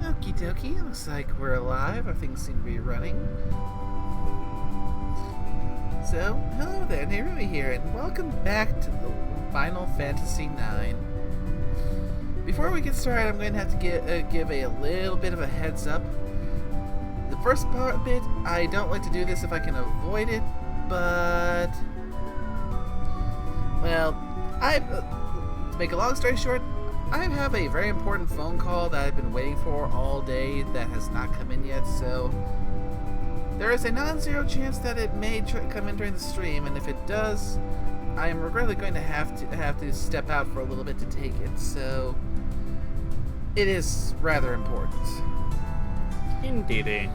Okie dokie, looks like we're alive. Our things seem to be running. So, hello there, Nerumi here, and welcome back to the Final Fantasy IX. Before we get started, I'm going to have to give a little bit of a heads up. The first bit, I don't like to do this if I can avoid it, but... Well, to make a long story short, I have a very important phone call that I've been waiting for all day that has not come in yet, so there is a non-zero chance that it may come in during the stream, and if it does, I am regrettably going to have to step out for a little bit to take it, so it is rather important. Indeedy.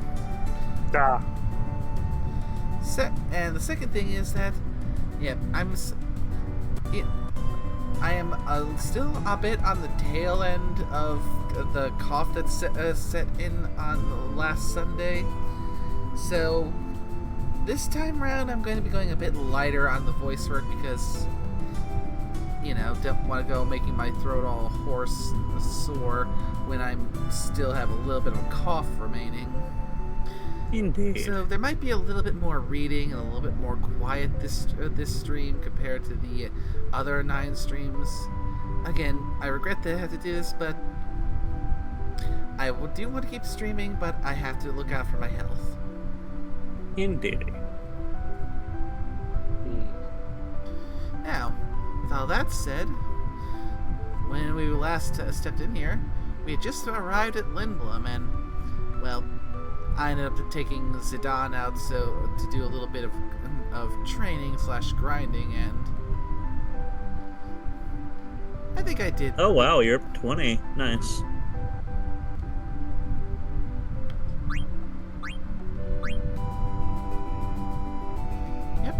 And the second thing is that, yeah, I am still a bit on the tail end of the cough that set in on last Sunday. So this time around I'm going to be going a bit lighter on the voice work because, you know, don't want to go making my throat all hoarse and sore when I still have a little bit of a cough remaining. Indeed. So there might be a little bit more reading and a little bit more quiet this stream compared to the other 9 streams. Again, I regret that I have to do this, but I do want to keep streaming, but I have to look out for my health. Indeed. Now, with all that said, when we last stepped in here, we had just arrived at Lindblum, and, well, I ended up taking Zidane out to do a little bit of training / grinding, and I think I did. Oh wow, you're up 20. Nice. Yep.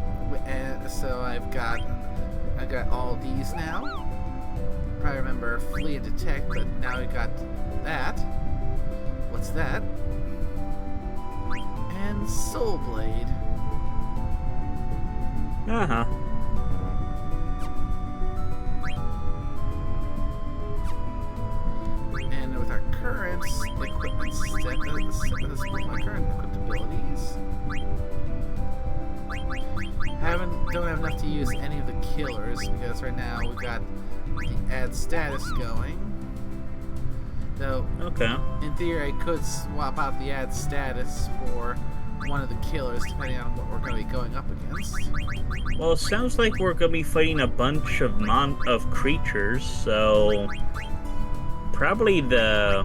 So I got all these now. Probably remember Flee and Detect, but now we got that. What's that? And Soul Blade. Uh-huh. And with our current equipment my current equipped abilities, don't have enough to use any of the killers because right now we've got the add status going. Though, okay. In theory, I could swap out the add status for one of the killers, depending on what we're going to be going up against. Well, it sounds like we're going to be fighting a bunch of creatures, so probably the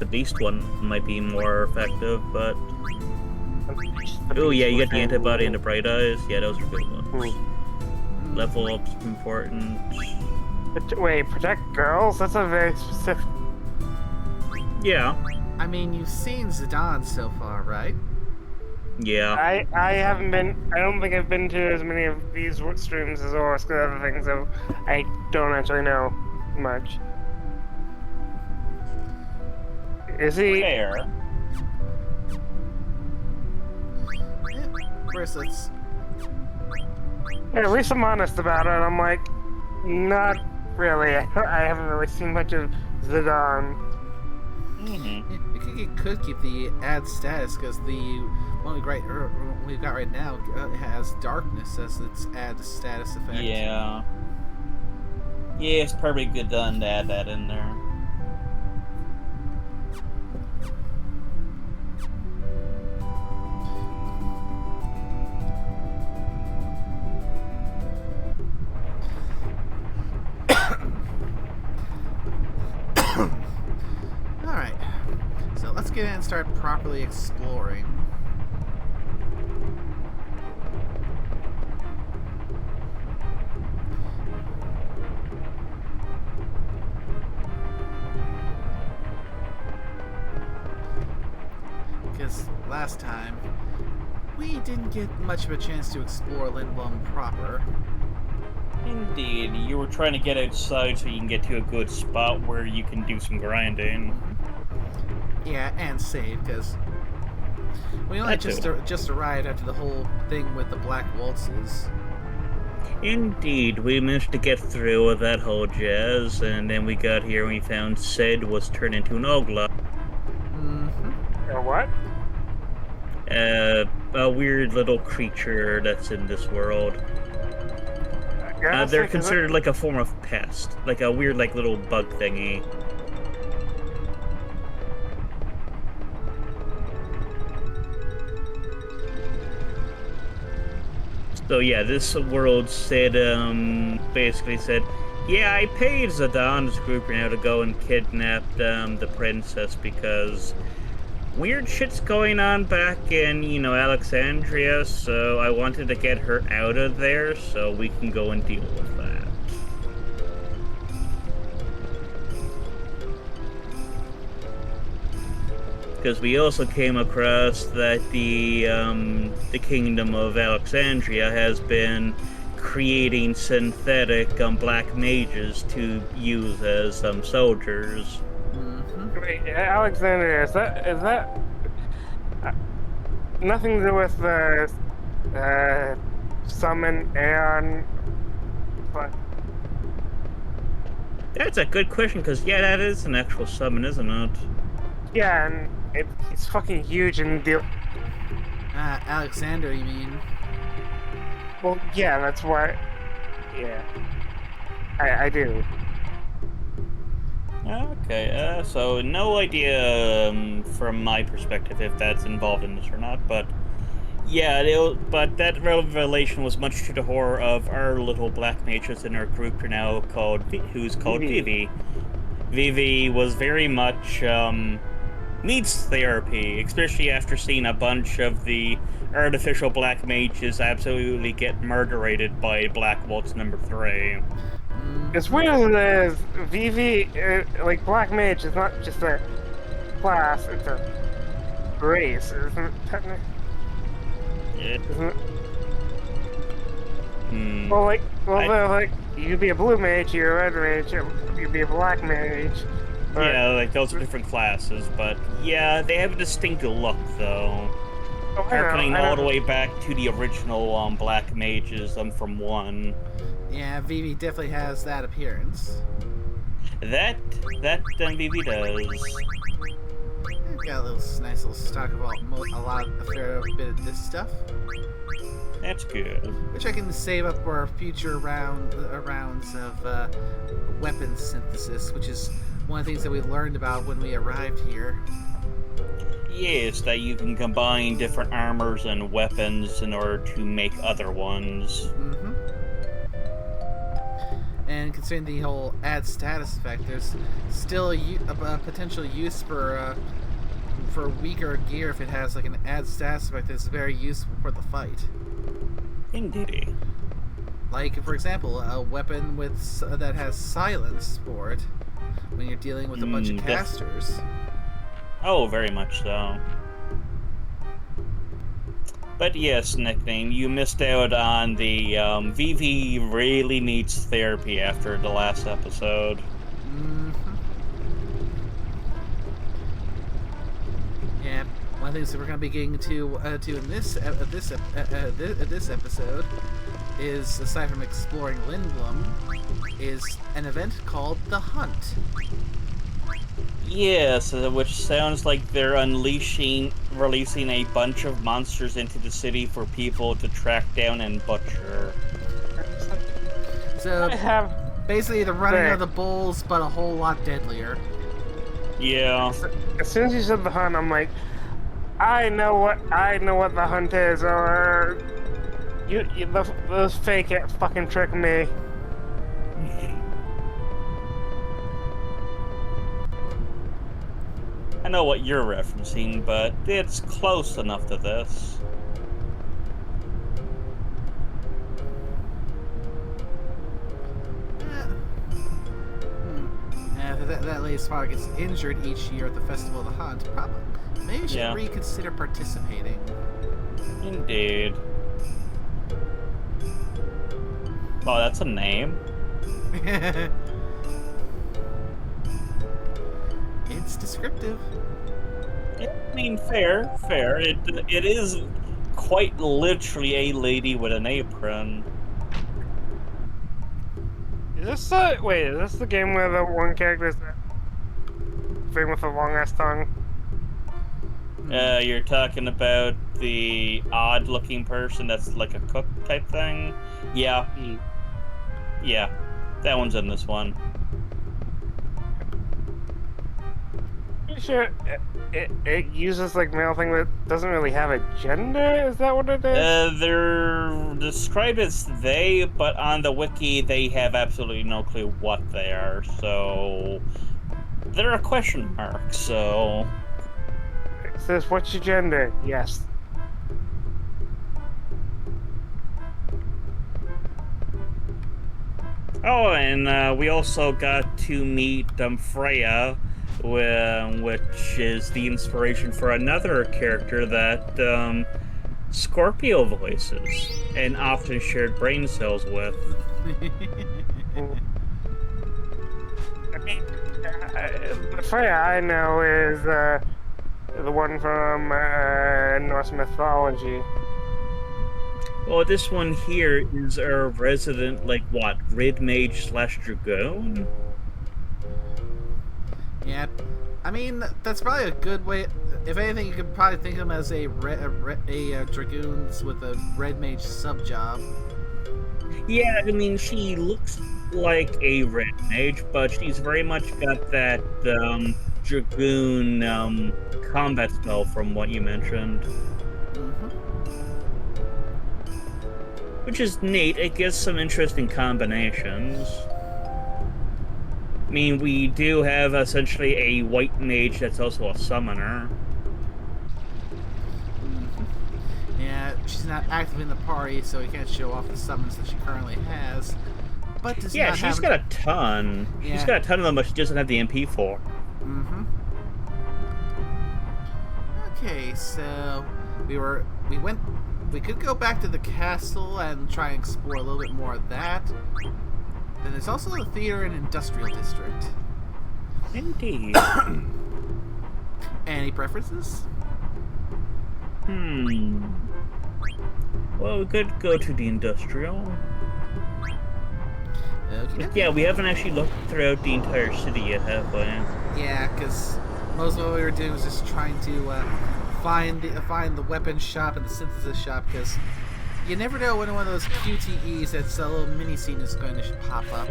beast one might be more effective, but... Oh yeah, you got the antibody and the bright eyes. Yeah, those are good ones. Level up's important. Wait, protect girls? That's a very specific... Yeah. I mean, you've seen Zidane so far, right? Yeah. I haven't been... I don't think I've been to as many of these streams as Orsk and other things, so I don't actually know much. Is he... Fair. Yeah. First, let's... Yeah, at least I'm honest about it. I'm like, not really. I haven't really seen much of Zidane. You could keep the add status because the one we've got right now has darkness as its add status effect. Yeah. Yeah, it's probably good done to add that in there. Alright, so let's get in and start properly exploring. Because last time, we didn't get much of a chance to explore Lindblum proper. Indeed, you were trying to get outside so you can get to a good spot where you can do some grinding. Yeah, and save, because we only just arrived after the whole thing with the Black Waltzes. Indeed, we managed to get through with that whole jazz, and then we got here and we found Sid was turned into an ogla. Mm-hmm. What? A weird little creature that's in this world. They're considered like a form of pest, like a weird, like little bug thingy. So yeah, this world said, basically said, yeah, I paid Zidane group now to go and kidnap the princess because weird shit's going on back in, Alexandria, so I wanted to get her out of there so we can go and deal with that. Because we also came across that the kingdom of Alexandria has been creating synthetic black mages to use as soldiers. Mm-hmm. Wait, Alexandria, is that nothing to do with the summon Aeon? But That's a good question, because yeah, that is an actual summon, isn't it? yeah, and it's fucking huge and the. Alexander, you mean? Well, yeah, that's why. Yeah, I do. Okay, so no idea from my perspective if that's involved in this or not, but yeah, but that revelation was much to the horror of our little black mages in our group now who's called Vivi. Vivi was very much needs therapy, especially after seeing a bunch of the artificial black mages absolutely get murderated by Black Waltz number 3. As weird as Vivi, like Black Mage is not just a class, it's a race, isn't it? Technically? Isn't it? Well, you could be a blue mage, you're a red mage, you'd be a black mage. Yeah, like those are different classes, but yeah, they have a distinct look though. Harkening all the way back to the original black mages from 1. Yeah, Vivi definitely has that appearance. That Vivi does. Got a nice little stock of a fair bit of this stuff. That's good. Which I can save up for future rounds of weapons synthesis, which is one of the things that we learned about when we arrived here. Yes, that you can combine different armors and weapons in order to make other ones. Mm-hmm. And considering the whole add status effect, there's still a potential use for weaker gear if it has like an add status effect that's very useful for the fight. Indeed. Like, for example, a weapon that has silence for it when you're dealing with a bunch of casters. Oh, very much so. But yes, nickname, you missed out on the Vivi really needs therapy after the last episode. Mm-hmm. Yeah, one of the things that we're going to be getting to in this episode is, aside from exploring Lindblum, is an event called The Hunt. Yes, which sounds like they're releasing a bunch of monsters into the city for people to track down and butcher. So, basically the running of the bulls, but a whole lot deadlier. Yeah. As soon as you said The Hunt, I'm like, I know what The Hunt is, or those fake fucking trick me. I know what you're referencing, but it's close enough to this. That lady's father gets injured each year at the Festival of the Hunt. Probably, maybe you should reconsider participating. Indeed. Oh, that's a name. It's descriptive. I mean, fair. It is quite literally a lady with an apron. Wait, is this the game where the one character is thing with a long ass tongue? You're talking about the odd-looking person that's like a cook type thing? Yeah. Yeah. That one's in this one. Pretty sure it uses like male thing that doesn't really have a gender. Is that what it is? They're described as they, but on the wiki they have absolutely no clue what they are, so they're a question mark, so... It says, "What's your gender?" Yes. Oh, and we also got to meet Freya, which is the inspiration for another character that Scorpio voices and often shared brain cells with. I mean, the Freya I know is the one from Norse mythology. Well, this one here is our resident, like, what, Red Mage / Dragoon? Yeah, I mean, that's probably a good way. If anything, you could probably think of him as a Dragoons with a Red Mage sub-job. Yeah, I mean, she looks like a Red Mage, but she's very much got that Dragoon combat spell from what you mentioned. Mm-hmm. Which is neat. It gives some interesting combinations. I mean, we do have essentially a white mage that's also a summoner. Mm-hmm. Yeah, she's not active in the party, so you can't show off the summons that she currently has. But does Yeah, not she's have... got a ton. Yeah. She's got a ton of them, but she doesn't have the MP4. Mm-hmm. Okay, so we could go back to the castle and try and explore a little bit more of that. Then there's also the theater and industrial district. Indeed. Any preferences? Well, we could go to the industrial. Okay. Yeah, we haven't actually looked throughout the entire city yet, have we? Yeah, because most of what we were doing was just trying to find the weapons shop and the synthesis shop, because you never know when one of those QTEs that's a little mini scene is going to pop up.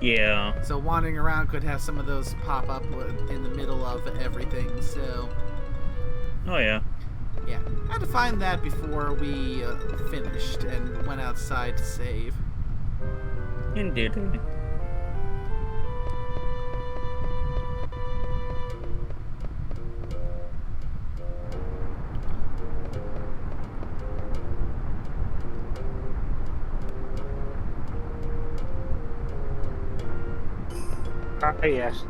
Yeah. So wandering around could have some of those pop up in the middle of everything. So Oh, yeah. yeah, I had to find that before we finished and went outside to save. Indeed. Ah, yes.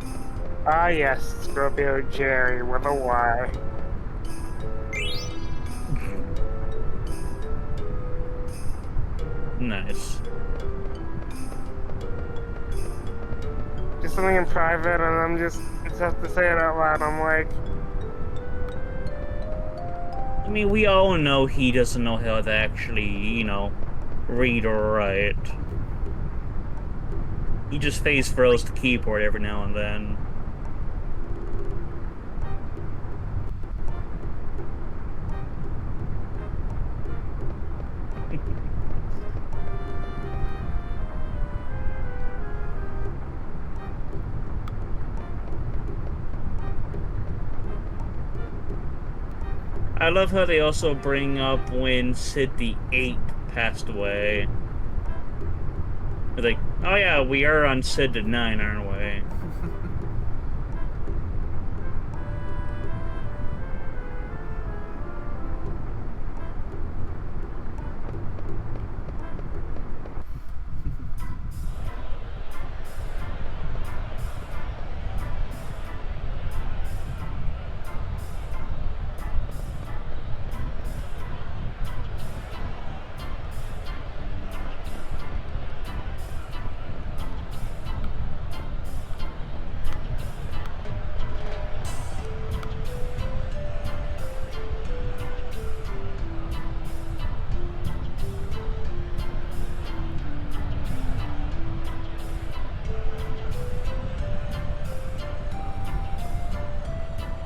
Ah, yes, Scorpio Jerry with a Y. Nice. Just something in private, and I just have to say it out loud. I'm like, I mean, we all know he doesn't know how to actually, you know, read or write. He just face throws the keyboard every now and then. I love how they also bring up when Sid the 8 passed away. They're like, oh yeah, we are on Sid the 9, aren't we?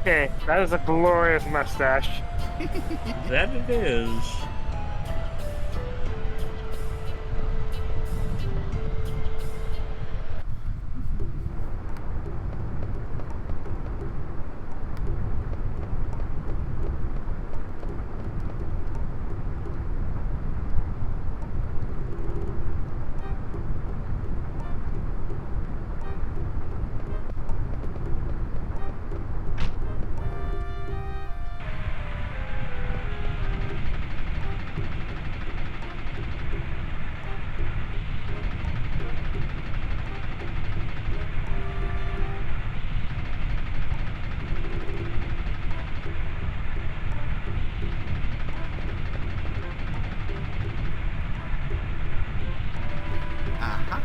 Okay, that is a glorious mustache. That it is. Uh-huh.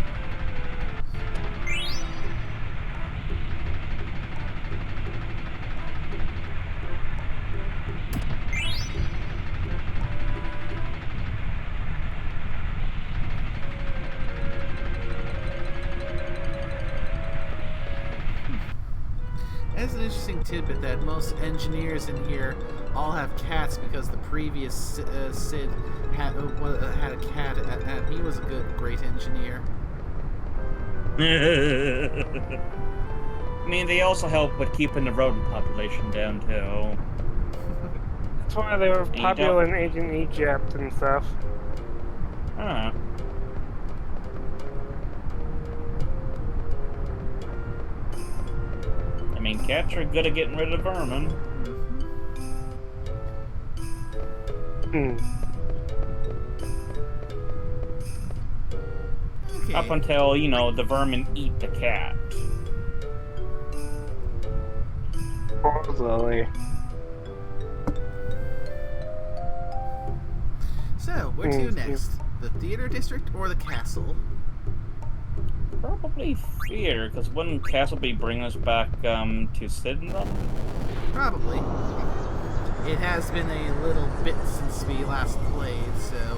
That's an interesting tidbit that most engineers in here all have cats because the previous Sid had had a cat, and he was a great engineer. I mean, they also help with keeping the rodent population down too. That's why they were you popular don't- in ancient Egypt and stuff. Huh. I mean, cats are good at getting rid of vermin. Hmm. Okay. Up until, you know, the vermin eat the cat. Supposedly. So, where to next? The theater district or the castle? Probably theater, because wouldn't Castle be bringing us back to Sid and them? Probably. It has been a little bit since we last played, so...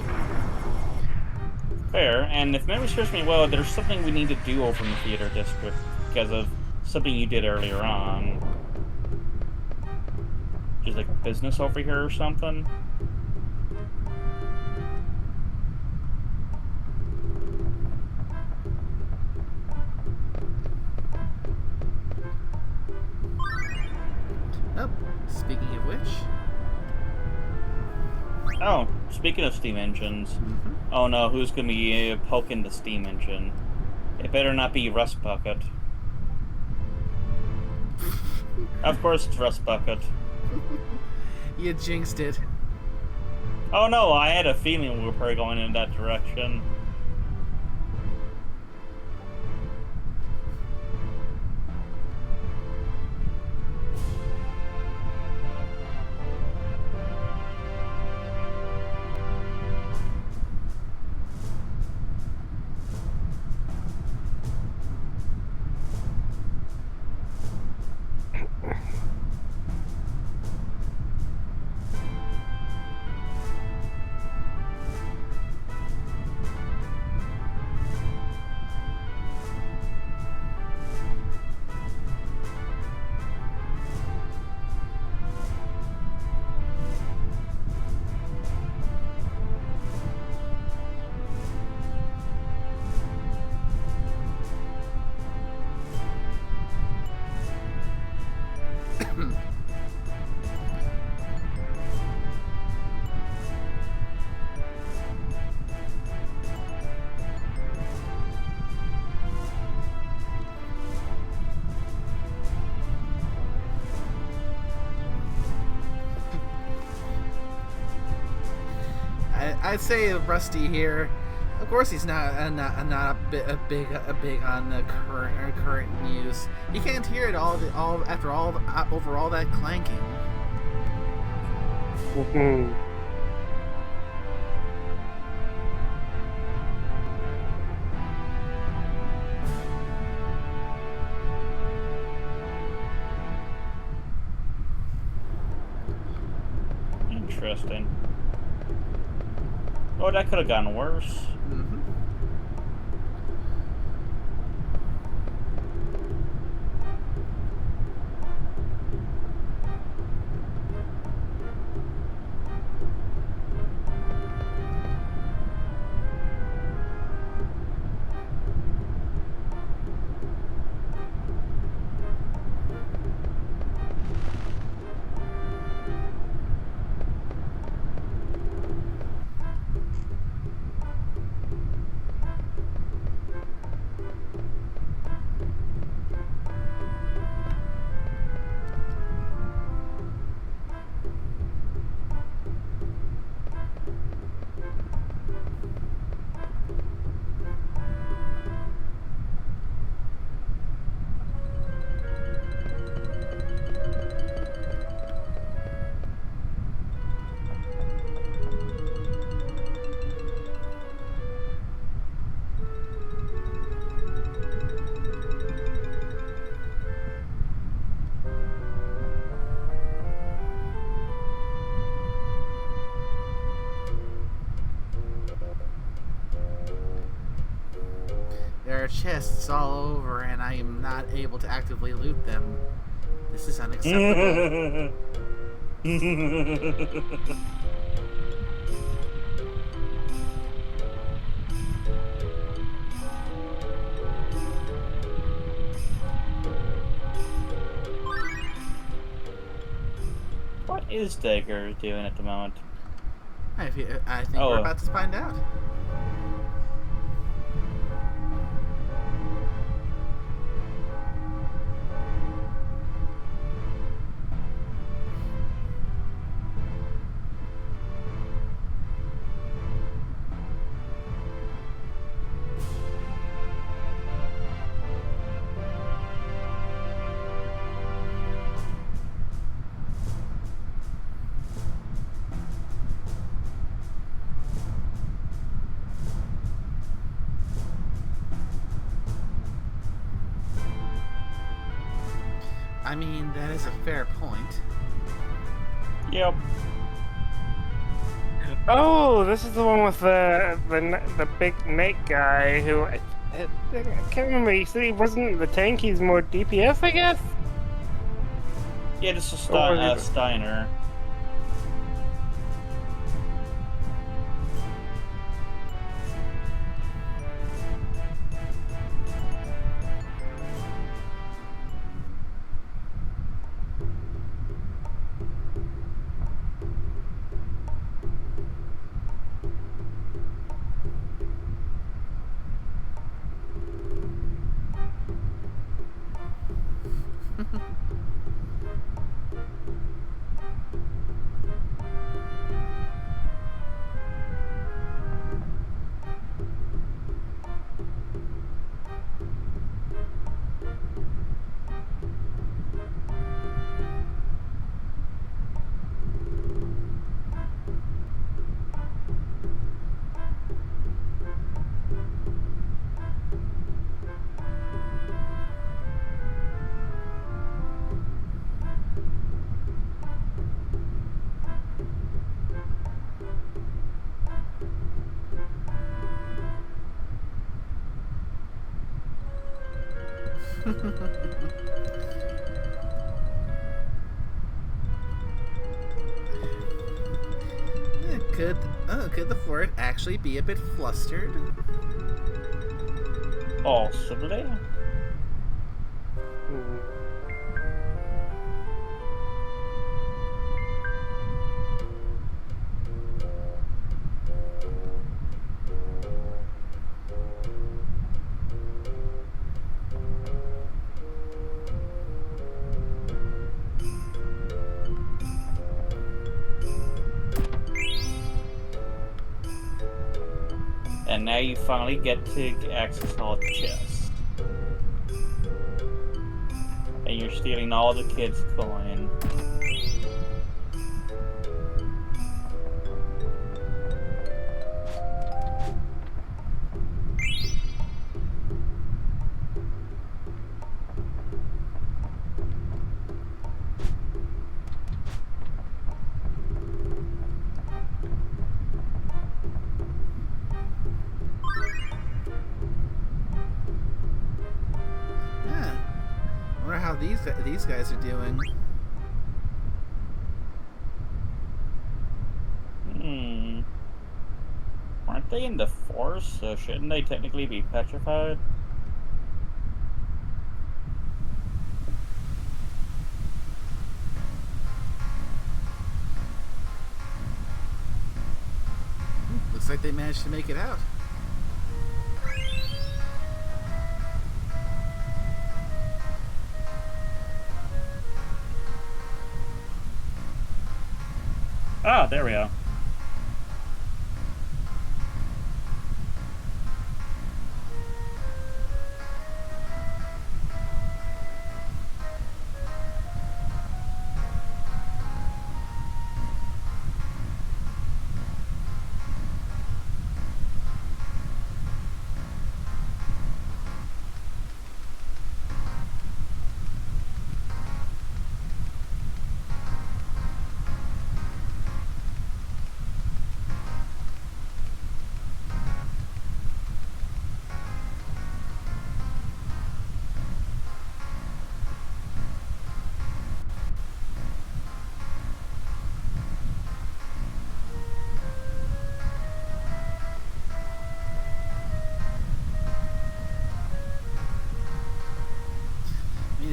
Fair, and if memory serves me well, there's something we need to do over in the theater district because of something you did earlier on. Just like business over here or something. Oh, speaking of which... Oh, speaking of steam engines. Oh no, who's gonna be poking the steam engine? It better not be Rust Bucket. Of course it's Rust Bucket. You jinxed it. Oh no, I had a feeling we were probably going in that direction. I'd say Rusty here. Of course, he's not big on the current news. You can't hear it all after all over all that clanking. Mm-hmm. Interesting. Oh, that could have gone worse. Mm-hmm. chests all over and I am not able to actively loot them. This is unacceptable. What is Dagger doing at the moment? I think Oh. we're about to find out. I mean, that is a fair point. Yep. Oh, this is the one with the big knight guy who I can't remember. He said he wasn't the tank. He's more DPS, I guess. Yeah, this is Or- Steiner. Could the fort actually be a bit flustered? Possibly. Hmm. And now you finally get to access all the chests. And you're stealing all the kids' coin. Yeah. I wonder how these guys are doing. Aren't they in the force, so shouldn't they technically be petrified? Looks like they managed to make it out. Ah, there we are.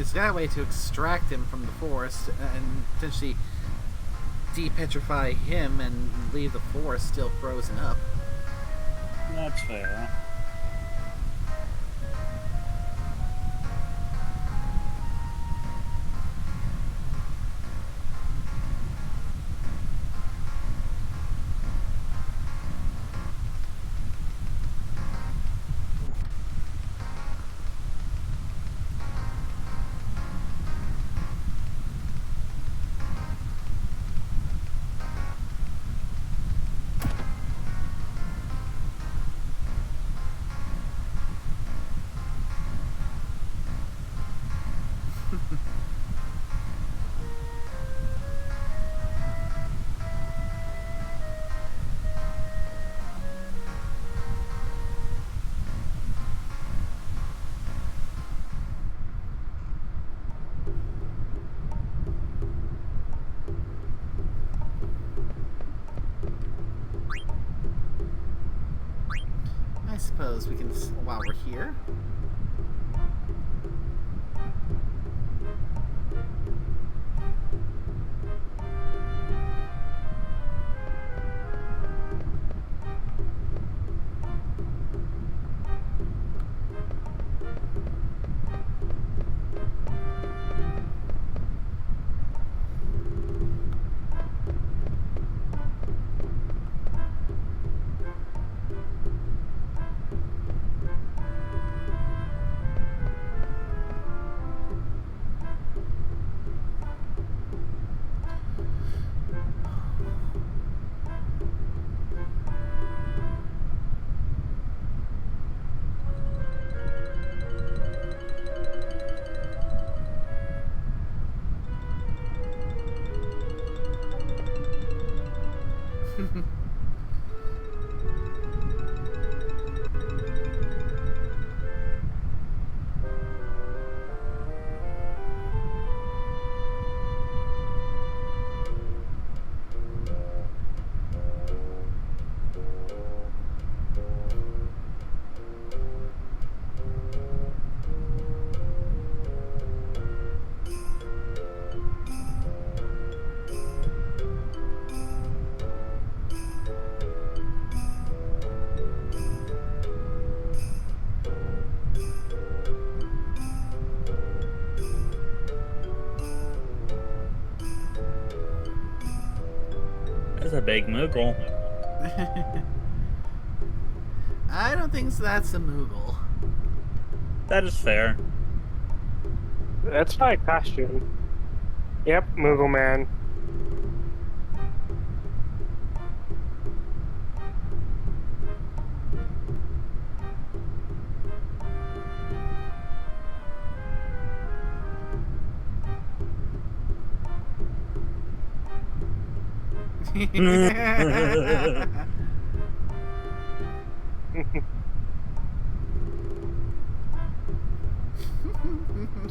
he's got a way to extract him from the forest and potentially depetrify him and leave the forest still frozen up. That's fair. I suppose we can, while we're here. That's a big Moogle. I don't think that's a Moogle. That is fair. That's my costume. Yep, Moogle Man.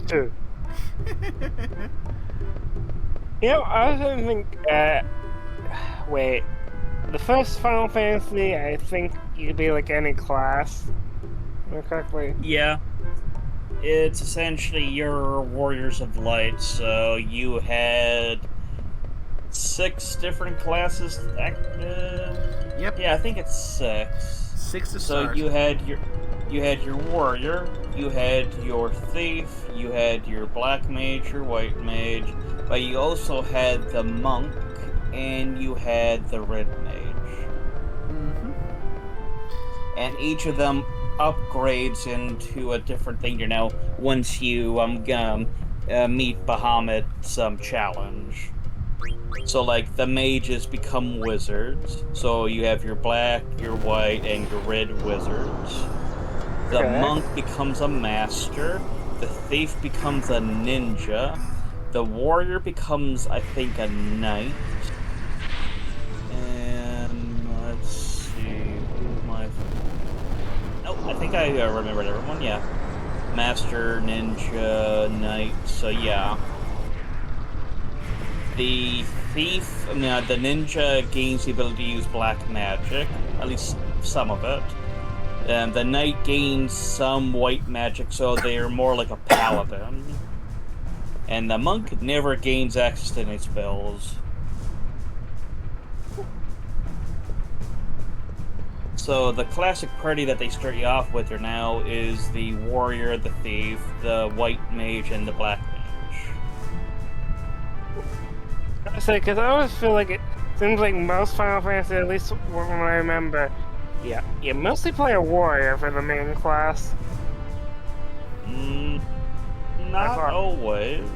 Dude. You know, I was gonna think, wait. The first Final Fantasy, I think you could be like any class. Am I correctly? Yeah. It's essentially your Warriors of Light, so you had 6 different classes. Yep. Yeah, I think it's 6. 6 to So start. you had your warrior, you had your thief, you had your black mage, your white mage, but you also had the monk, and you had the red mage. Mm-hmm. And each of them upgrades into a different thing, you know, once you meet Bahamut's challenge. So, like, the mages become wizards. So you have your black, your white, and your red wizards. The Okay. monk becomes a master. The thief becomes a ninja. The warrior becomes, I think, a knight. And let's see, who's my... Oh, I think I remembered everyone, yeah. Master, ninja, knight, so yeah. The thief, the ninja gains the ability to use black magic, at least some of it. And the knight gains some white magic, so they're more like a paladin. and the monk never gains access to any spells. So the classic party that they start you off with now is the warrior, the thief, the white mage, and the black mage. I say, because I always feel like it seems like most Final Fantasy, at least when I remember, yeah, you mostly play a warrior for the main class. Not always.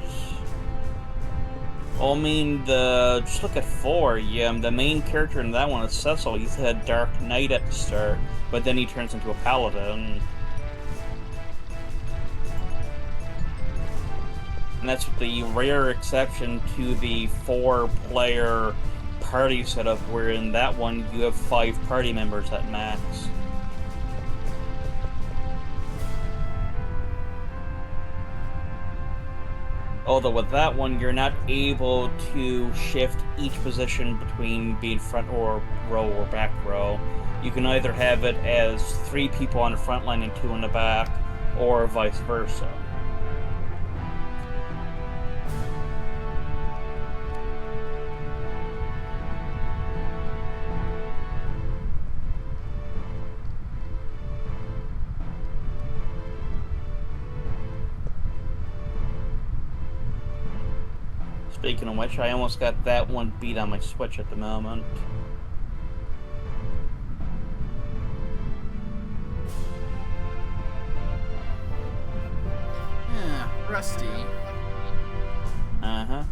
I mean, just look at 4. Yeah, the main character in that one is Cecil. He's a Dark Knight at the start, but then he turns into a paladin. And that's the rare exception to the 4-player party setup, where in that one you have 5 party members at max. Although with that one, you're not able to shift each position between being front or row or back row. You can either have it as 3 people on the front line and 2 on the back, or vice versa. Speaking of which, I almost got that one beat on my Switch at the moment. Yeah, rusty. Uh-huh.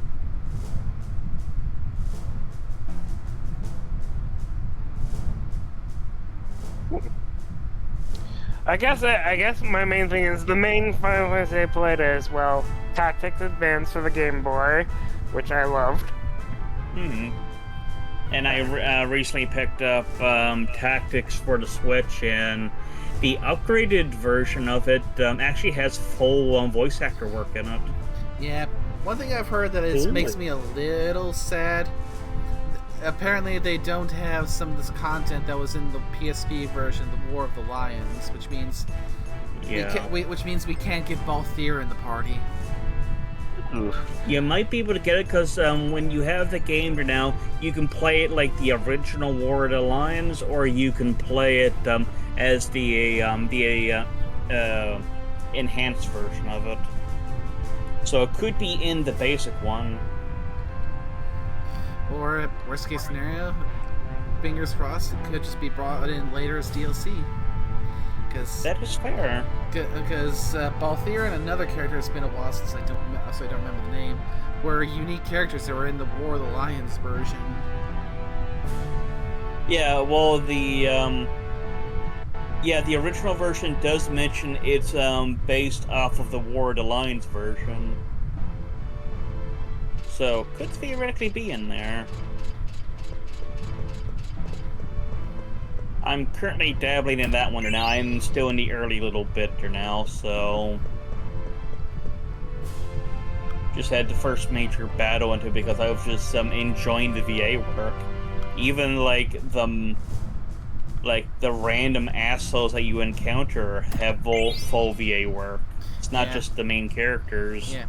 I guess my main thing is the main Final Fantasy I played as well, Tactics Advance for the Game Boy, which I loved. And I recently picked up Tactics for the Switch, and the upgraded version of it actually has full voice actor work in it. Yeah, one thing I've heard that makes me a little sad. Apparently, they don't have some of this content that was in the PSP version, the War of the Lions, which means we can't get Balthier in the party. Oof. You might be able to get it because when you have the game now, you can play it like the original War of the Lions, or you can play it as the enhanced version of it. So it could be in the basic one. Or, worst case scenario, fingers crossed, it could just be brought in later as DLC. That is fair. Because Balthier and another character, it's been a while since I don't remember the name, were unique characters that were in the War of the Lions version. Yeah, well, the original version does mention it's based off of the War of the Lions version. So, could theoretically be in there. I'm currently dabbling in that one now. I'm still in the early little bit now, so... Just had the first major battle into it because I was just enjoying the VA work. Even, the random assholes that you encounter have full VA work. It's not just the main characters. Yeah.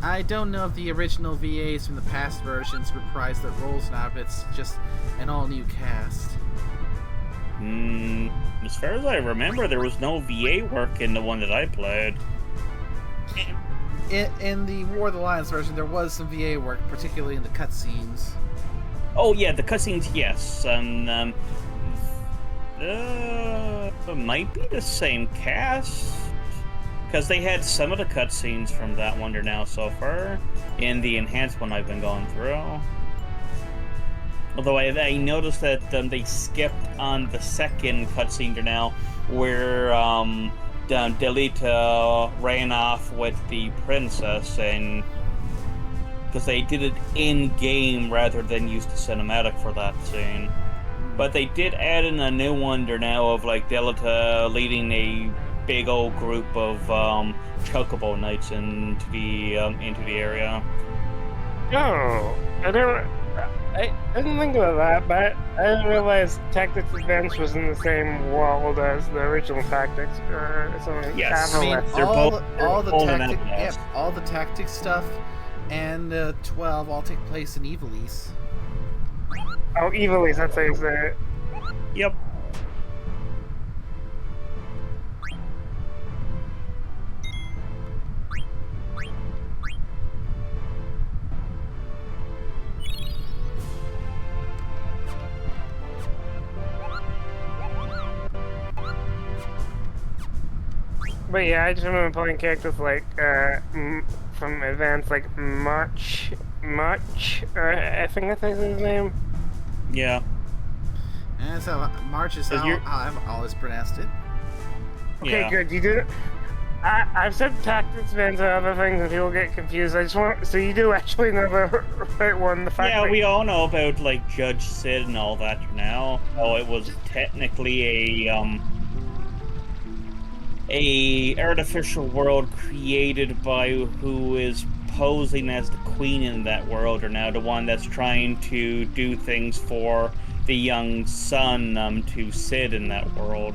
I don't know if the original VAs from the past versions reprise their roles now, if it's just an all-new cast. As far as I remember, there was no VA work in the one that I played. In the War of the Lions version, there was some VA work, particularly in the cutscenes. Oh yeah, the cutscenes, yes. It might be the same cast. Because they had some of the cutscenes from that one now so far, in the enhanced one I've been going through. Although I noticed that they skipped on the second cutscene now, where Delita ran off with the princess, and because they did it in-game rather than use the cinematic for that scene. But they did add in a new one there now of Delita leading a big old group of chocobo knights into the area. Oh, I didn't think about that, but I didn't realize Tactics Advance was in the same world as the original Tactics, or something. Yes. I mean, Catalyst. They're both all the holding tactic, up yep, us. all the tactic stuff, and 12 all take place in Evilise. Oh, Evilise, that's how you say it. Yep. But yeah, I just remember playing characters like, from Advance, like March, I think that's his name. Yeah. And so March is 'Cause how you're- I've always pronounced it. Okay, Yeah. good. You did it. I've said Tactics Advance and other things, and people get confused. I just want so you do actually know the right one. The fact Yeah, that we all know about like Judge Sid and all that now. Oh, it was technically a artificial world created by who is posing as the queen in that world, or now the one that's trying to do things for the young son to Sid in that world.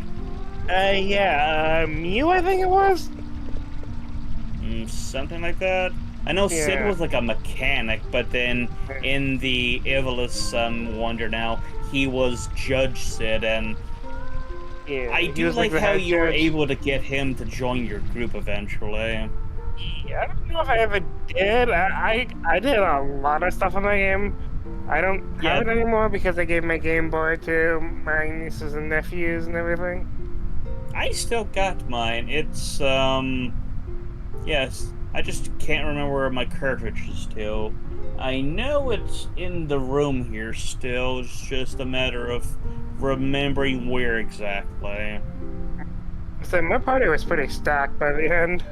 yeah, Mew, I think it was. Something like that. I know Sid Yeah. was like a mechanic, but then in the Evilus Wonder now, he was Judge Sid, and Yeah, I he do was like the how head you were judge. able to get him to join your group eventually. Yeah, I don't know if I ever did. I did a lot of stuff on my game. I don't Yeah, have it anymore because I gave my Game Boy to my nieces and nephews and everything. I still got mine. It's yes, I just can't remember where my cartridge is still. I know it's in the room here still. It's just a matter of remembering where exactly. So my party was pretty stacked by the end.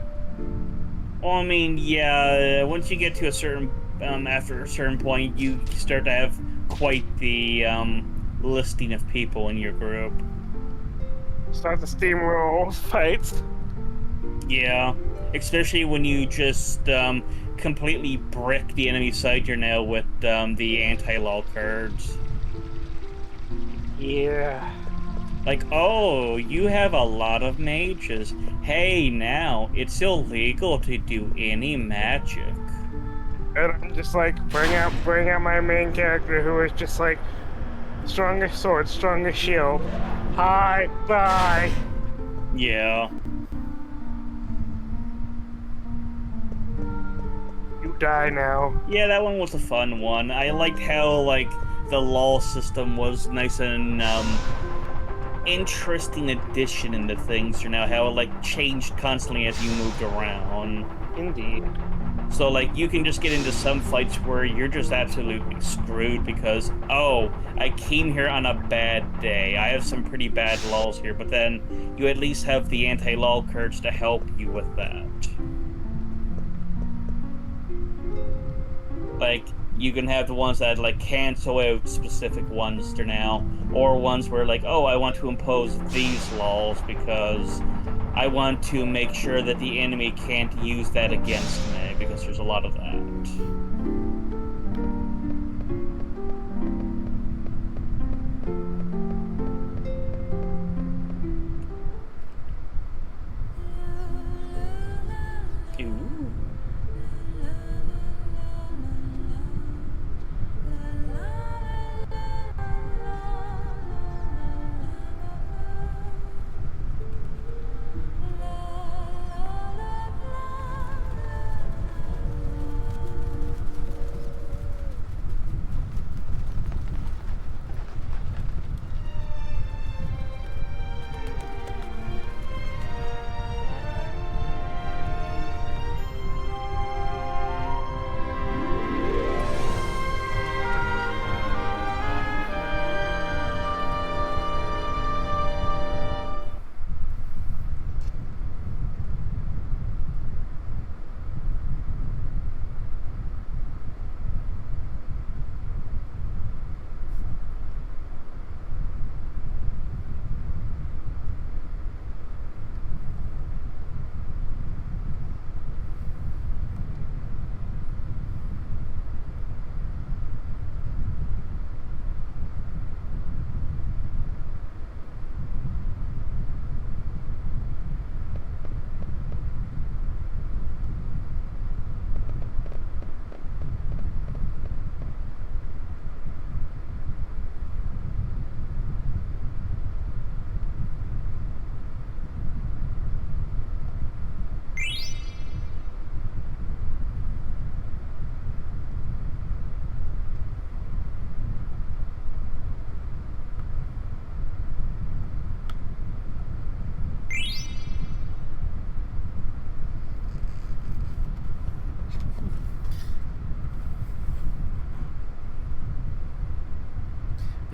Well, I mean, yeah, once you get to a certain, after a certain point, you start to have quite the, listing of people in your group. Start the steamroll fights. Yeah, especially when you just, completely brick the enemy side you're now with, the anti-law cards. Yeah. Like, oh, you have a lot of mages. Hey, now, it's illegal to do any magic. And I'm just like, bring out my main character who is just like, strongest sword, strongest shield. Hi, bye. Yeah. You die now. Yeah, that one was a fun one. I liked how, like, the law system was nice and, interesting addition into things, you know, how it, like, changed constantly as you moved around. Indeed. So, like, you can just get into some fights where you're just absolutely screwed because, oh, I came here on a bad day. I have some pretty bad laws here, but then you at least have the anti-law cards to help you with that. Like, you can have the ones that, like, cancel out specific ones to now, or ones where, like, oh, I want to impose these laws because I want to make sure that the enemy can't use that against me, because there's a lot of that. Ooh.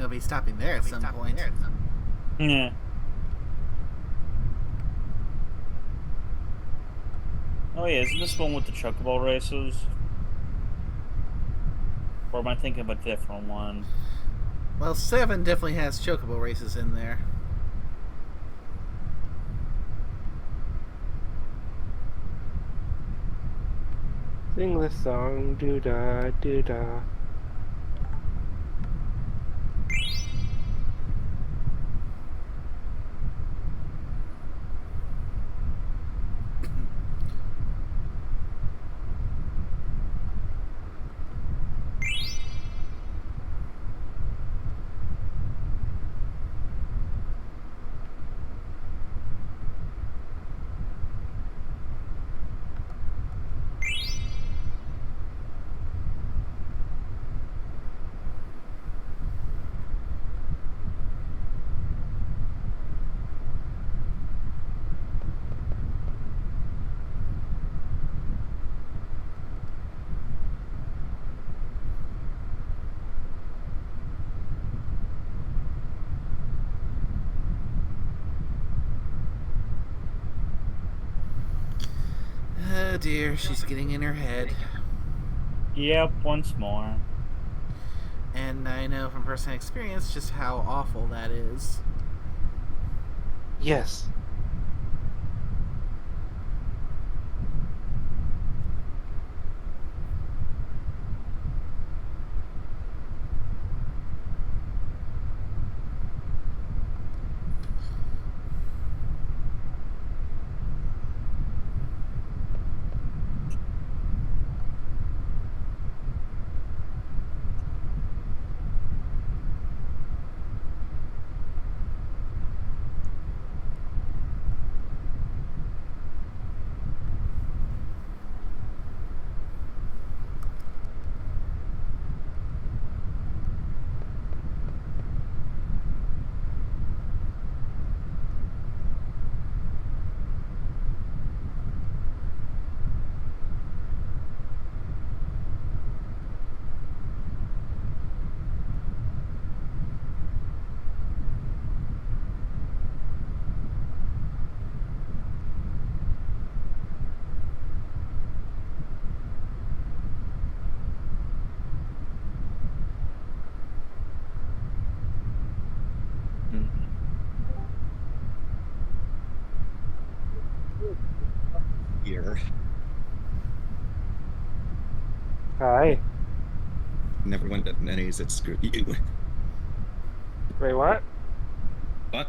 gonna be stopping there at some point. Yeah. Oh yeah, isn't this one with the chocobo races? Or am I thinking of a different one? Well, 7 definitely has chocobo races in there. Sing this song, doo-da, doo-da. Oh dear, she's getting in her head. Yep, once more. And I know from personal experience just how awful that is. Yes. Here. Hi. Never went to NAs at screw you. Wait, what? What?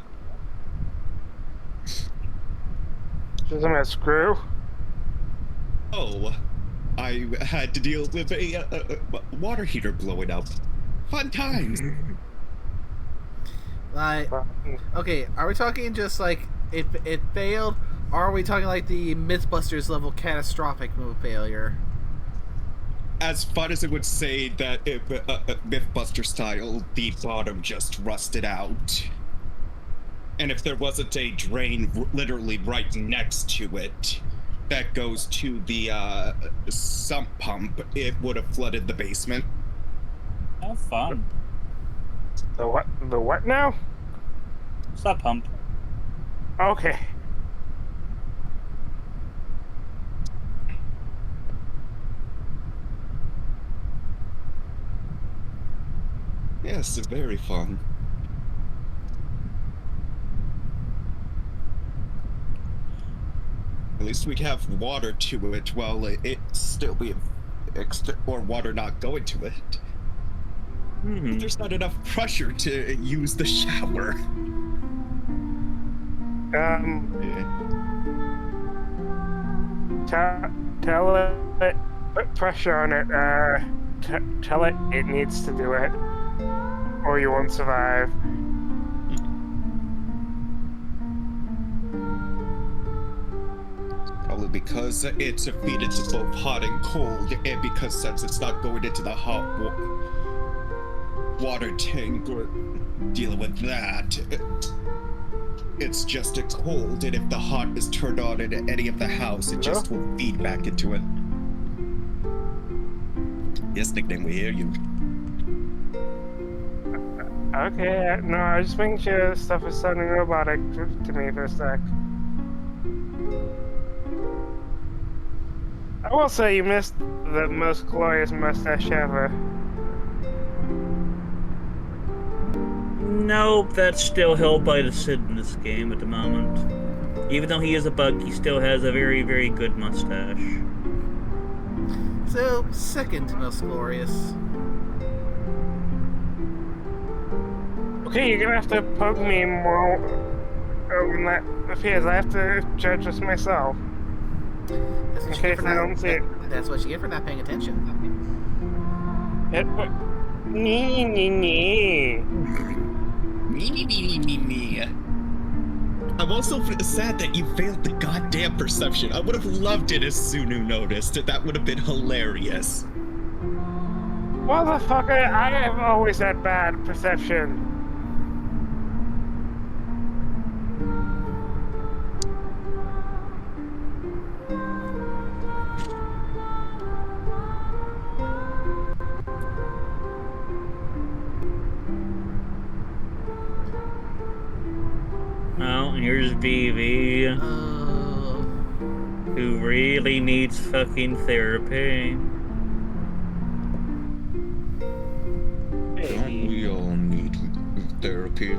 Doesn't that screw? Oh, I had to deal with a water heater blowing up. Fun times. Like, okay, are we talking just like it failed, or are we talking like the Mythbusters level catastrophic move failure? As fun as it would say that if Mythbuster style, the bottom just rusted out. And if there wasn't a drain literally right next to it that goes to the sump pump, it would have flooded the basement. Have fun. The what? The what now? Stop pump. Okay. Yes, very fun. At least we have water to it while it still be or water not going to it. Mm-hmm. There's not enough pressure to use the shower. Tell it, put pressure on it, tell it needs to do it, or you won't survive. Probably because it's feeded to both hot and cold, and because since it's not going into the hot water tank or dealing with that, it's just a cold, and if the hot is turned on in any of the house, it just will feed back into it. Yes, nickname, we hear you. Okay, no, I was just making sure stuff was sounding robotic to me for a sec. I will say you missed the most glorious mustache ever. Nope, that's still held by the Sid in this game at the moment. Even though he is a bug, he still has a very, very good mustache. So, second most glorious. Okay, you're gonna have to poke me more when that appears. I have to judge this myself. That's what, In case I don't see it. That's what you get for not paying attention. Nee. Me. I'm also sad that you failed the goddamn perception. I would have loved it if Sunu noticed. That would have been hilarious. Motherfucker, I have always had bad perception. Well, here's BV, who really needs fucking therapy. Don't we all need therapy?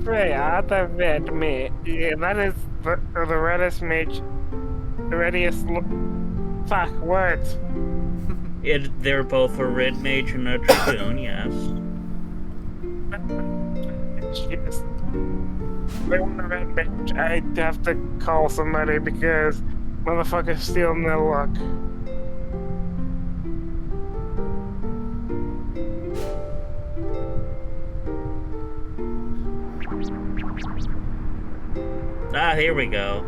Freya, the red mage. Yeah, that is the reddest mage. The readiest. Fuck, words. They're both a red mage and a dragoon, yes. Yes. They want a red mage. I have to call somebody because motherfucker's stealing their luck. Ah, here we go.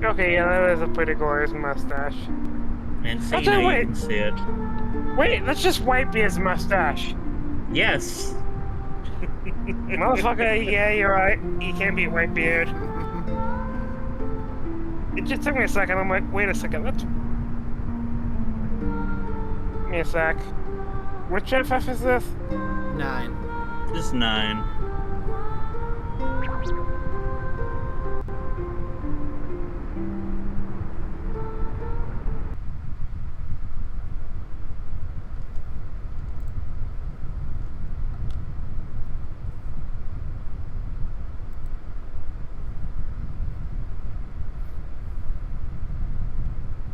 Okay, yeah, that is a pretty glorious mustache. And see, Okay, now you wait. can see it. Wait, that's just Whitebeard's mustache. Yes! Motherfucker, yeah, you're right. You can't beat Whitebeard. It just took me a second. I'm like, wait a second, that's... Give me a sec. Which FF is this? 9. Just 9.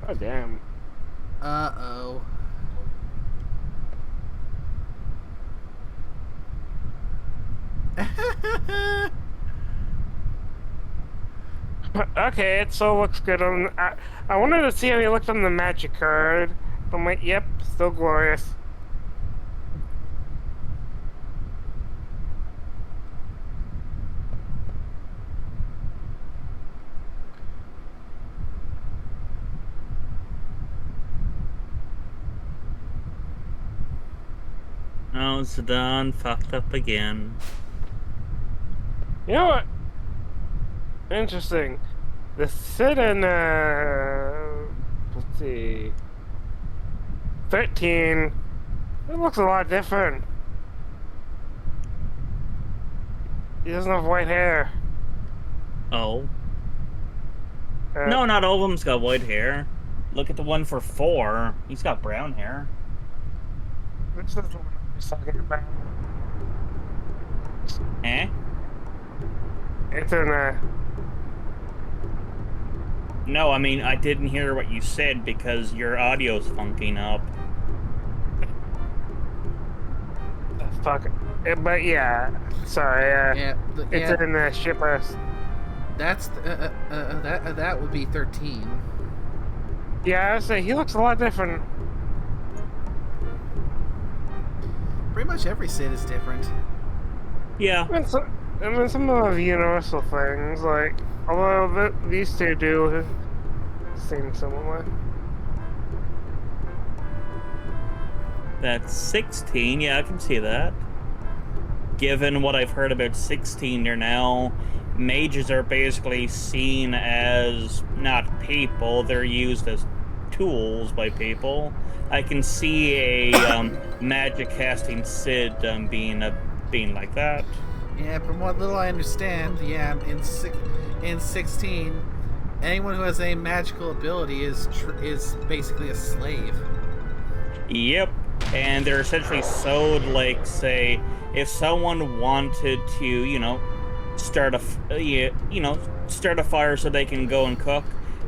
Oh, damn. Uh-oh. Okay, it still looks good on... I wanted to see how he looked on the magic card. I'm like, yep, still glorious. Oh, Zidane fucked up again. You know what? Interesting. The Sid in, let's see... 13... It looks a lot different. He doesn't have white hair. Oh. Uh, No, not all of them's got white hair. Look at the one for 4. He's got brown hair. This is the one I was talking about. Eh? It's in, No, I mean, I didn't hear what you said because your audio's funking up. fuck. But yeah, sorry, Yeah, it's in the shipper. that's that would be 13. Yeah, I would say he looks a lot different. Pretty much every Sid is different. Yeah. I mean, some of the universal things, like, although these two do seem similar. That's 16, yeah, I can see that. Given what I've heard about 16, they're now mages are basically seen as not people; they're used as tools by people. I can see a magic casting Sid being like that. Yeah, from what little I understand, yeah, in 16, anyone who has a magical ability is basically a slave. Yep, and they're essentially sold like, say, if someone wanted to, start start a fire so they can go and cook,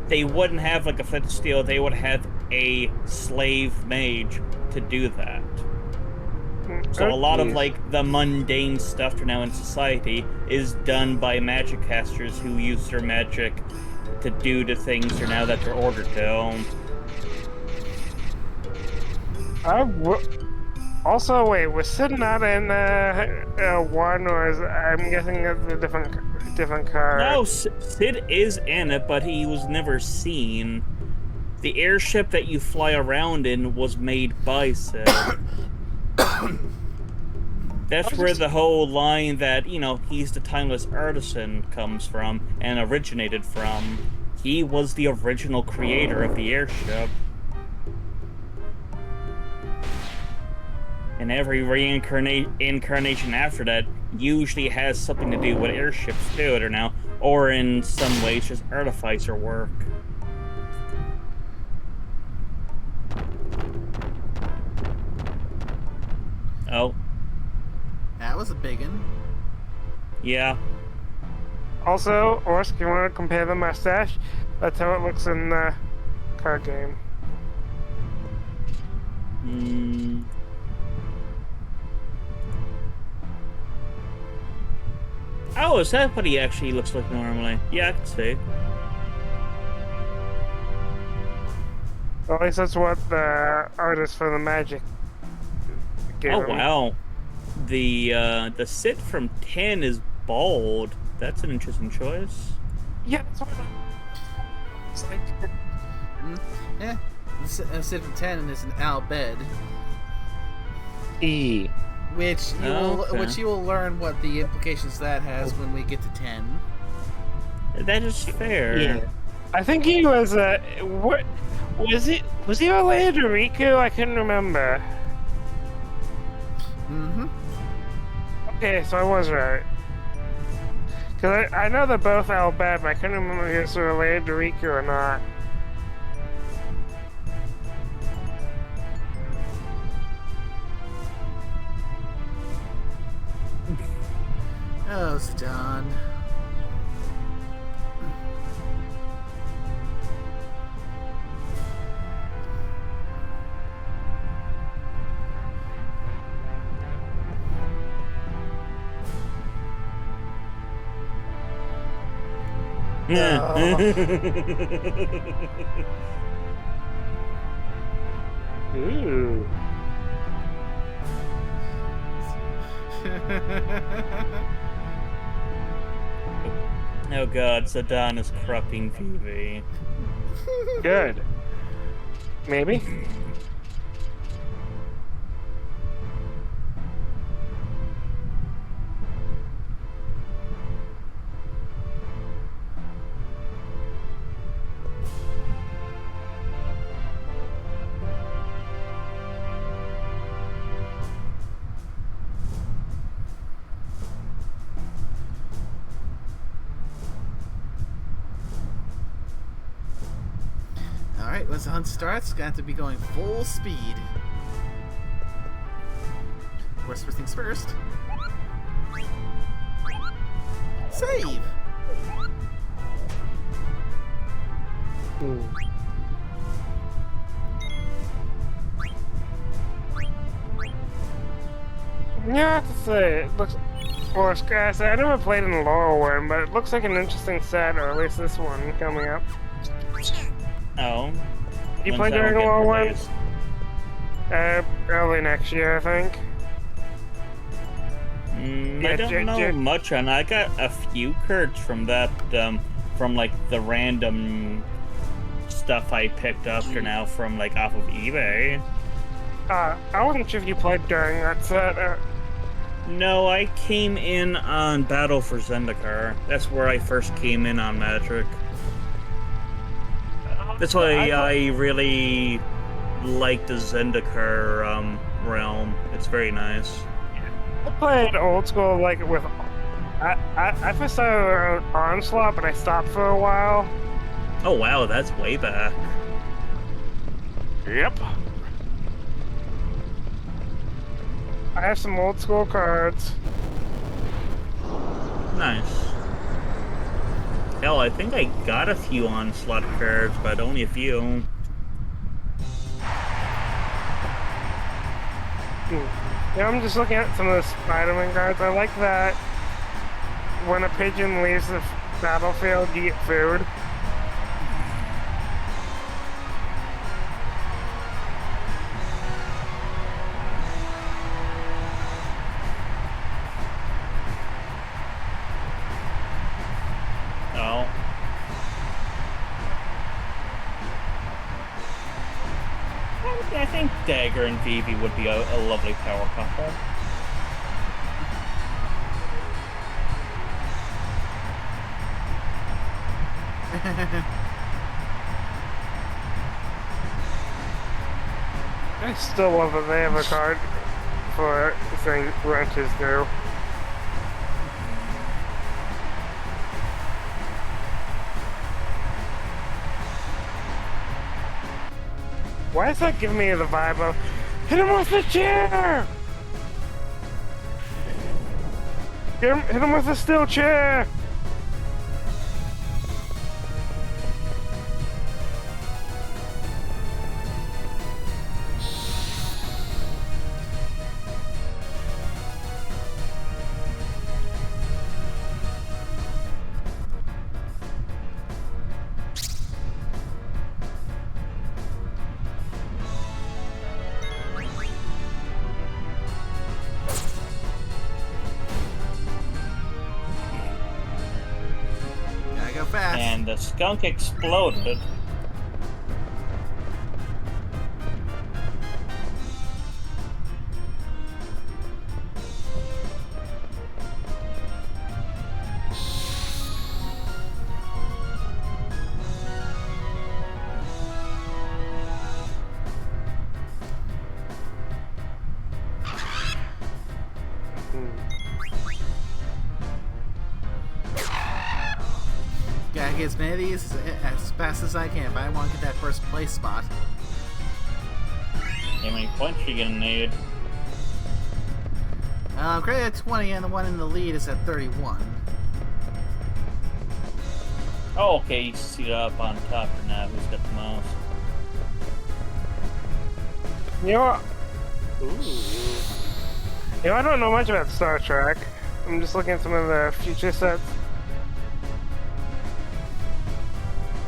they wouldn't have like a flint of steel. They would have a slave mage to do that. So a lot of like the mundane stuff now in society is done by magic casters who use their magic to do the things now that they're ordered to. Also, wait, was Sid not in one, or I'm guessing it's a different car? No, Sid is in it, but he was never seen. The airship that you fly around in was made by Sid. That's where the whole line that, he's the timeless artisan comes from and originated from. He was the original creator of the airship. And every reincarnation after that usually has something to do with airships too, or in some ways just artificer work. Oh. That was a big one. Yeah. Also, Orsk, you want to compare the mustache? That's how it looks in the card game. Oh, is that what he actually looks like normally? Yeah, I can see. Well, at least that's what the artist for the magic gave him. Wow. The Sith from 10 is bald. That's an interesting choice. Yeah, that's what it's like. Yeah. Sid from 10 is an Al Bed. E. Which you will learn what the implications that has when we get to 10. That is fair. Yeah. I think he was what was he related to Riku? I couldn't remember. Mm-hmm. Okay, so I was right. Cause I know they're both Al Bad, but I couldn't remember if he was related to Riku or not. Oh, Stan. Ooh. Oh god, Zidane is corrupting Vivi. Good. Maybe. Alright, once the hunt starts, it's gonna have to be going full speed. Of course, first things first. Save! Yeah, I have to say, it looks... Or, I never played in the lower one, but it looks like an interesting set, or at least this one coming up. Oh. You When's played that during the get lower one? released? Early next year, I think. I don't know much on. I got a few cards from that, from like the random stuff I picked up from like off of eBay. I wasn't sure if you played during that set. No, I came in on Battle for Zendikar. That's where I first came in on Magic. That's why I really like the Zendikar realm. It's very nice. I played old school like with. I first started around Onslaught, but I stopped for a while. Oh wow, that's way back. Yep. I have some old school cards. Nice. Hell, I think I got a few Onslaught cards, but only a few. Yeah, I'm just looking at some of the Spider-Man cards. I like that when a pigeon leaves the battlefield, you get food. Oh. I think Dagger and Vivi would be a lovely power couple. I still love that they have a card for saying wrenches do. Why is that giving me the vibe of hit him with the chair? Hit him with the steel chair. Fast. And the skunk exploded. Gotta get as many of these as fast as I can if I want to get that first place spot. How many points you gonna need? Credit at 20 and the one in the lead is at 31. Oh, okay, you see it up on top for now. Who's got the most? You know what? You know, I don't know much about Star Trek. I'm just looking at some of the future sets.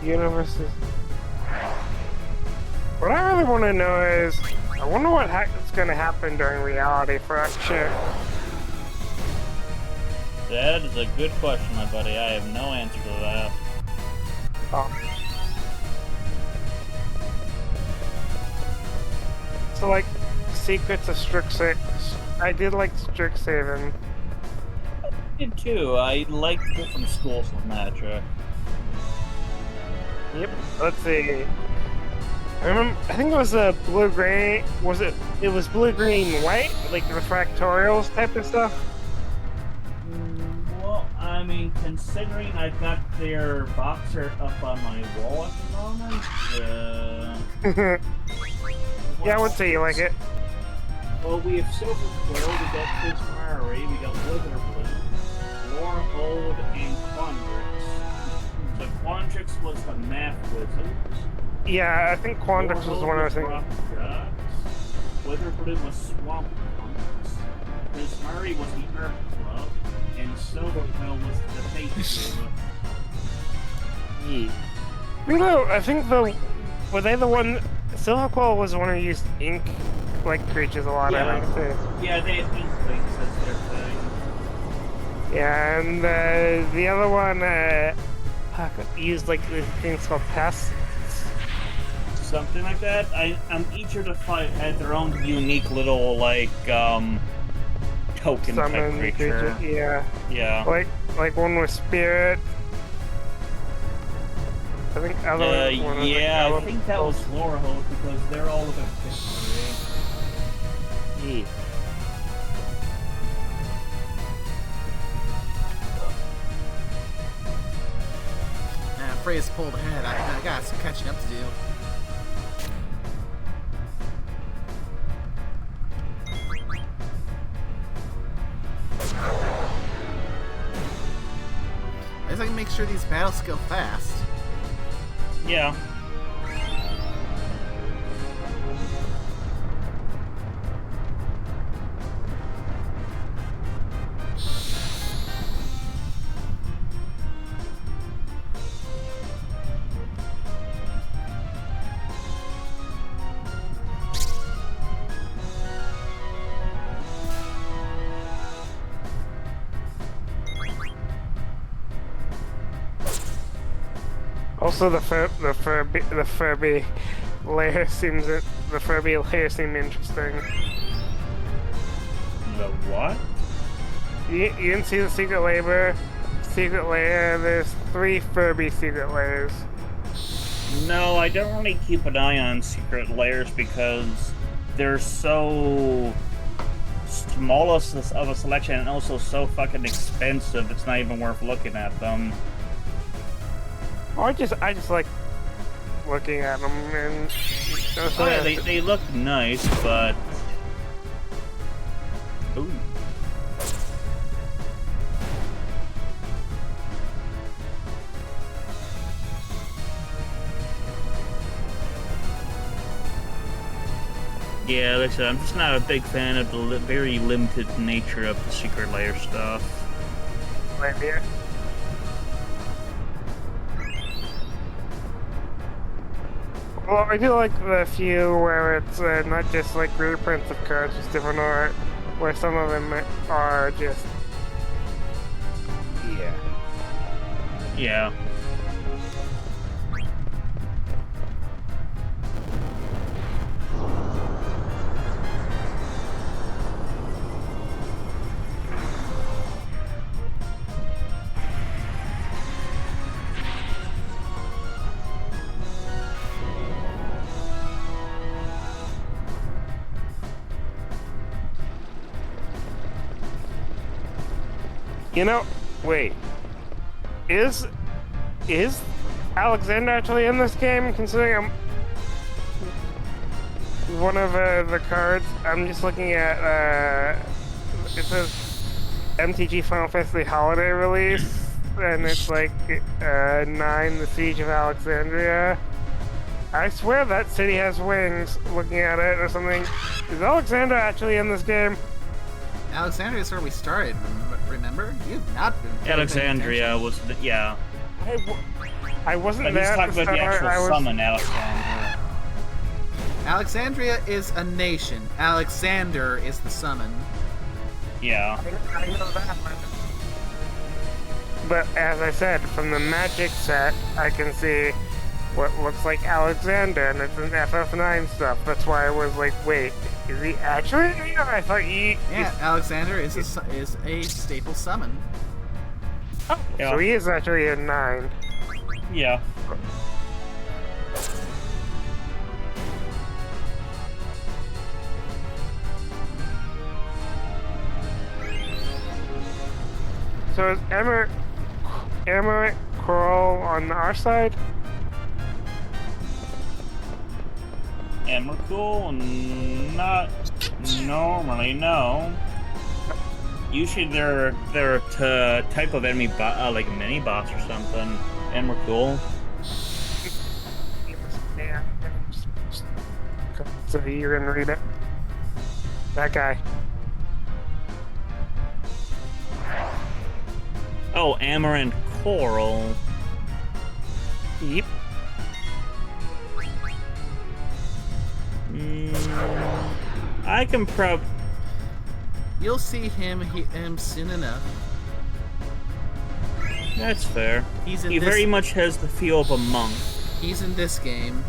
Universes. What I really want to know is, I wonder what is going to happen during reality fracture. That is a good question, my buddy. I have no answer to that. Oh. So, like, Secrets of Strixhaven. I did like Strixhaven. I did too. I like different schools of magic. Yep. Let's see. I remember. I think it was a blue-green. Was it? It was blue-green-white, like the refractorials type of stuff. Well, I mean, considering I've got their box art up on my wall at the moment, Yeah, I would say you like it. well, we have Silver Quill, we got Prismari, we got Witherbloom, Lorehold, and Quandrix. So Quandrix was the math wizard. Yeah, I think Quandrix was the one I was thinking. Witherbloom was Swamp Punks. Prismari was the Earth Club, and Silver Quill was the Fate Club. Yeah. I think were they the one? Silver Quill was the one who used ink like creatures a lot. Yeah. I think too. Yeah, they had Inklings as their thing. Yeah, and the other one used like these things called pests. Something like that. Each of the five had their own unique little like token type summon creature. Yeah. Yeah. Like one with spirit. I think other one was yeah, like I think that was Lorehold because they're all about victory. Yeah. Freya's pulled ahead. I got some catching up to do. I guess I can make sure these battles go fast. Yeah. Also, the Furby layer seems interesting. The what? You didn't see the secret layer? There's 3 Furby secret layers. No, I don't really keep an eye on secret layers because they're so small of a selection and also so fucking expensive. It's not even worth looking at them. I just like looking at them and. Oh yeah, they look nice, but. Ooh. Yeah, like I said, I'm just not a big fan of the very limited nature of the secret layer stuff. Right here. Well, I do like the few where it's not just like reprints of cards, just different art, where some of them are just. Yeah. Yeah. You know, wait. Is Alexander actually in this game? Considering I'm one of the cards. I'm just looking at. It says MTG Final Fantasy Holiday Release, and it's like 9, The Siege of Alexandria. I swear that city has wings. Looking at it or something. Is Alexander actually in this game? Alexandria is where we started. Remember? You've not been. Alexandria was the, yeah. I wasn't But there he's at talking the about the start. actual summon Alexandria. Alexandria is a nation. Alexander is the summon. Yeah. I know that one. But as I said, from the magic set, I can see what looks like Alexander, and it's an FF9 stuff. That's why I was like, wait, is he actually? Yeah, I thought he. Yeah, Alexander is a staple summon. Oh, Yeah. so he is actually a 9. Yeah. So is Emmerich Coral on our side? Emrakul? Not normally, no. Usually they're a type of enemy like a mini boss or something. Emrakul. Yeah. So you're gonna read it. That guy. Oh, Amaranth Coral. Yep. I can You'll see him soon enough. That's fair. He very much has the feel of a monk. He's in this game.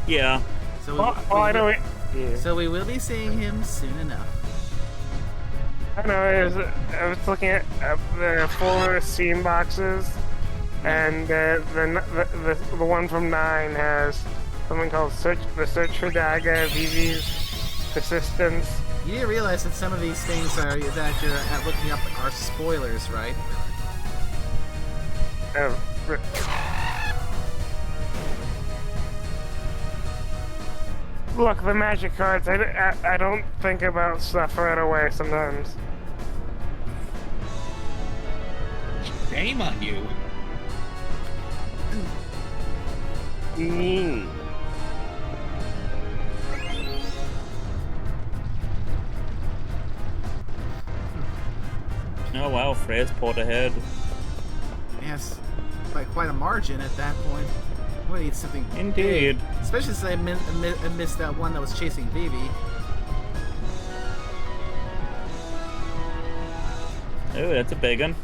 Yeah. So I know it. Yeah. So we will be seeing him soon enough. I know. I was looking at the 4 scene boxes, and the one from 9 has something called the search for Daga, Vivi's persistence. You do realize that some of these things that you're looking up are spoilers, right? Look, the magic cards, I don't think about stuff right away sometimes. Shame on you. Oh wow, Fred's pulled ahead. Yes, by quite a margin at that point. We need something Indeed. big. Especially since I missed that one that was chasing Vivi. Oh, that's a big one.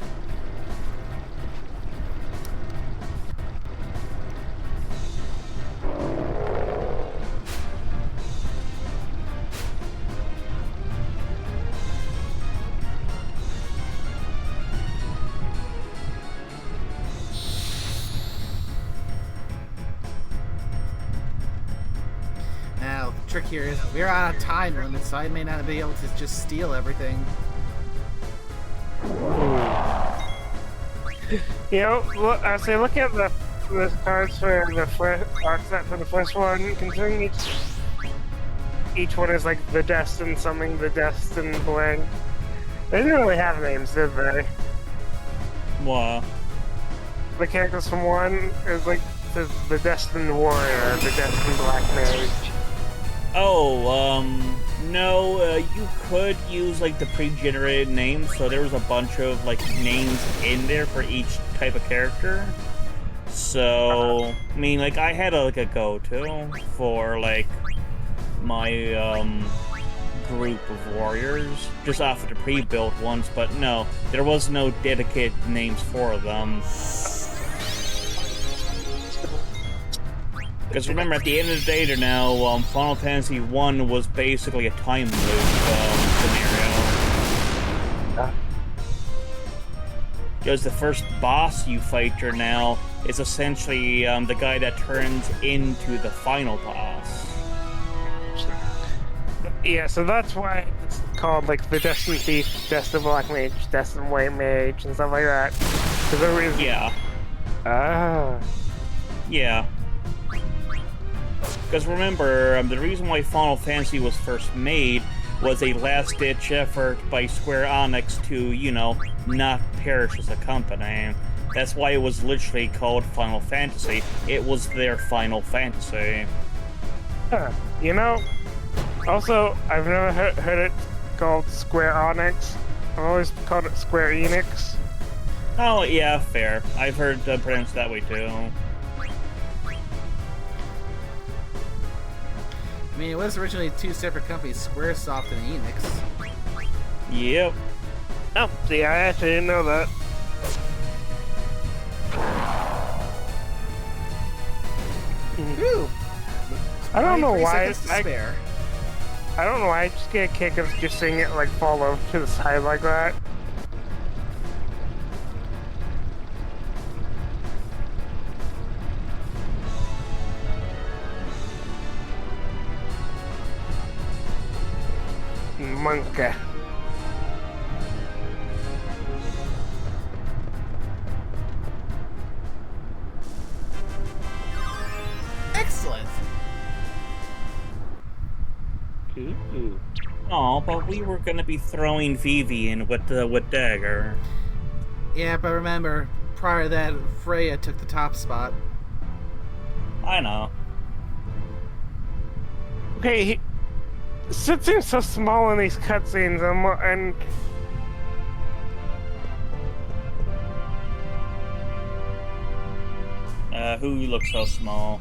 Now, the trick here is we're on a time limit, so I may not be able to just steal everything. You know, look, I say look at the cards for the first art set for the first one. Considering each one is like the destined something, the destined blank. They didn't really have names, did they? Wow. The characters from 1 is like the destined warrior, the destined black mage. Oh, no, you could use, like, the pre-generated names, so there was a bunch of, like, names in there for each type of character. So, I mean, like, I had, like, a go-to for, like, my, group of warriors, just off of the pre-built ones, but no, there was no dedicated names for them. Because remember, at the end of the day there now, Final Fantasy 1 was basically a time loop scenario. Because the first boss you fight here now is essentially the guy that turns into the final boss. Yeah, so that's why it's called like the Destined Thief, Destined Black Mage, Destined White Mage, and stuff like that. For the reason. Yeah. Ah. Yeah. Because remember, the reason why Final Fantasy was first made was a last-ditch effort by Square Enix to, you know, not perish as a company. That's why it was literally called Final Fantasy. It was their Final Fantasy. Huh. You know, also, I've never heard it called Square Enix. I've always called it Square Enix. Oh, yeah, fair. I've heard pronounced that way, too. I mean, it was originally 2 separate companies, Squaresoft and Enix. Yep. Oh, see, I actually didn't know that. Ooh! I don't know 23 why. seconds to spare. I don't know why I just get a kick of just seeing it like fall over to the side like that. Monkey. Excellent! Oh, but we were gonna be throwing Vivi in with Dagger. Yeah, but remember, prior to that, Freya took the top spot. I know. Okay, Sid seems so small in these cutscenes, and Who looks so small?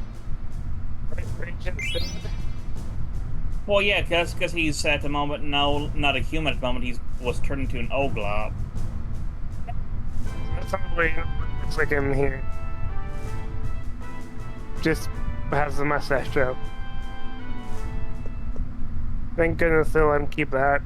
Well, yeah, because he's at the moment, no, not a human at the moment, he was turned into an Oglob. That's probably looks like him here. Just has the mustache joke. Thank goodness they'll let him keep that.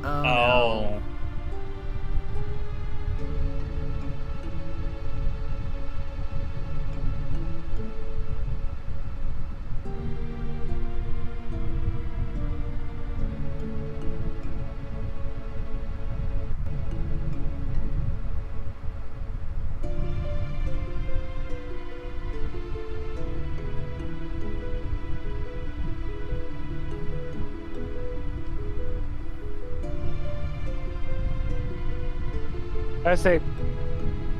Oh, no. Oh. I say,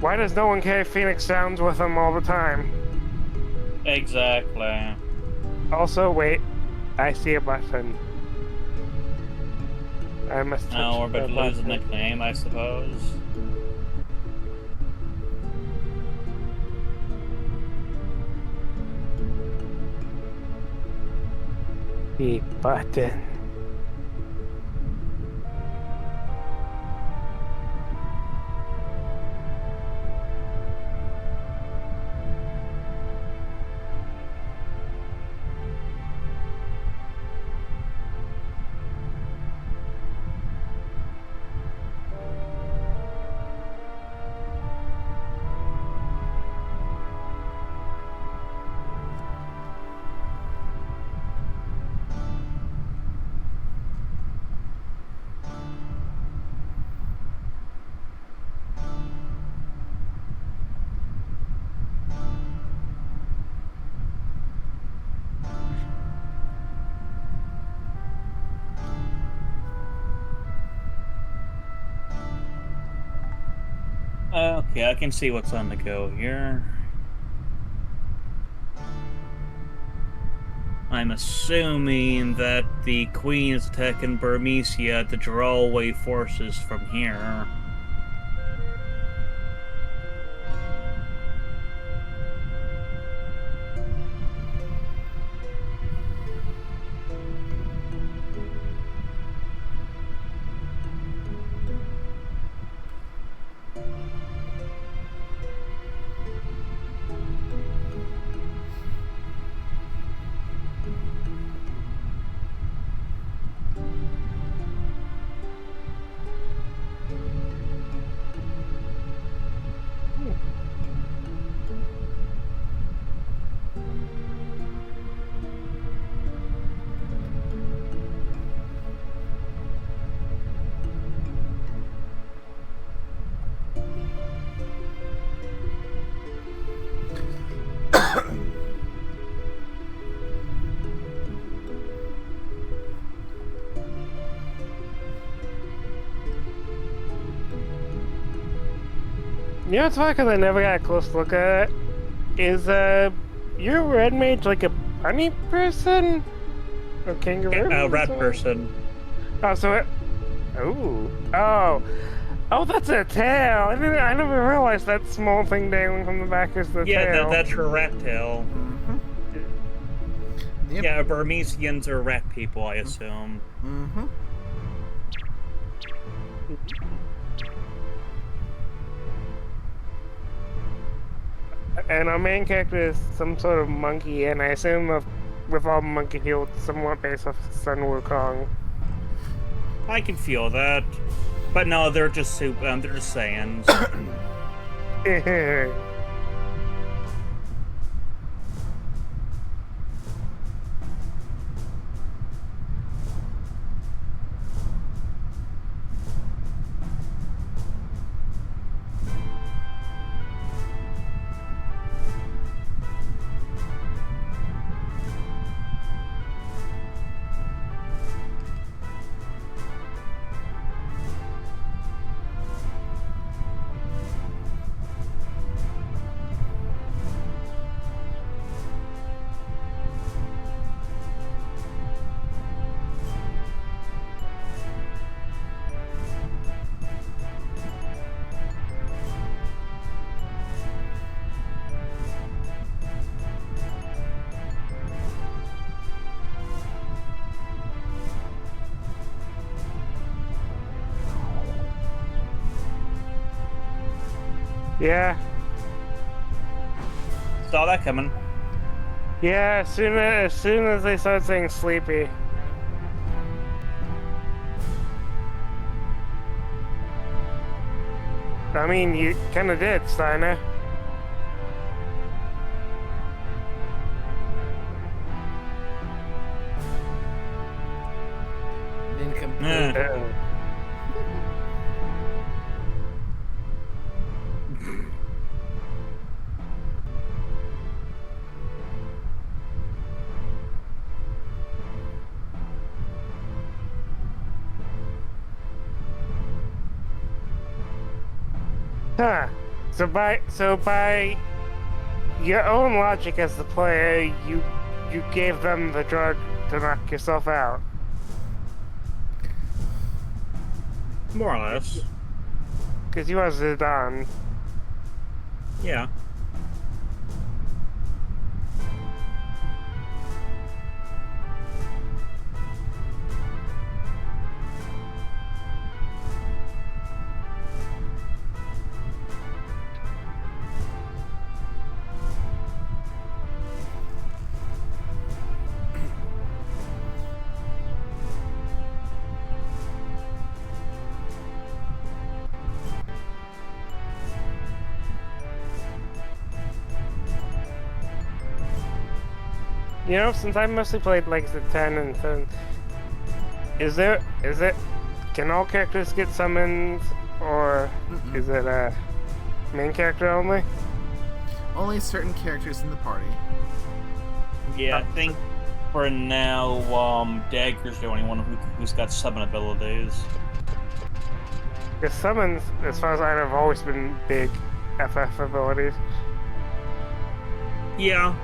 why does no one carry Phoenix sounds with them all the time? Exactly. Also, wait, I see a button. I must touch Now we're about the to lose a button. nickname, I suppose. The button. Okay, I can see what's on the go here. I'm assuming that the Queen is attacking Burmecia to draw away forces from here. You know what's funny, because I never got a close look at it? Is, your red mage like a bunny person? Or kangaroo? A or rat something? person. Oh, so it... Ooh. Oh. Oh, that's a tail! I never realized that small thing dangling from the back is the Yeah, tail. that's her rat tail. Mm-hmm. Yep. Yeah, Burmesians are rat people, I assume. Mm-hmm. And our main character is some sort of monkey, and I assume with all monkey healed somewhat based off Sun Wukong. I can feel that. But no, they're just they're just Saiyans. Yeah. Saw that coming. Yeah, as soon as they start saying sleepy. I mean, you kind of did, Steiner. Nincompoop. Huh. So by your own logic as the player, you gave them the drug to knock yourself out. More or less. Because you was done. Yeah. You know, since I mostly played like the 10 and 7, is it, can all characters get summoned, or is it a main character only? Only certain characters in the party. Yeah, I think for now, Dagger's the only one who's got summon abilities. Because summons, as far as I know, have always been big FF abilities. Yeah.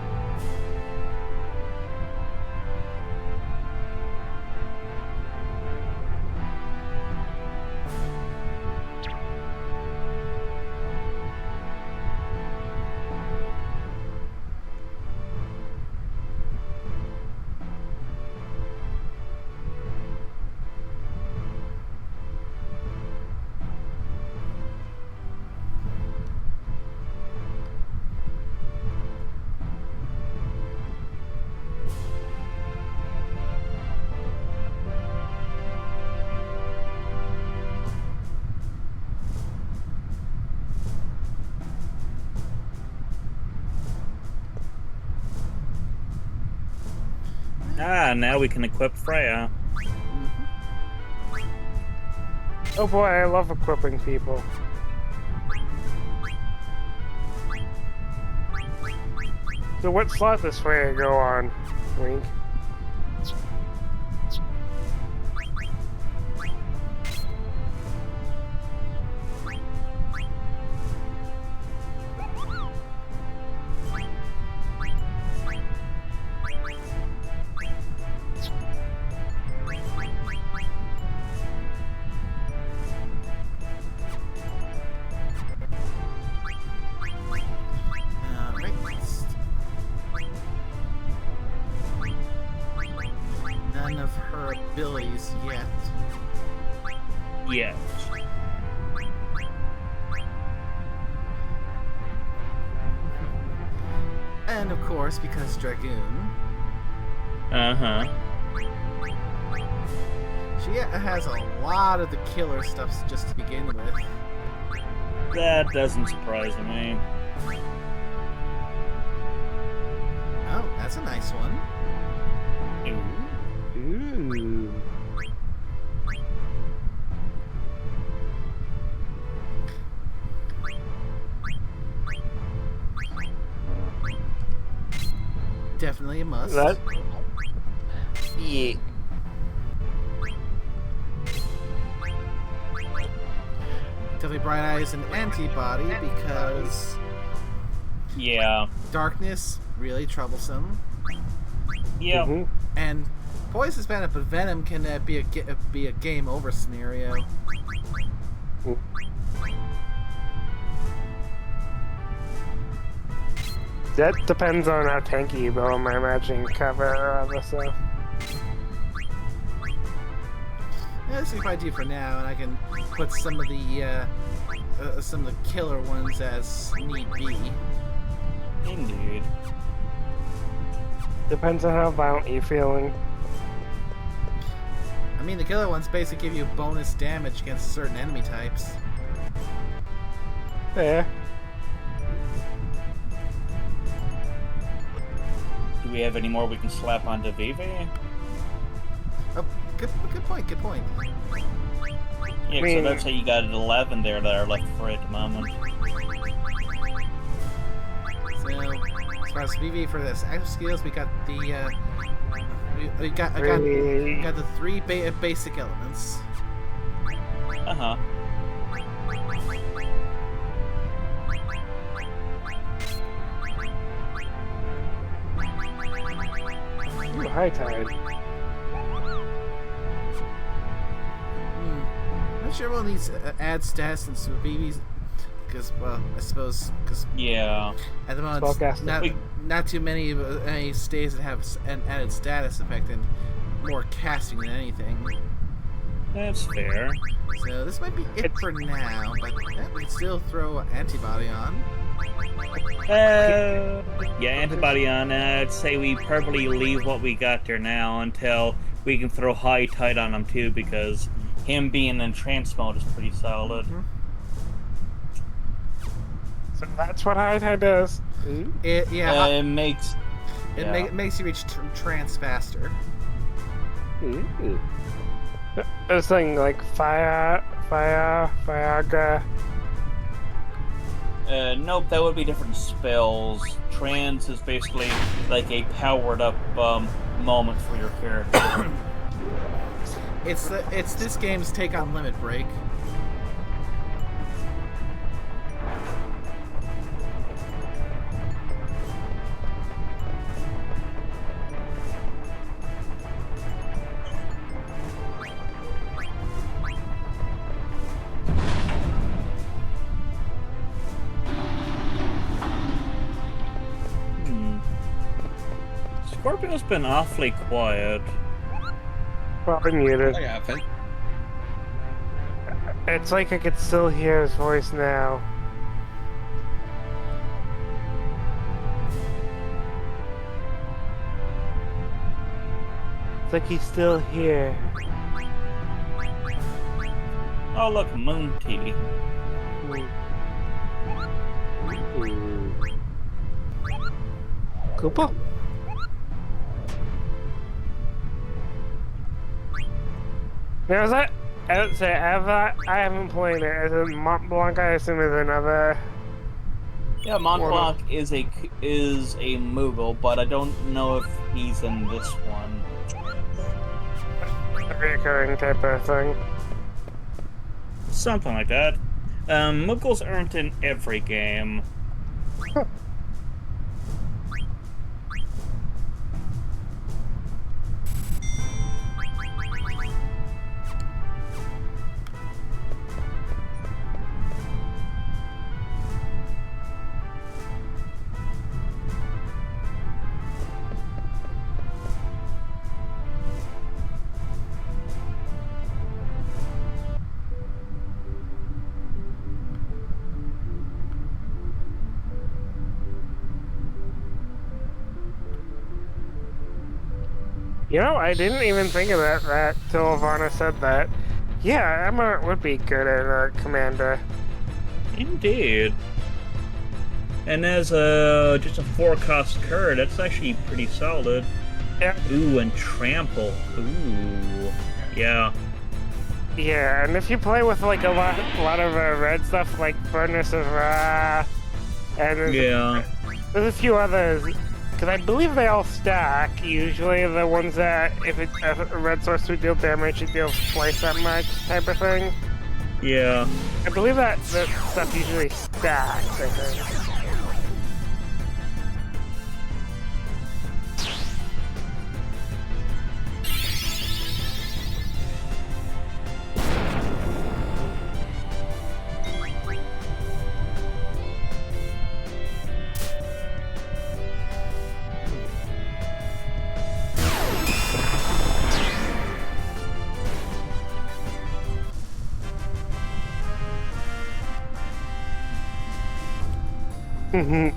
Ah, now we can equip Freya. Oh boy, I love equipping people. So what slot does Freya go on, Link? None of her abilities yet. Yes. And of course, because Dragoon, Uh-huh. she has a lot of the killer stuff just to begin with. That doesn't surprise me. Oh, that's a nice one. Ooh. Definitely a must. That? Yeah. Definitely Bright Eyes and Antibody because Yeah. darkness, really troublesome. Yep. Mhm. And Poison's bad, but Venom can be a game over scenario. That depends on how tanky you build, I imagine, cover or other stuff. this we can probably do for now, and I can put some of the killer ones as need be. Indeed. Depends on how violent you're feeling. I mean, the killer ones basically give you bonus damage against certain enemy types. Yeah. Do we have any more we can slap onto Vivi? Oh, good point. Yeah, so that's how you got 11 there that are left for at the moment. So, as far as VV for this active skills, we got the we got the three basic elements. Uh-huh. Ooh, high tide. Not sure we'll need to add stats and some VVs, because, well, I suppose, because Yeah. at the moment, not too many any stays that have an added status effect and more casting than anything. That's fair. So this might be it for now, but yeah, we can still throw antibody on. Yeah, antibody on. I'd say we probably leave what we got there now until we can throw high tide on him too, because him being in trance mode is pretty solid. Mm-hmm. So that's what high tide does. It It makes makes you reach trance faster. Ooh. It's something like Viagra. Nope, that would be different spells. Trance is basically like a powered up moment for your character. It's this game's take on Limit Break. Scorpio's been awfully quiet. Probably muted. I haven't. It's like I could still hear his voice now. It's like he's still here. Oh look, Moon Tea. Koopa? Now is that? I don't say I haven't played it. Is it Mont Blanc? I assume is another. Yeah, Mont Blanc is a Moogle, but I don't know if he's in this one. A recurring type of thing. Something like that. Moogles aren't in every game. You know, I didn't even think of that till Ivana said that. Yeah, Emma would be good at Commander. Indeed. And as just a 4-cost card, that's actually pretty solid. Yeah. Ooh, and Trample. Ooh. Yeah. Yeah, and if you play with like a lot of red stuff like Furnace of Ra, and there's a few others, because I believe they all stack. Usually the ones that if a red source would deal damage, it deals twice that much type of thing. Yeah. I believe that stuff usually stacks. I think. Yeah,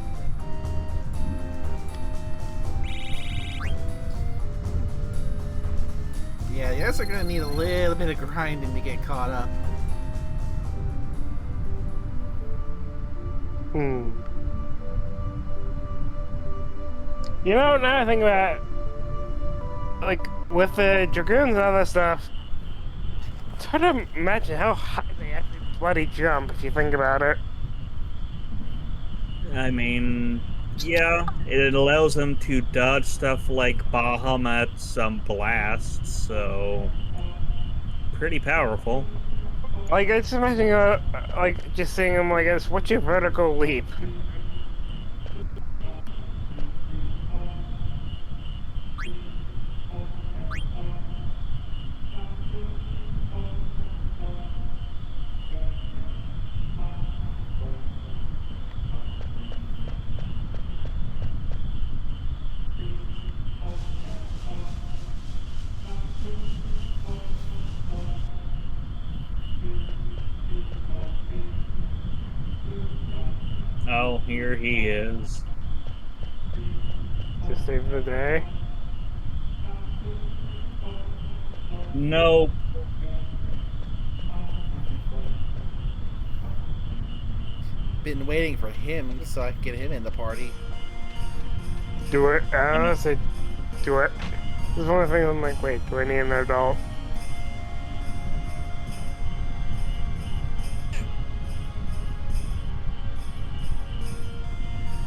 you guys are gonna need a little bit of grinding to get caught up. You know, now I think about it, like, with the Dragoons and all that stuff, it's hard to imagine how high they actually bloody jump if you think about it. I mean, yeah, it allows them to dodge stuff like Bahamut's blasts, so pretty powerful. Like, I just imagine, like, just seeing them like this, what's your vertical leap? Oh, here he is. To save the day. Nope. Been waiting for him so I can get him in the party. Do it. I don't say do it. This is one of the things I'm like, wait, do I need an adult?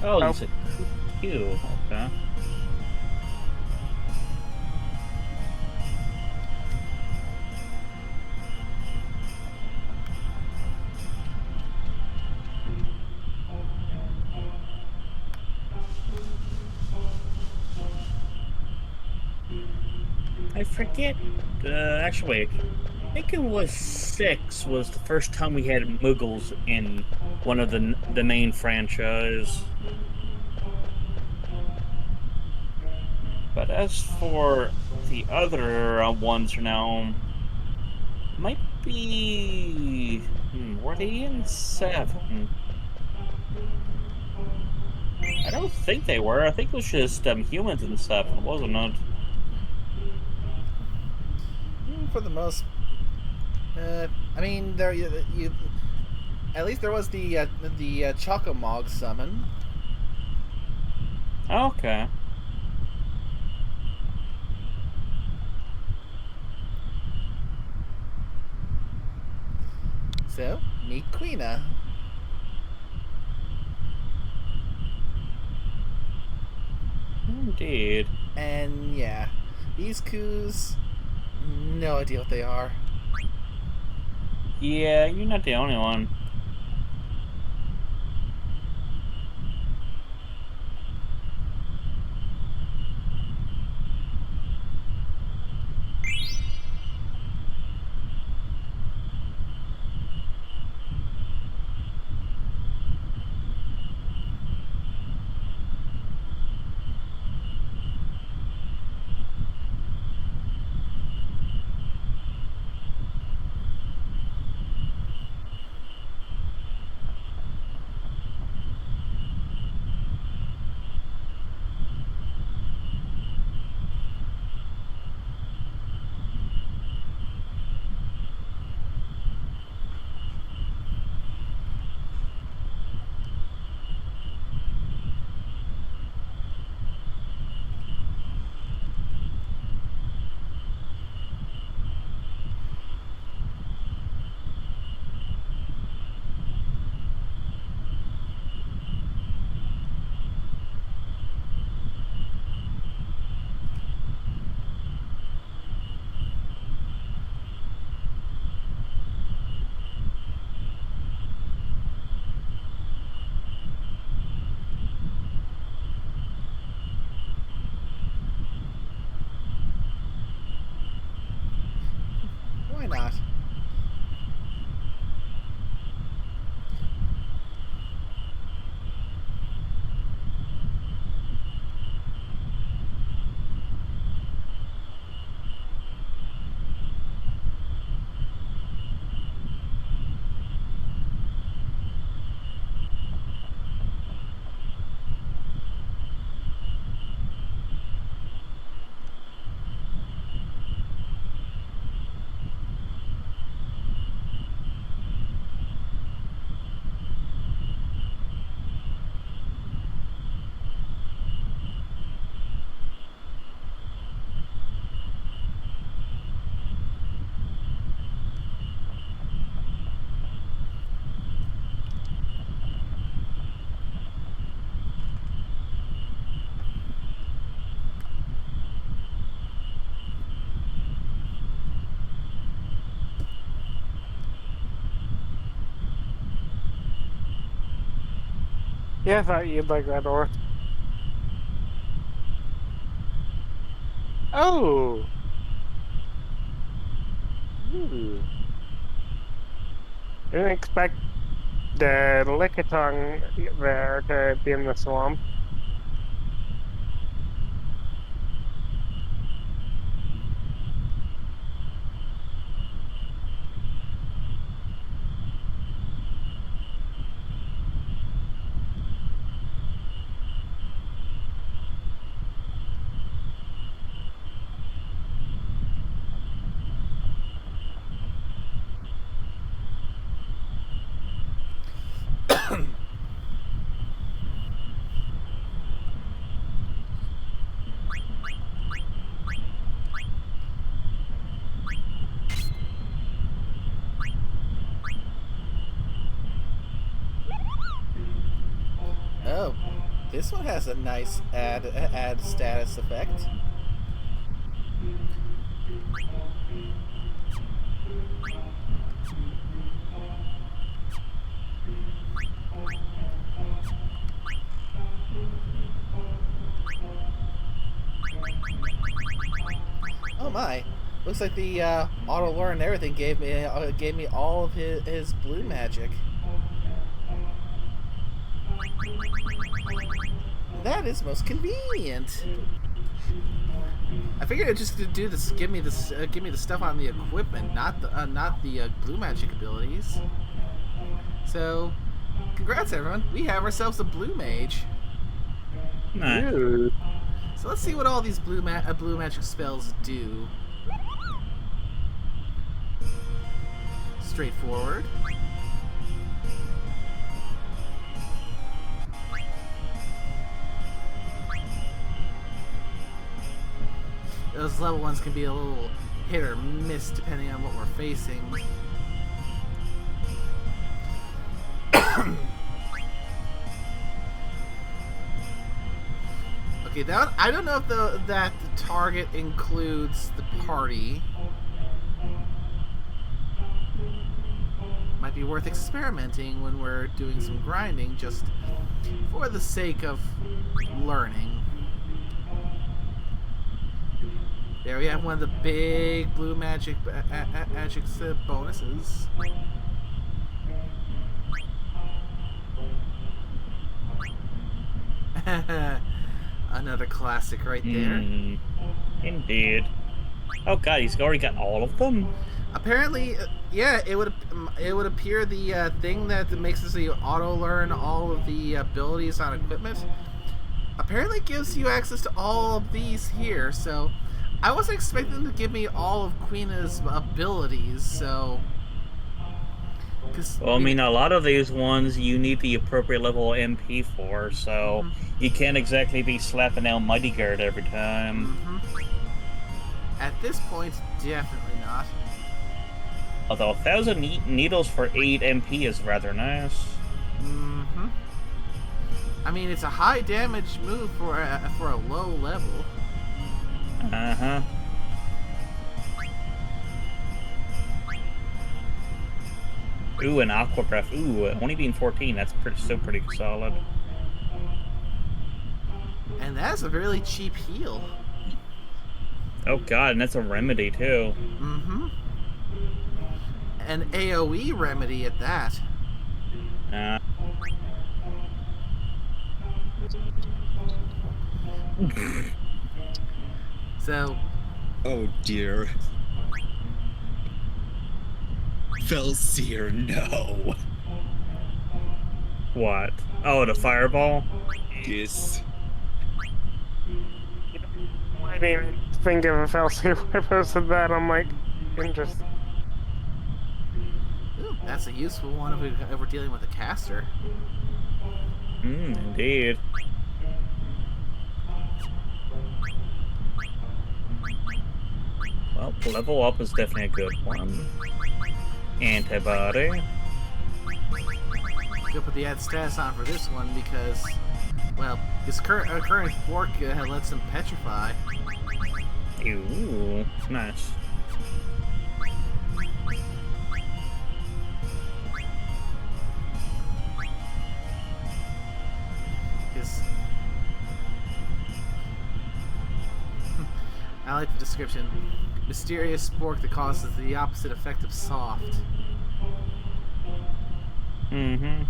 Oh, Oh. you said Q. Okay. I forget. Actually, wait. I think it was 6 was the first time we had Muggles in one of the main franchise. But as for the other ones now, might be. Were they in 7? I don't think they were. I think it was just humans in 7, wasn't it? For the most, I mean, there you at least there was the Chocomog summon. Okay. So meet Queena. Indeed. And yeah, these coups, no idea what they are. Yeah, you're not the only one. Why not? Yeah, I thought you'd like that door. Oh! Ooh. Didn't expect the Lickitung there to be in the swamp. Oh, this one has a nice add status effect. Oh my! Looks like the auto learn and everything gave me all of his blue magic. That is most convenient. I figured it just to do this, give me the stuff on the equipment, not the blue magic abilities. So, congrats everyone! We have ourselves a blue mage. Nice. Ooh. So let's see what all these blue magic spells do. Straightforward. Those level ones can be a little hit or miss depending on what we're facing. Okay, that one, I don't know if that the target includes the party. Might be worth experimenting when we're doing some grinding, just for the sake of learning. There we have one of the big blue magic bonuses. Another classic right there. Indeed. Oh god, he's already got all of them? Apparently, yeah, it would appear the thing that makes us auto learn all of the abilities on equipment. Apparently, gives you access to all of these here. So, I wasn't expecting them to give me all of Queena's abilities. So, well, I mean, a lot of these ones you need the appropriate level MP for, so you can't exactly be slapping out Mighty Guard every time. At this point, definitely not. Although 1,000 needles for 8 MP is rather nice. I mean, it's a high damage move for a low level. Ooh, an Aqua Breath. Ooh, only being 14, that's still pretty solid. And that's a really cheap heal. Oh god, and that's a remedy too. An AoE remedy at that. So. Oh dear. Felseer, no. What? Oh, the fireball? Yes. I didn't even think of a Felseer when I posted that. I'm like, interesting. Ooh, that's a useful one if we're dealing with a caster. Indeed. Well, level up is definitely a good one. Antibody. Go put the add status on for this one because, well, his current fork lets him petrify. Ooh, nice. like the description. Mysterious spork that causes the opposite effect of soft. Mm-hmm.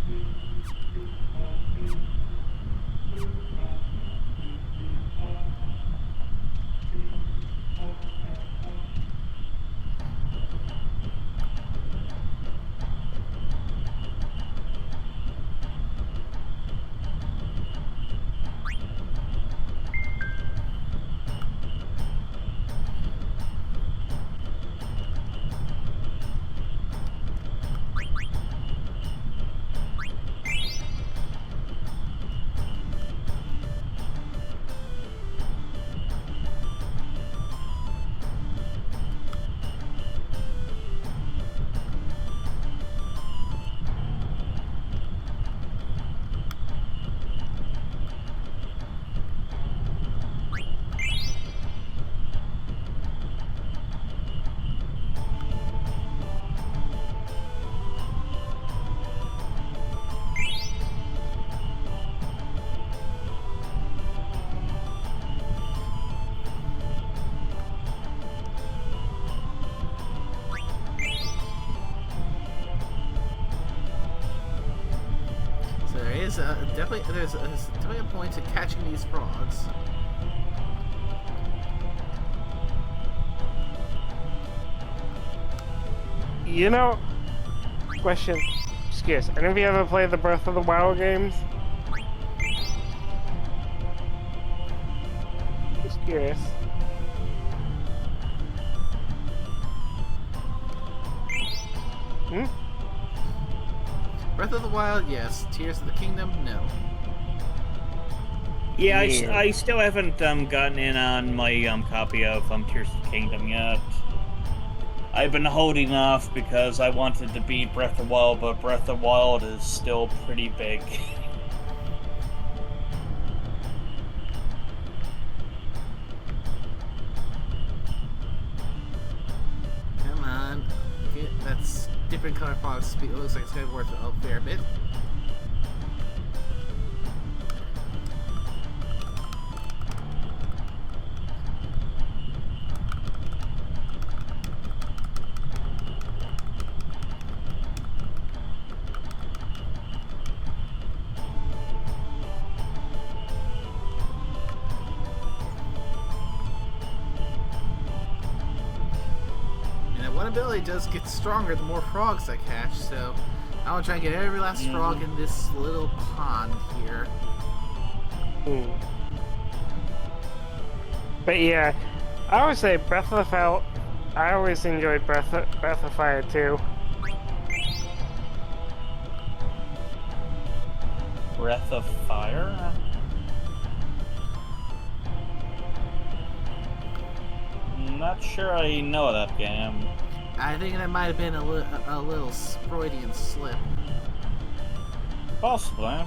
So there's definitely a point to catching these frogs. You know, question. Just curious. Any of you ever played the Breath of the Wild games? Just curious. Hmm? Breath of the Wild, yes. Tears of the Kingdom, no. Yeah, Yeah. I still haven't gotten in on my copy of Tears of the Kingdom yet. I've been holding off because I wanted to beat Breath of the Wild, but Breath of the Wild is still pretty big. Come on. Okay, that's different color fog speed. It looks like it's going to be worth a fair bit. One ability does get stronger the more frogs I catch, so I want to try and get every last frog in this little pond here. Hmm. But yeah, I would say Breath of the Fire. I always enjoyed Breath of Fire too. Breath of Fire? Not sure I know that game. I think that might have been a little Freudian slip. Possibly.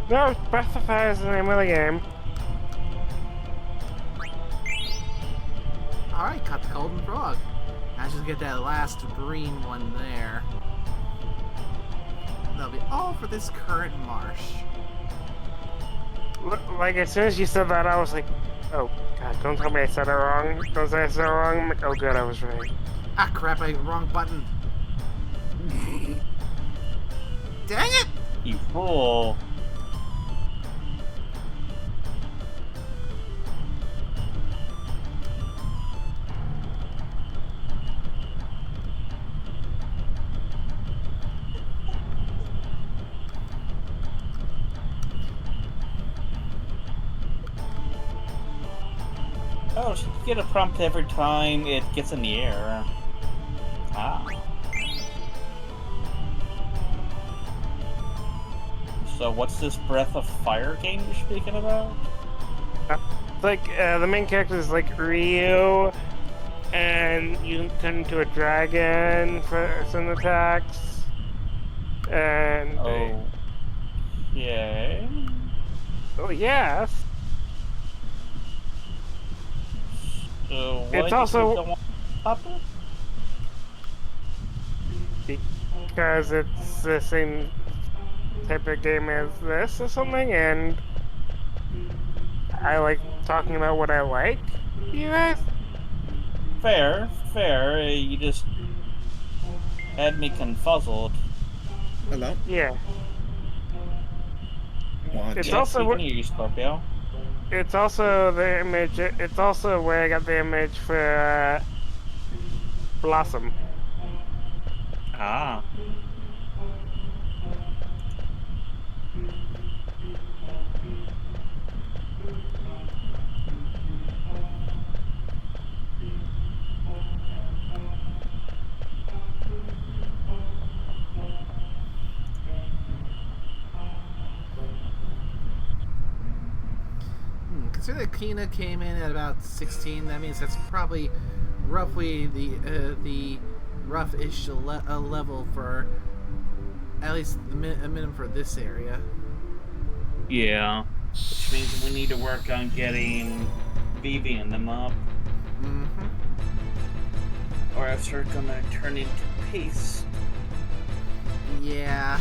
No, Breath of Fire is the name of the game. Alright, caught the golden frog. I just get that last green one there. That'll be all for this current marsh. Like, as soon as you said that, I was like, oh, God, don't tell me I said it wrong. Don't say I said it wrong. I'm like, oh, good, I was right. Ah, crap, I hit the wrong button. Dang it! You fool. Oh, so you get a prompt every time it gets in the air. Ah. So what's this Breath of Fire game you're speaking about? Like, the main character is like Ryu, and you turn into a dragon for some attacks. And Okay. oh yes, So why It's do you also- don't want to pop it? because it's the same type of game as this or something, and I like talking about what I like. You guys? Fair, fair. You just had me confuzzled. Hello? Yeah. What? It's Yes, also we can hear you, Scorpio. it's also the image. It's also where I got the image for Blossom. Ah. Considering that Kina came in at about 16, that means that's probably roughly the rough-ish level for at least a minimum for this area. Yeah. Which means we need to work on getting Vivi and them up. Mm-hmm. Or else they're gonna turn into paste. Yeah.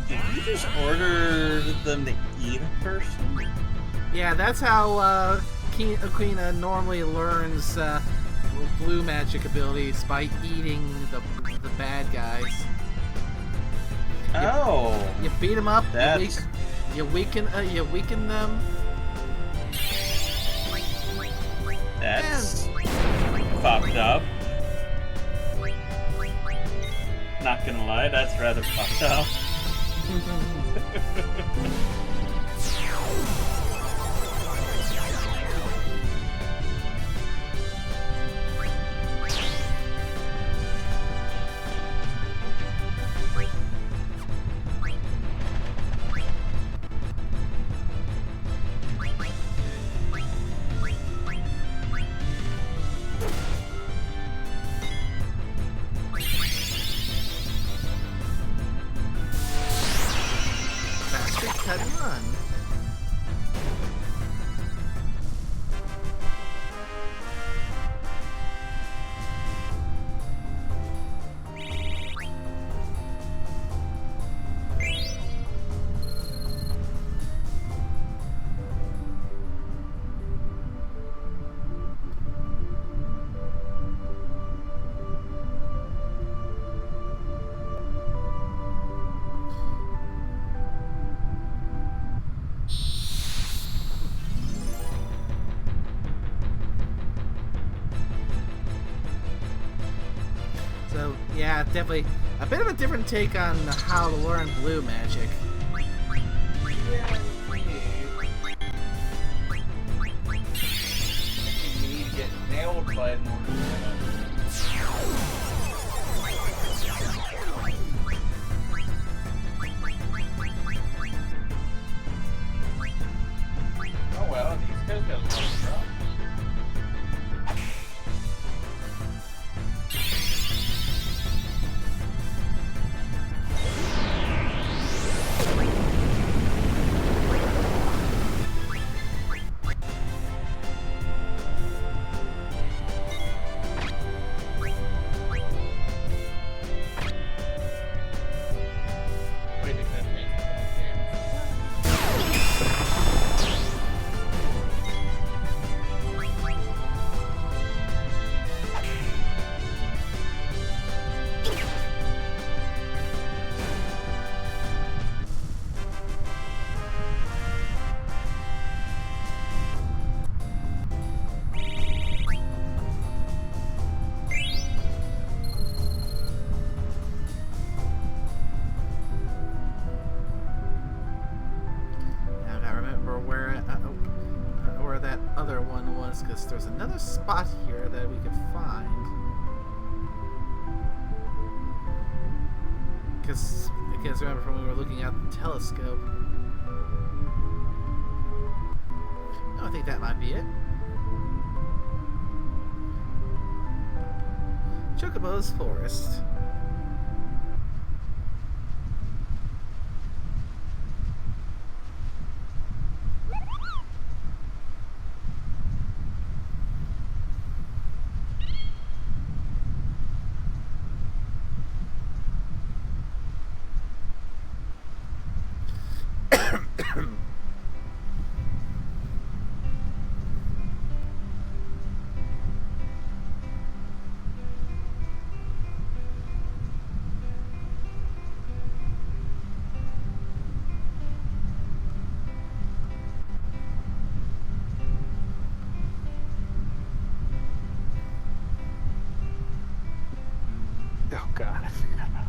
Did you just order them to eat a person? Yeah, that's how Quina normally learns blue magic abilities, by eating the bad guys. Oh. You beat them up, That's... you weaken them. That's fucked up. Not gonna lie, that's rather fucked up. Faster cut and run. So yeah, definitely a bit of a different take on how to learn blue magic. You need to get nailed by an Oh well, these guys got a lot of stuff. Wait, did that make damage? Now I gotta remember where that other one was, because there's another spot here that we could find. Because remember from when we were looking out the telescope. No, I think that might be it. Chocobo's Forest. Oh god, I forgot about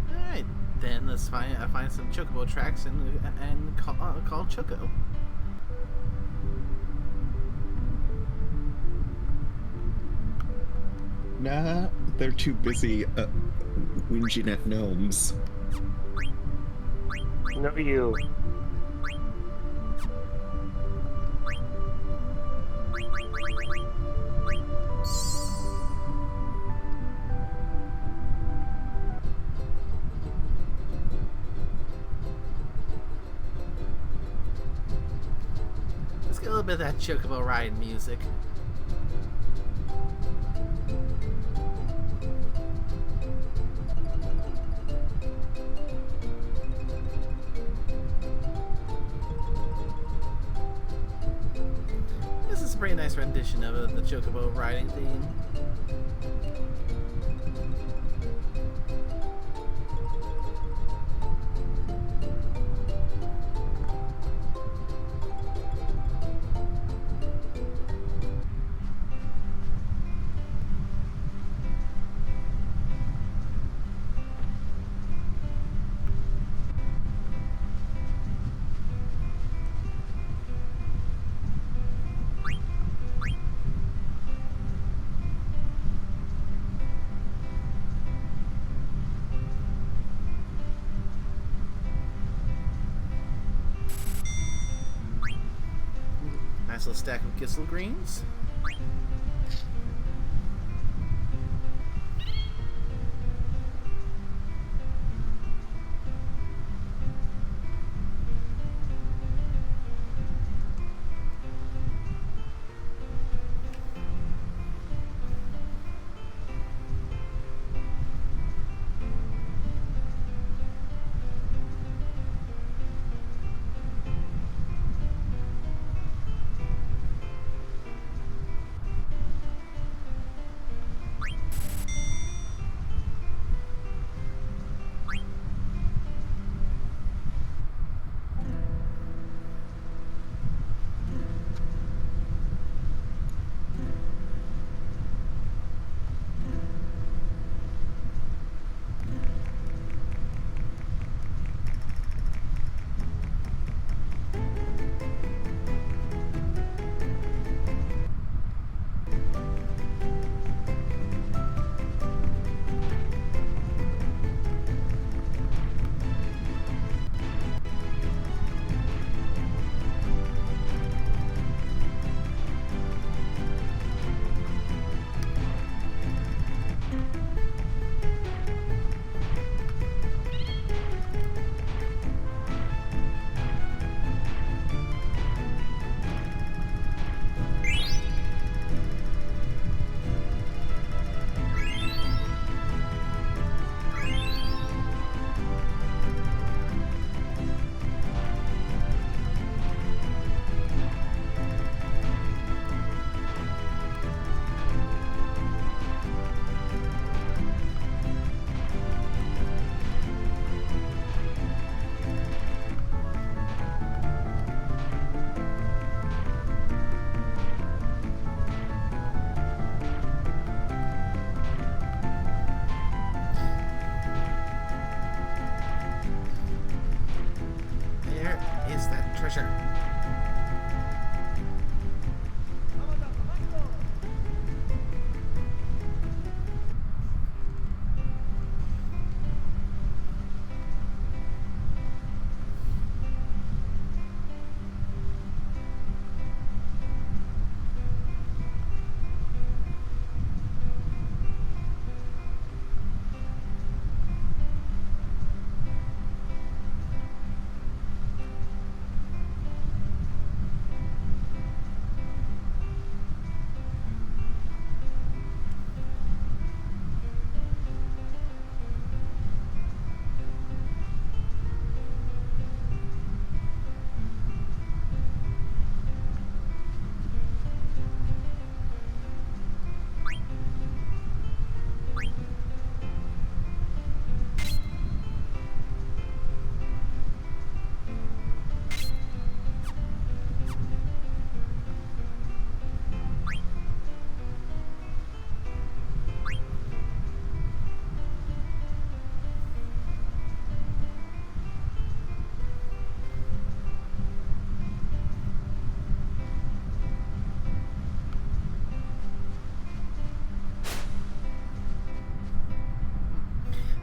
Alright, then let's find some chocobo tracks and call Choco. Nah, they're too busy whinging at gnomes. No, you. Let's get a little bit of that chocobo ride music. This is a pretty nice rendition of the chocobo riding theme. Nice little stack of Gissel greens.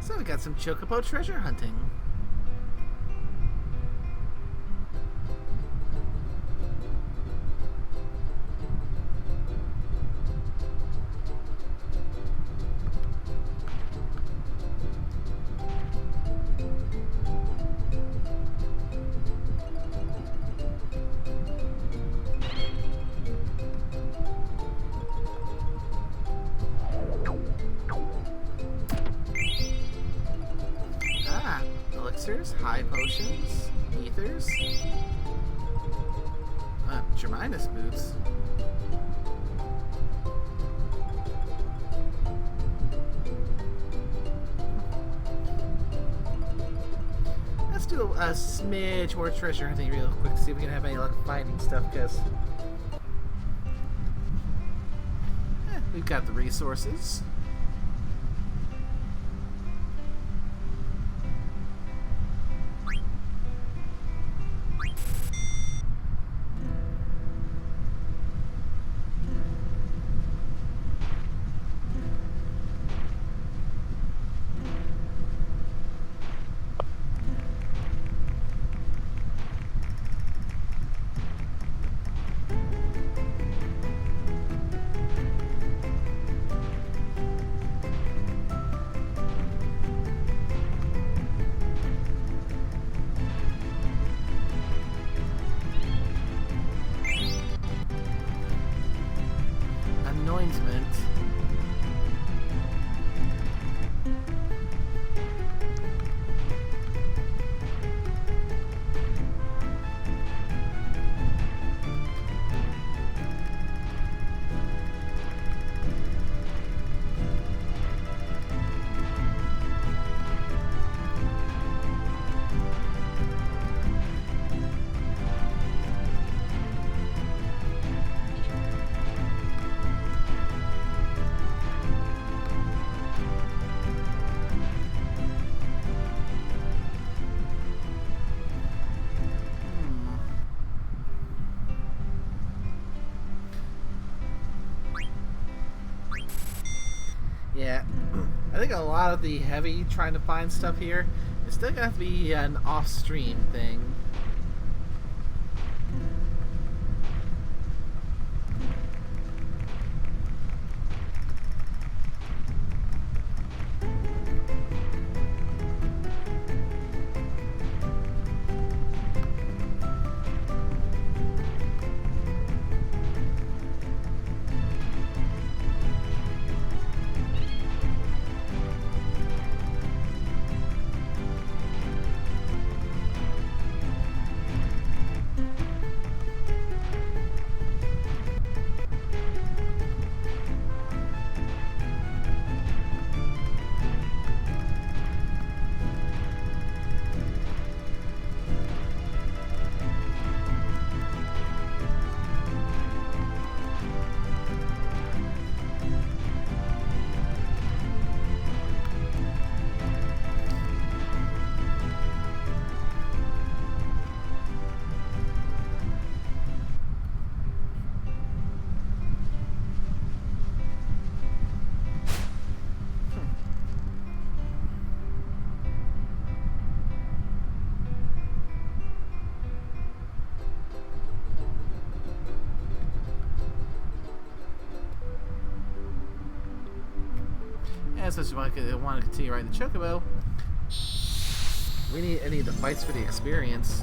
So we got some chocobo treasure hunting. Elixirs, high potions, ethers, Germinus boots. Let's do a smidge more treasure hunting real quick to see if we can have any luck finding stuff, because we've got the resources. Anointment. Yeah, I think a lot of the heavy trying to find stuff here is still gonna have to be an off-stream thing. Especially if I want to continue riding the chocobo, we need the fights for the experience.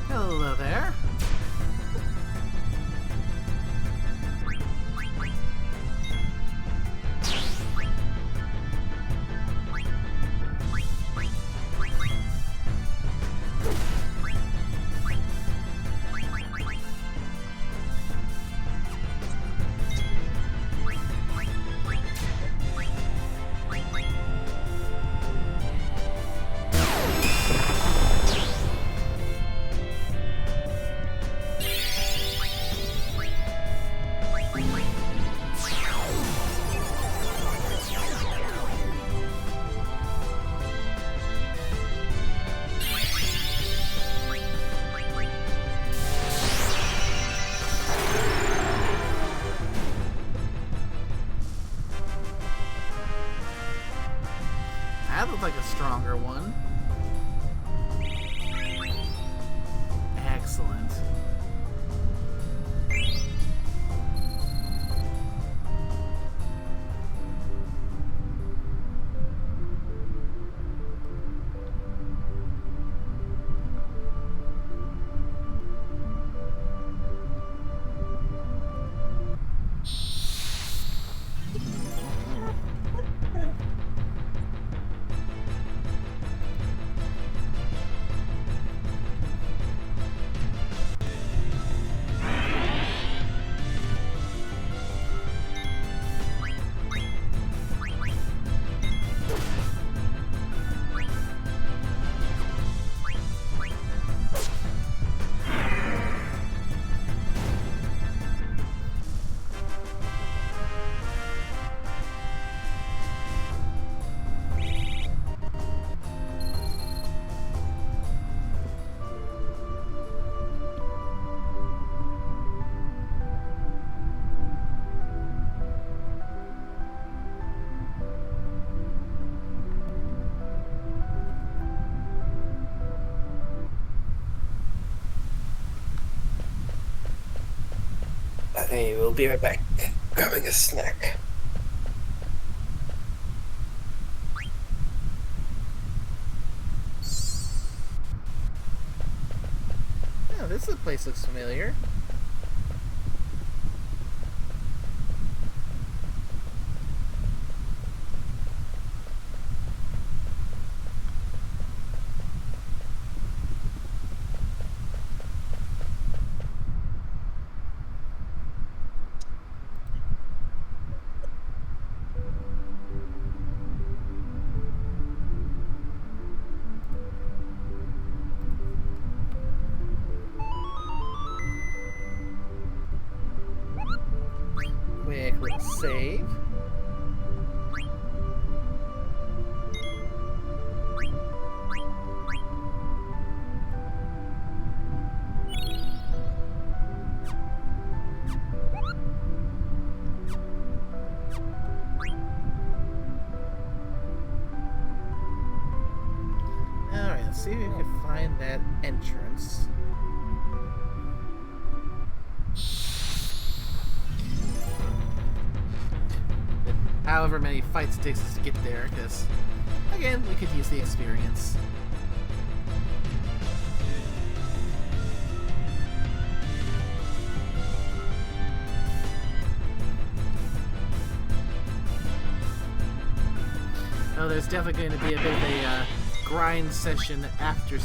Hello there. looks like a stronger one. Excellent. I will be right back. Grabbing a snack. Oh, this place looks familiar. Quick little save. Alright, let's see if we can find that entrance. However many fights it takes us to get there, because, again, we could use the experience. Oh, there's definitely going to be a bit of a grind session after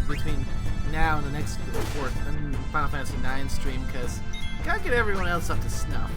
between now and the next Final Fantasy IX stream, because gotta get everyone else up to snuff.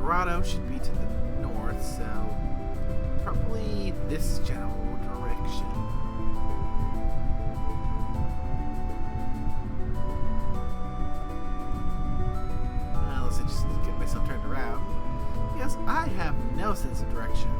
grotto should be to the north, so probably this general direction. Unless I just get myself turned around. Yes, I have no sense of direction.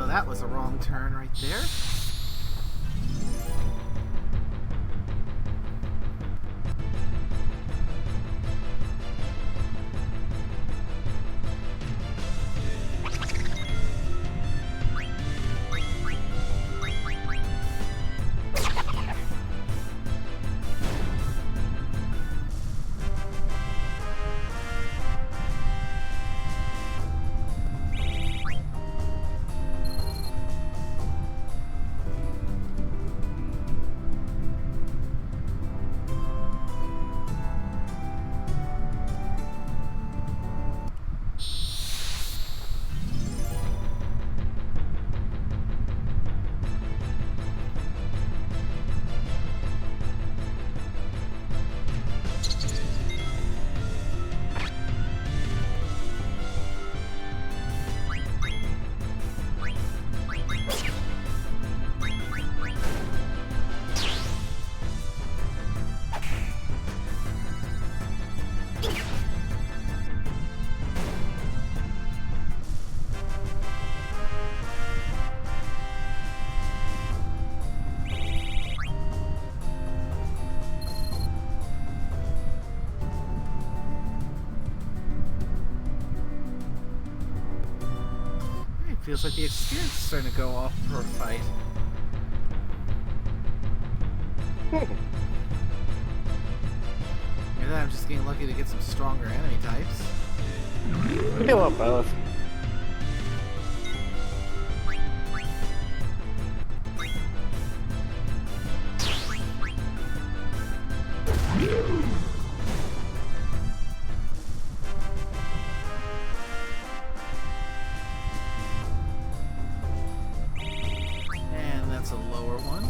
That was a wrong turn right there. Feels like the experience is starting to go off per fight. Maybe I'm just getting lucky to get some stronger enemy types. Maybe a little both. A lower one.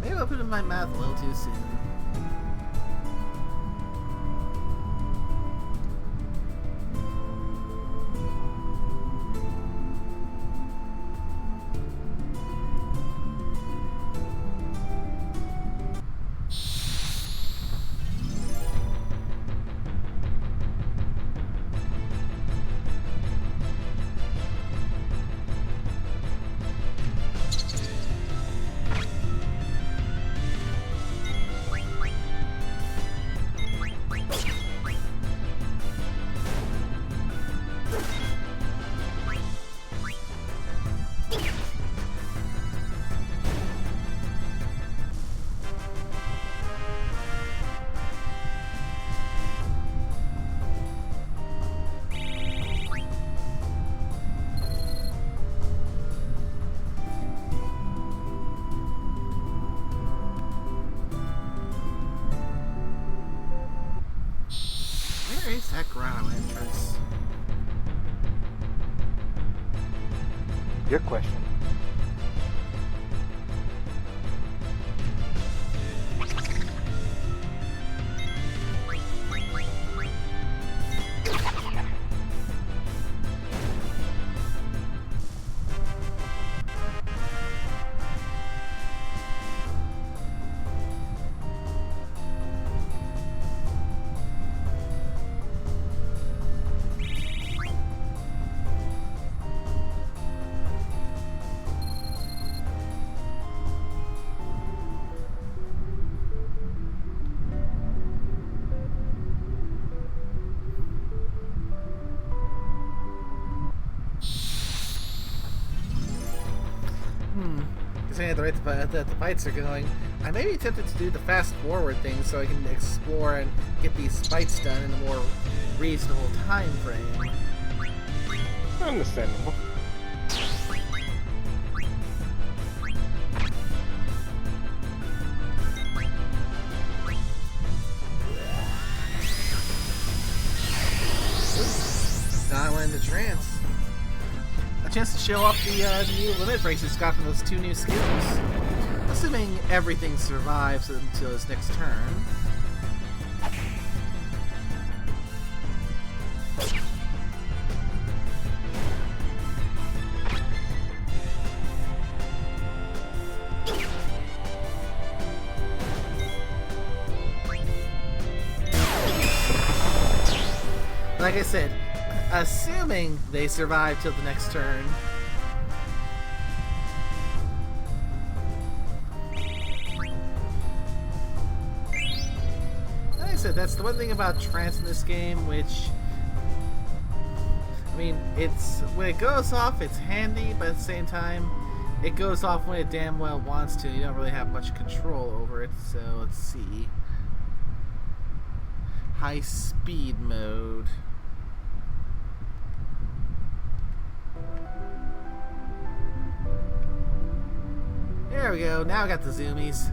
Maybe I put in my math a little too soon. Where is that grotto entrance? Your question. the rate that the fights are going, I may be tempted to do the fast forward thing so I can explore and get these fights done in a more reasonable time frame. Understandable. Now I went into trance. A chance to show off the new limit breaks it's got from those 2 new skills. Assuming everything survives until his next turn. Like I said, assuming they survive till the next turn. Like I said, that's the one thing about trance in this game, which, I mean, it's when it goes off, it's handy, but at the same time, it goes off when it damn well wants to. You don't really have much control over it. So let's see. High speed mode. There we go, now I got the zoomies.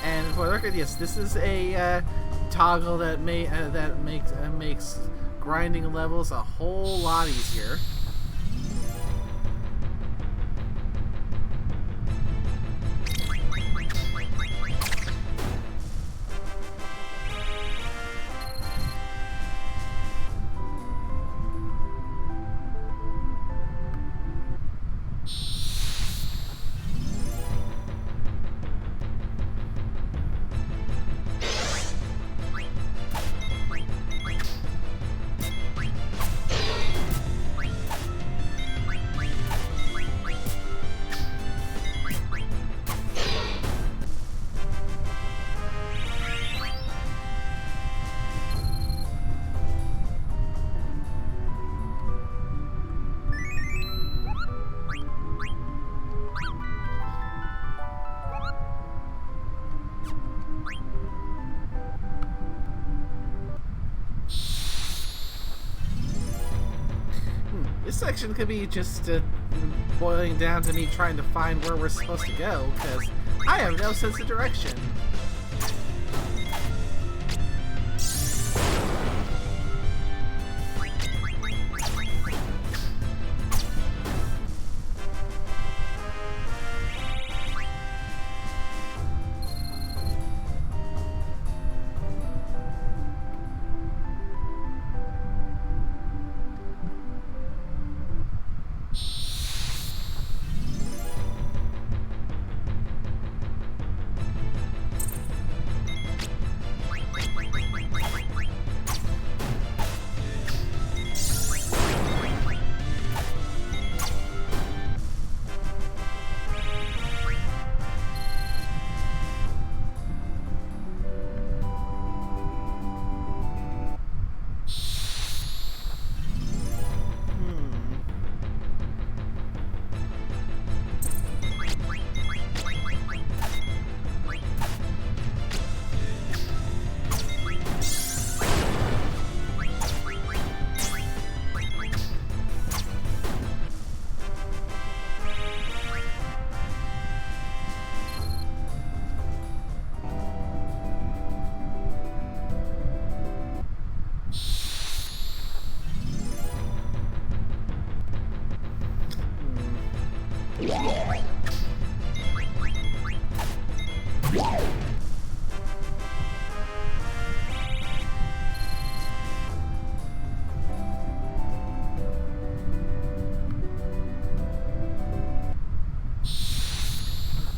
And for the record, yes, this is a toggle that makes grinding levels a whole lot easier. This section could be just boiling down to me trying to find where we're supposed to go, because I have no sense of direction.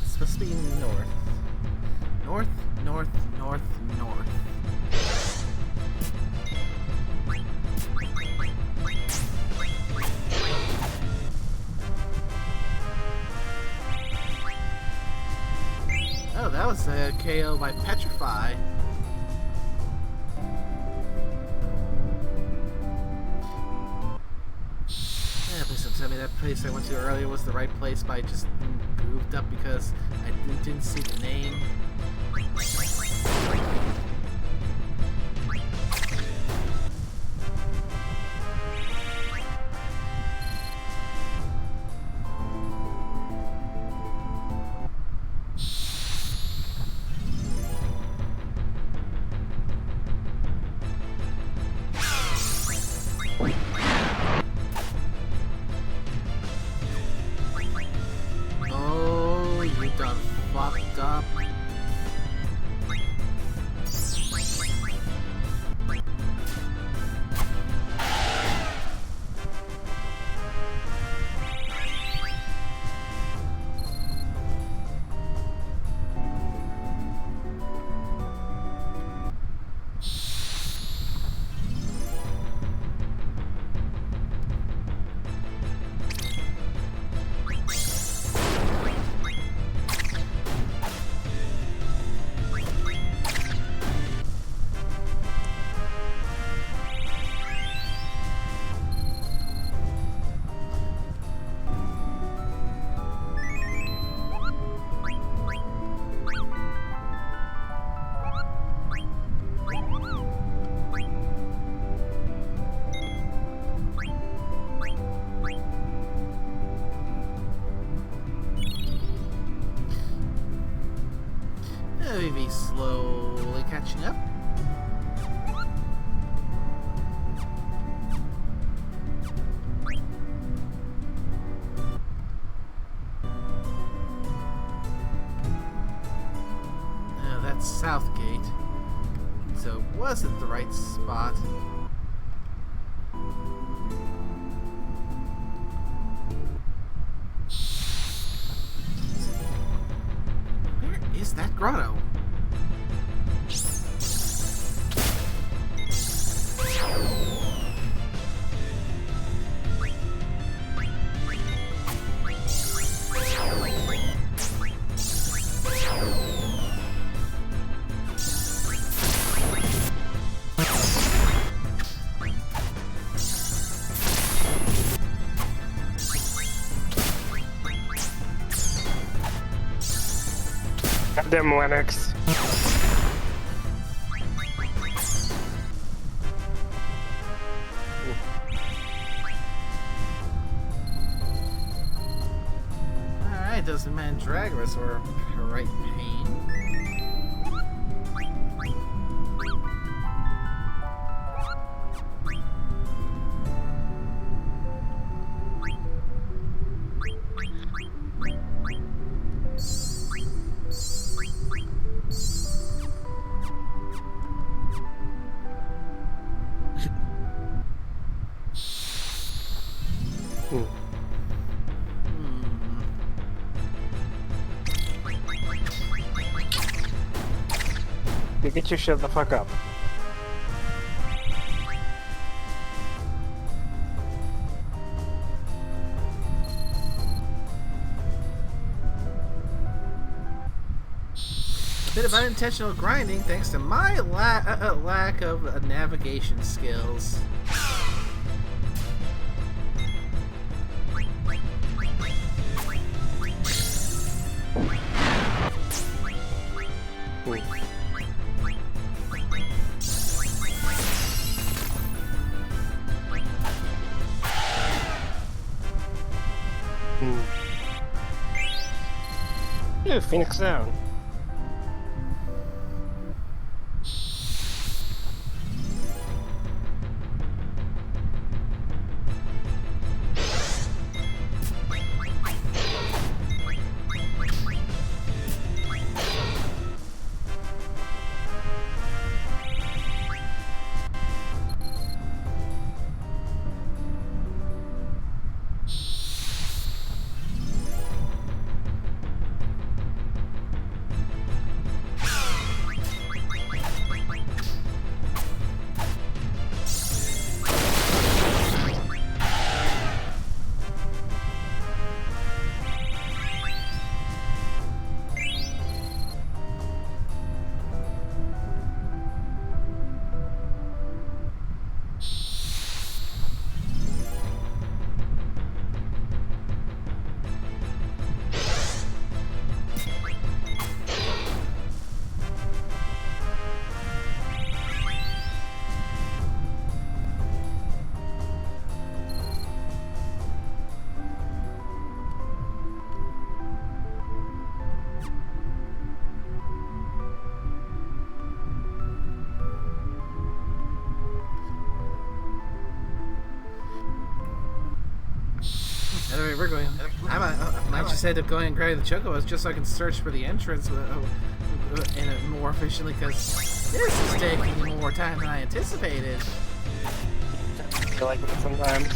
Supposed to be north. North, north, north, north. that was a KO by Petrify. Yeah, please don't tell me that place I went to earlier was the right place, but I just goofed up because I didn't see the name. Oh, you done fucked up. Maybe slowly catching up. Now that's Southgate, so it wasn't the right spot. Where is that grotto? Goddamn Lennox. Alright, those Mandragoras were a right pain. You get your shut the fuck up. A bit of unintentional grinding thanks to my lack of navigation skills. Ooh, Phoenix down. prefer going. I might just end up going and grabbing the chocobos just so I can search for the entrance in it more efficiently, because this is taking more time than I anticipated. I feel like it sometimes.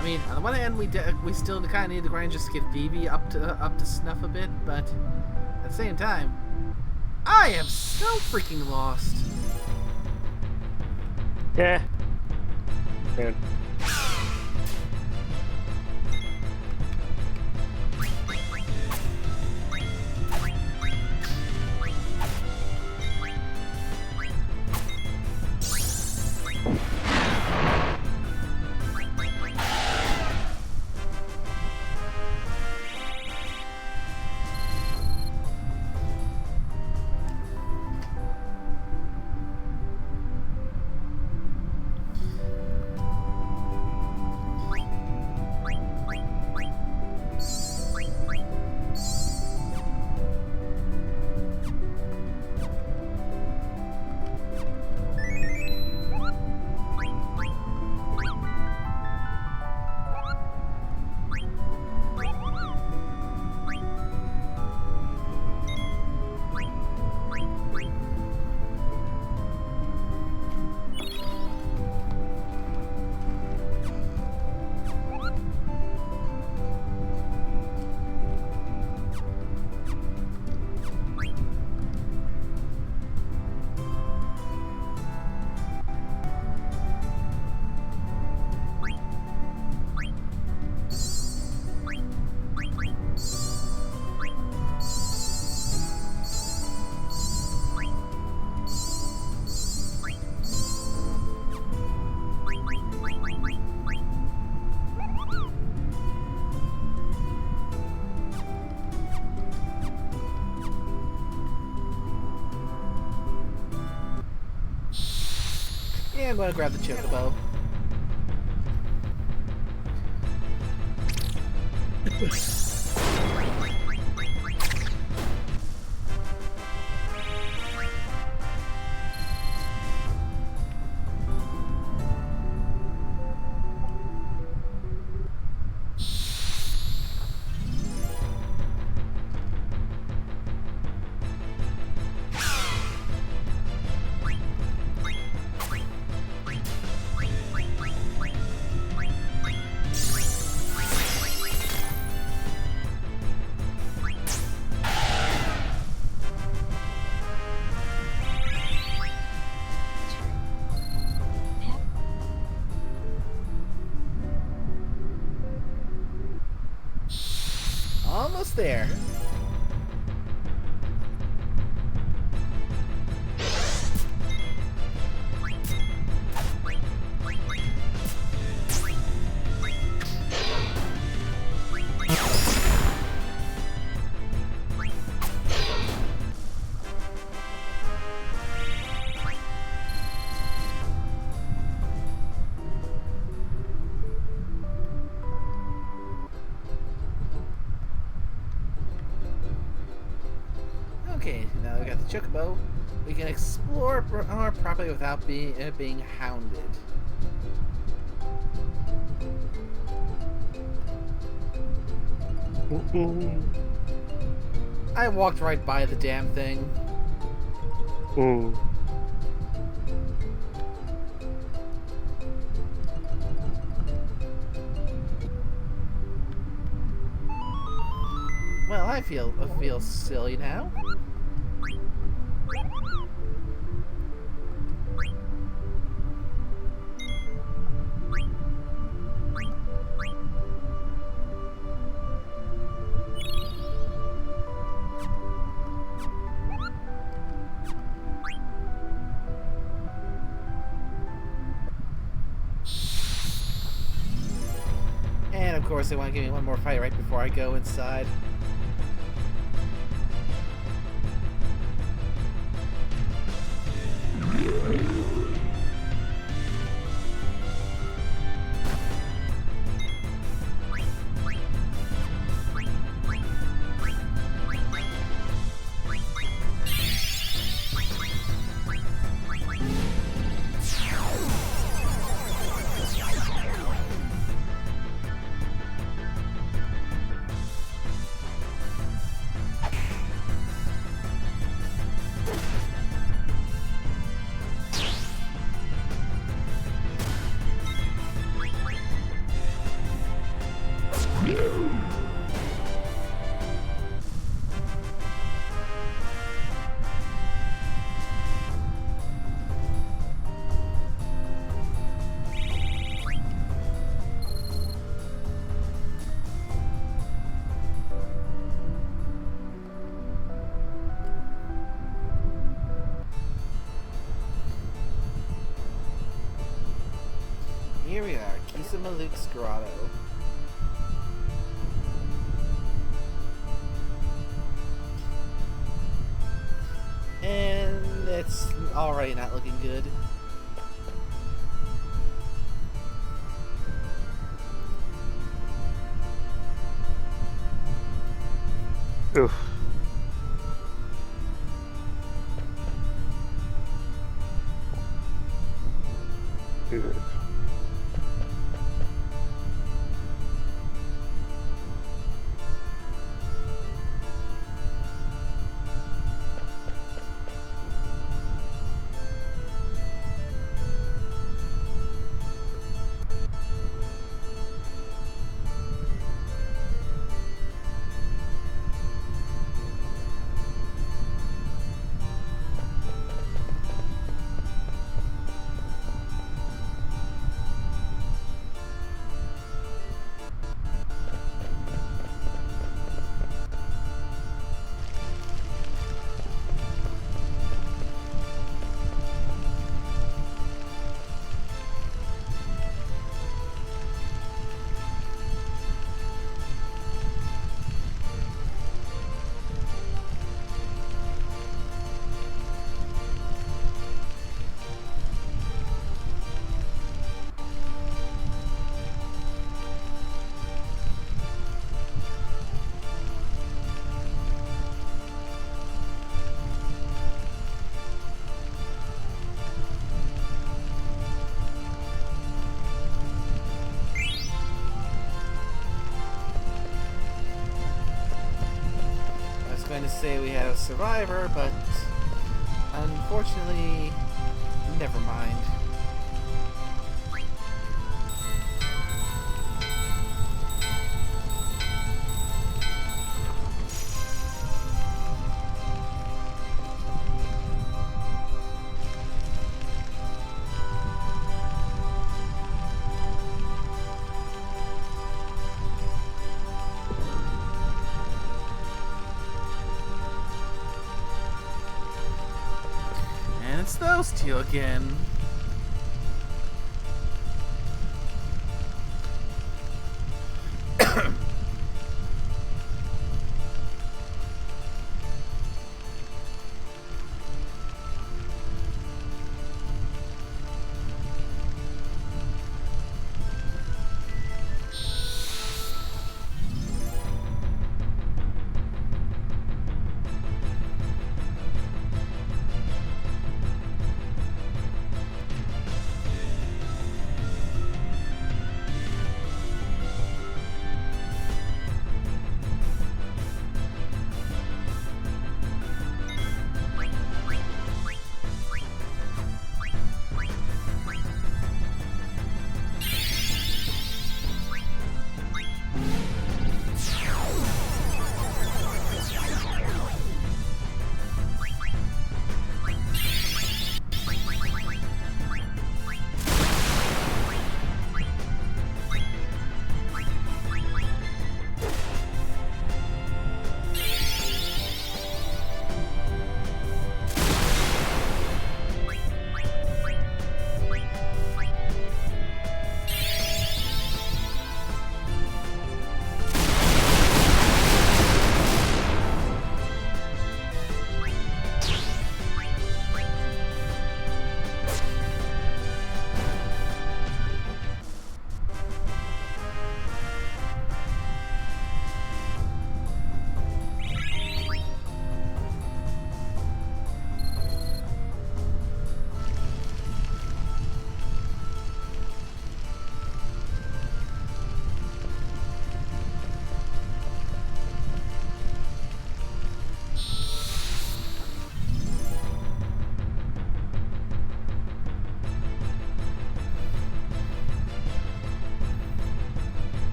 I mean, on the one hand, we still kind of need to grind just to get Vivi up to snuff a bit, but at the same time, I am so freaking lost. Yeah. Good. Yeah, I'm gonna grab the chocobo. Almost there. Okay, now we got the chocobo. We can explore more properly without being hounded. I walked right by the damn thing. Well, I feel silly now. And of course, they want to give me one more fight right before I go inside. Maluk's grotto. And it's already not looking good. Oof. Oof. I was going to say we had a survivor, but unfortunately, never mind. And it's those two again.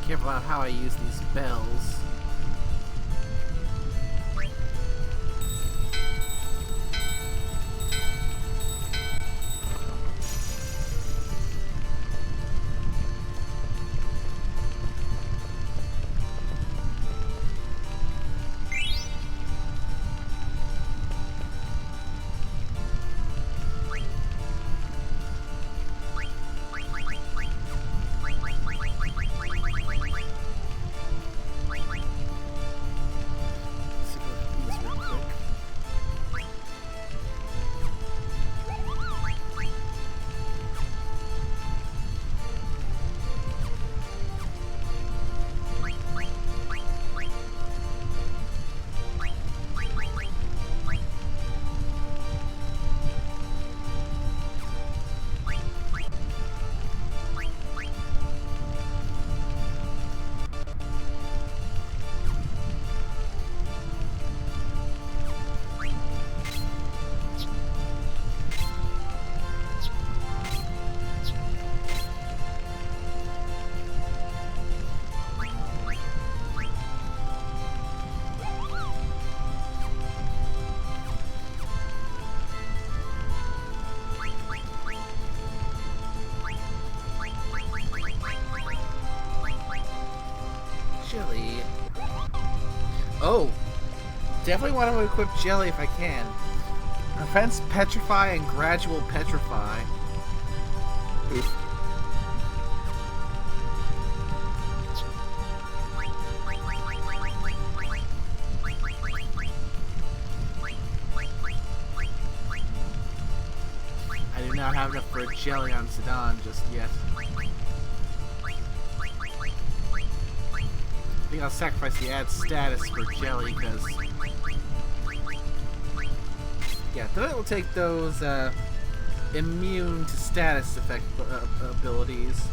careful about how I use these bells. Jelly. Oh! Definitely want to equip Jelly if I can. Prevents Petrify and Gradual Petrify. Oof. I do not have enough for a Jelly on Sedan just yet. I think I'll sacrifice the add status for Jelly, because... yeah, then it will take those, immune to status effect abilities.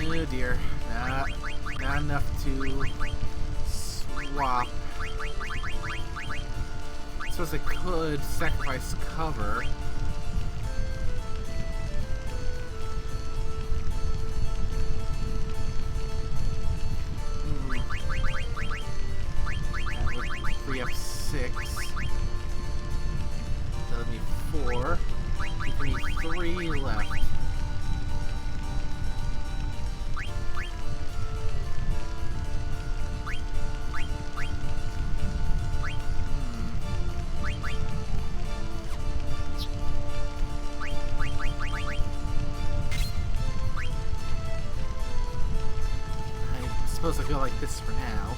Oh dear. Not enough to swap. I suppose I could sacrifice cover. That would free up 6. That would be 4. Give me 3 left. I suppose I'll go like this for now.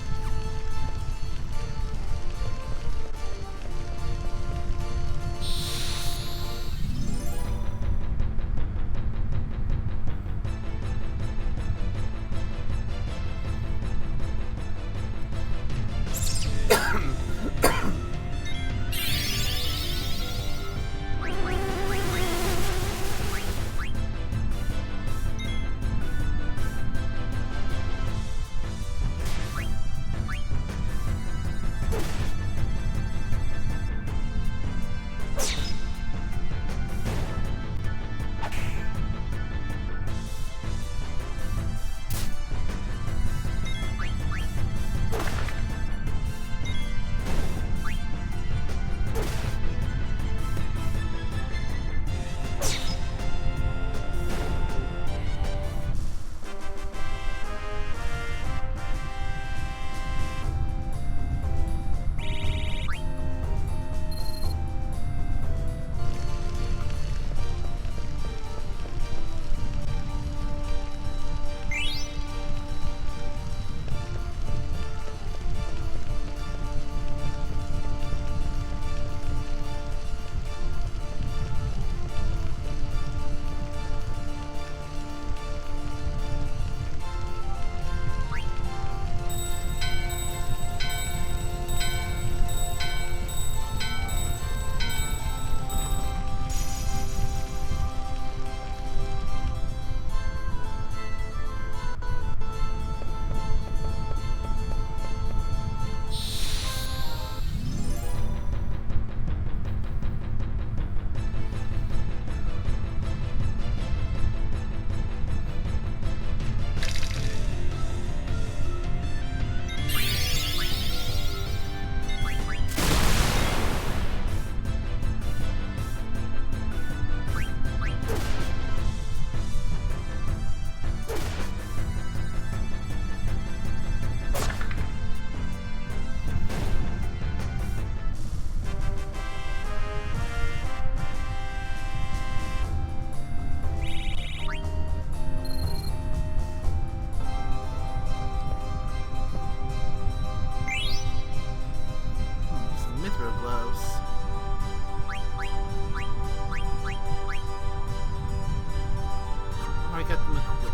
get them equipped.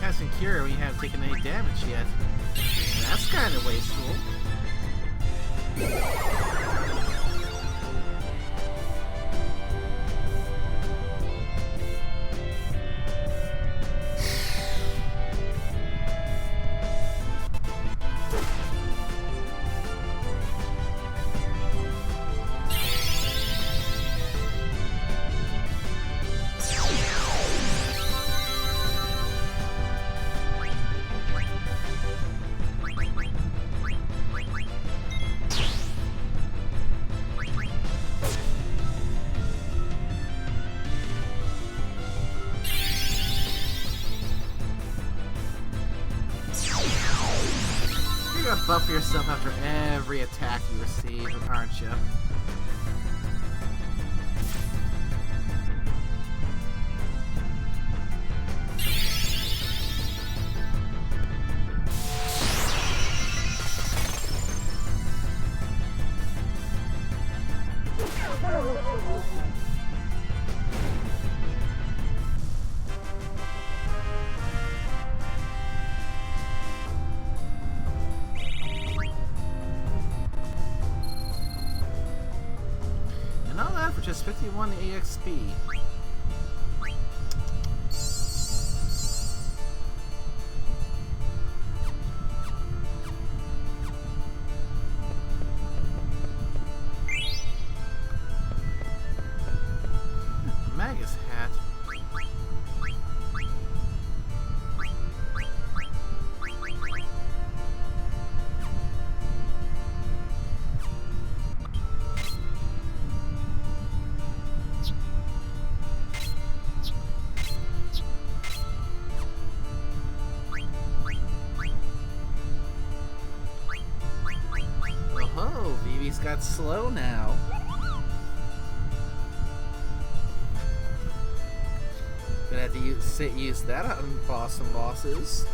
Casting Cure, we haven't taken any damage yet. That's kind of wasteful. You're gonna buff yourself after every attack you receive, aren't you? And all that for just 51 EXP. Magus hat. Oh, Vivi's got slow now. Gonna have to use that on some bosses.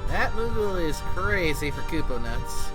That Moogle is crazy for Koopo Nuts.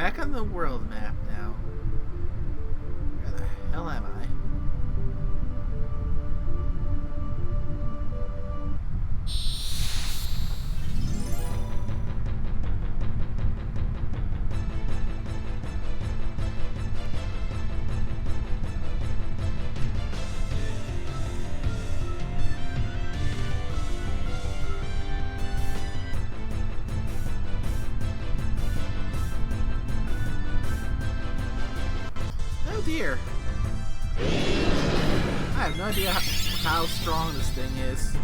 back on the world map now. Where the hell am I? Oh dear. I have no idea how strong this thing is.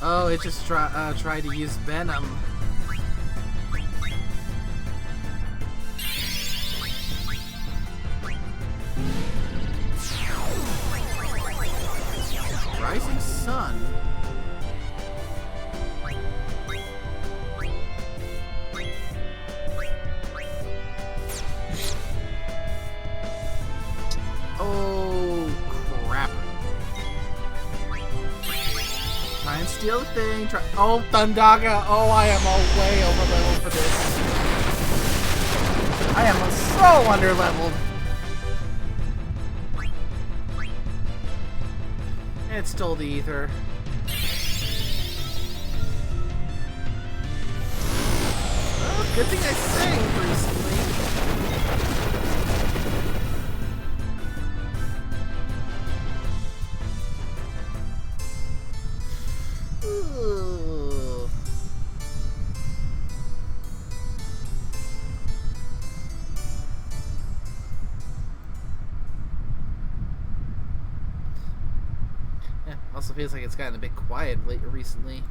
Oh, it just tried to use venom. Rising sun. Oh, crap. Try and steal the thing. Oh, Thundaga. Oh, I am way over leveled for this. I am so under leveled. It stole the ether. Well, good thing I saved recently. Ooh. Yeah, also feels like it's gotten a bit quiet recently.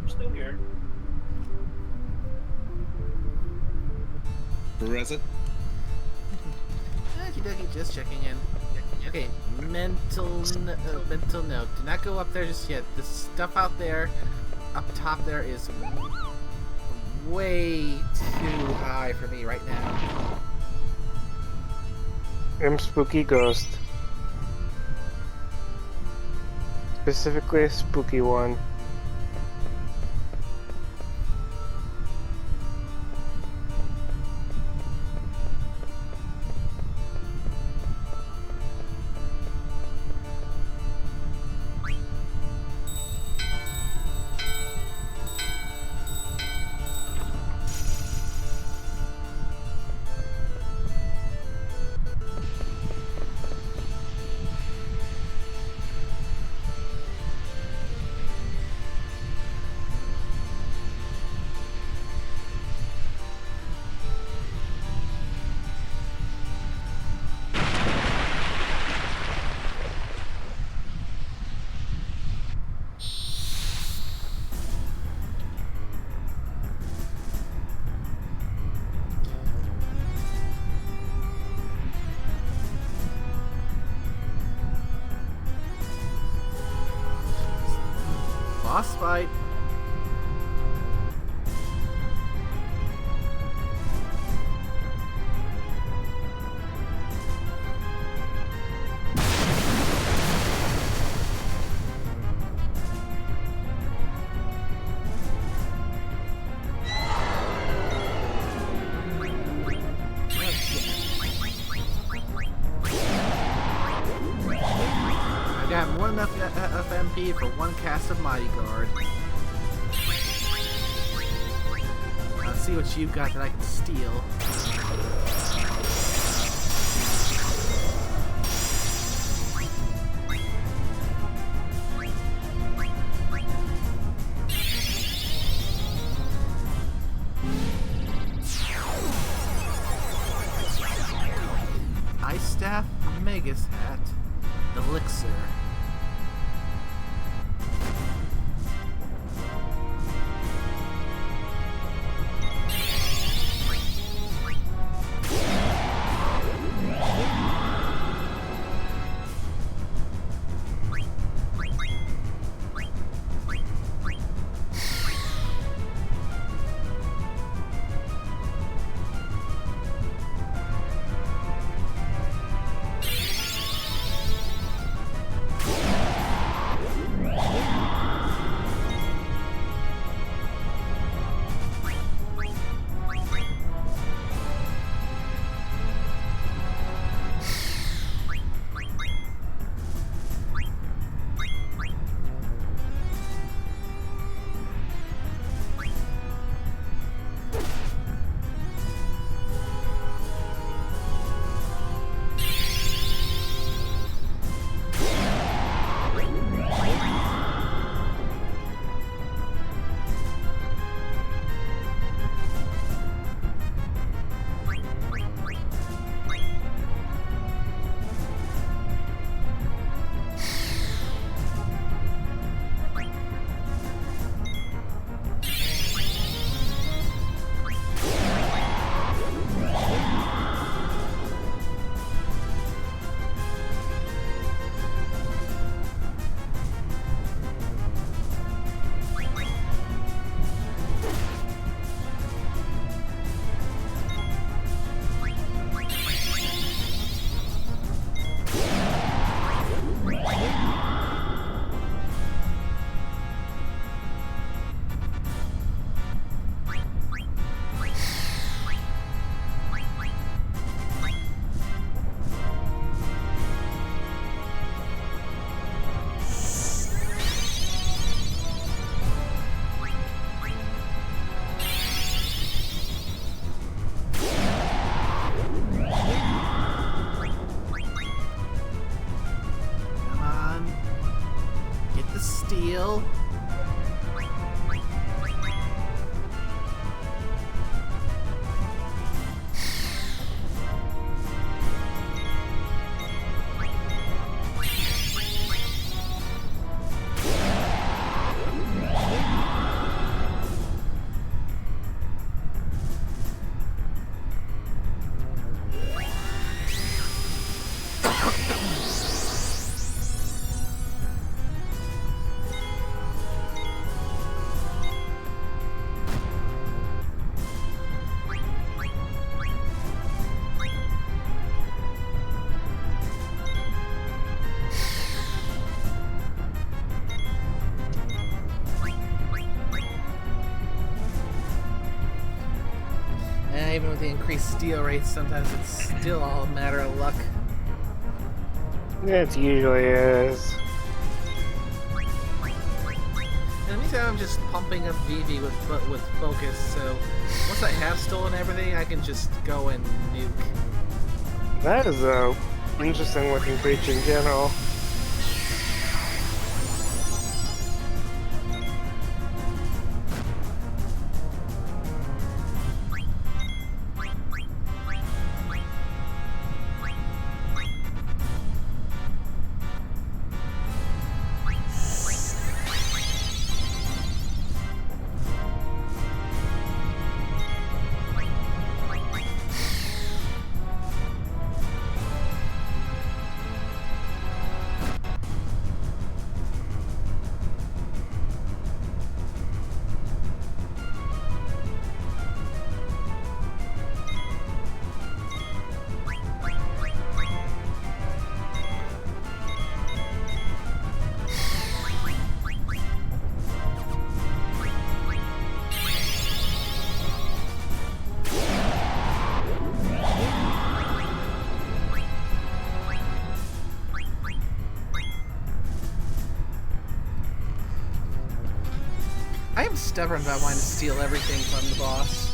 I'm still here. Present. Okie dokie, just checking in. Okay, mental note. Do not go up there just yet. The stuff out there, up top there, is way too high for me right now. I'm spooky ghost. Specifically a spooky one. Boss fight. I got more than enough FMP for one cast of Mighty Guard. Let's see what you've got that I can steal. Ice Staff, Magus Hat, Elixir. Even with the increased steal rates, sometimes it's still all a matter of luck. It usually is. In the meantime, I'm just pumping up Vivi with focus, so once I have stolen everything, I can just go and nuke. That is a interesting looking creature in general. I am stubborn about wanting to steal everything from the boss.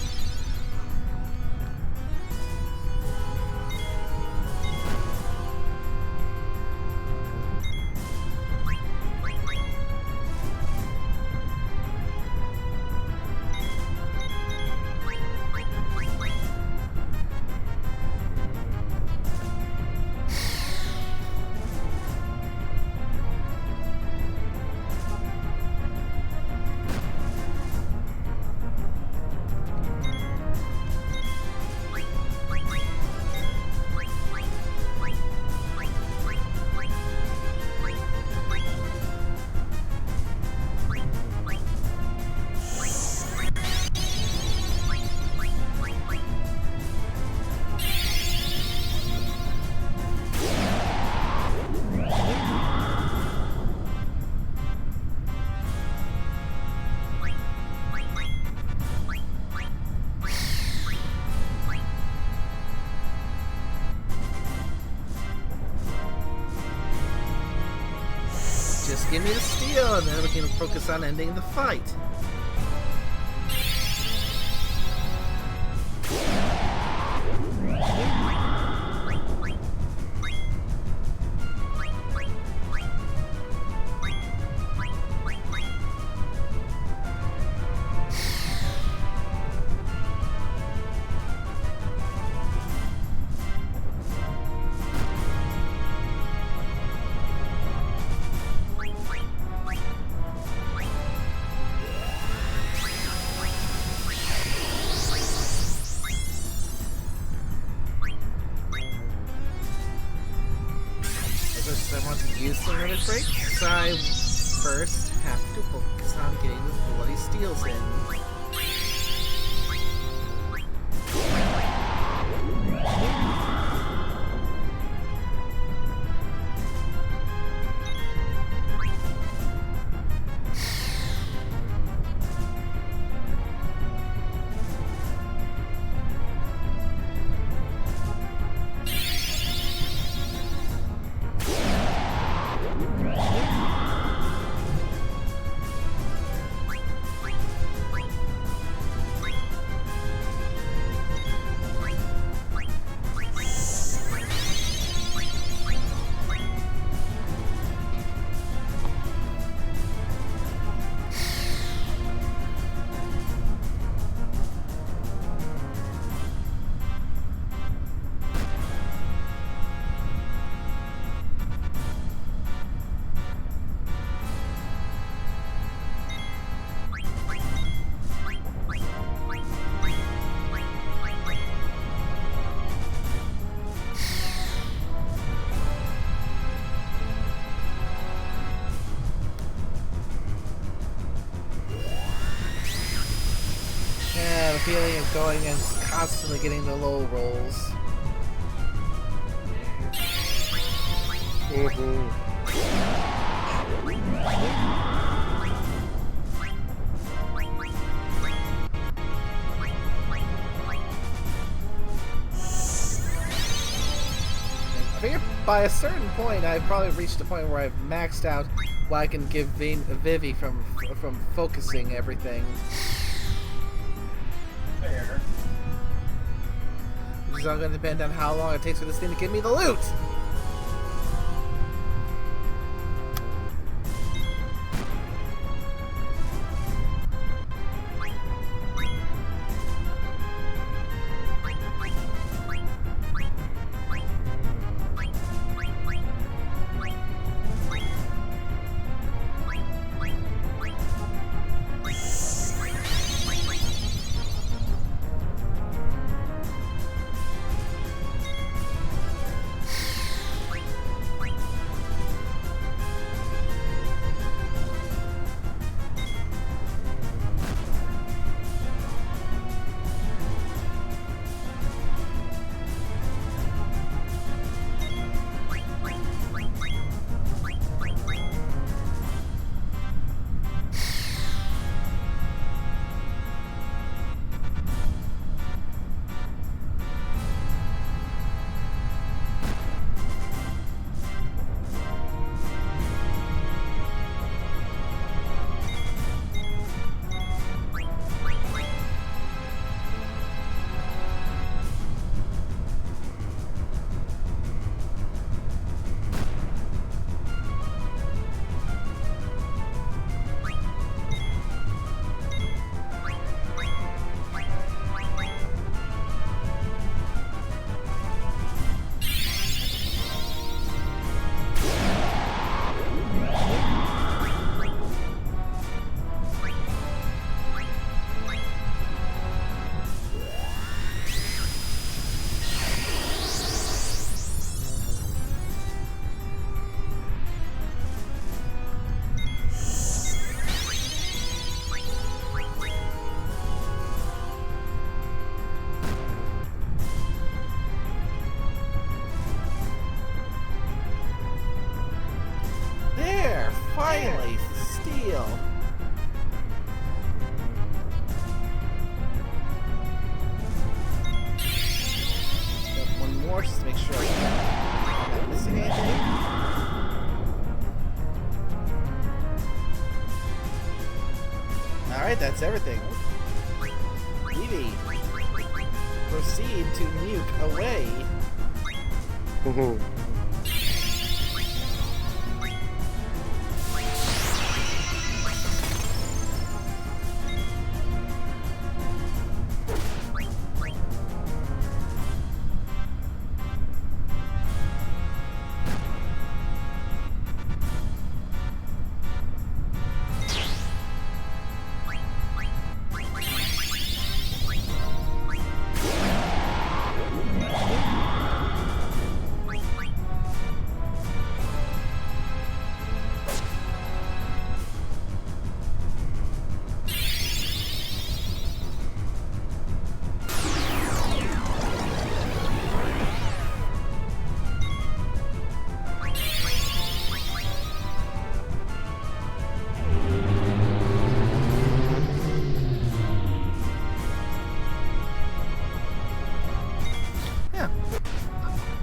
Just give me the steal, and then we can focus on ending the fight. I want to use some limit break, so I first have to focus on getting the bloody steals in. Yeah, the feeling of going and constantly getting the low rolls. figure by a certain point, I've probably reached a point where I've maxed out what I can give Vivi from focusing everything. Fair. Which is all going to depend on how long it takes for this thing to give me the loot. Finally, steel. Got one more just to make sure I'm not missing anything. Alright, that's everything. Evie, proceed to nuke away.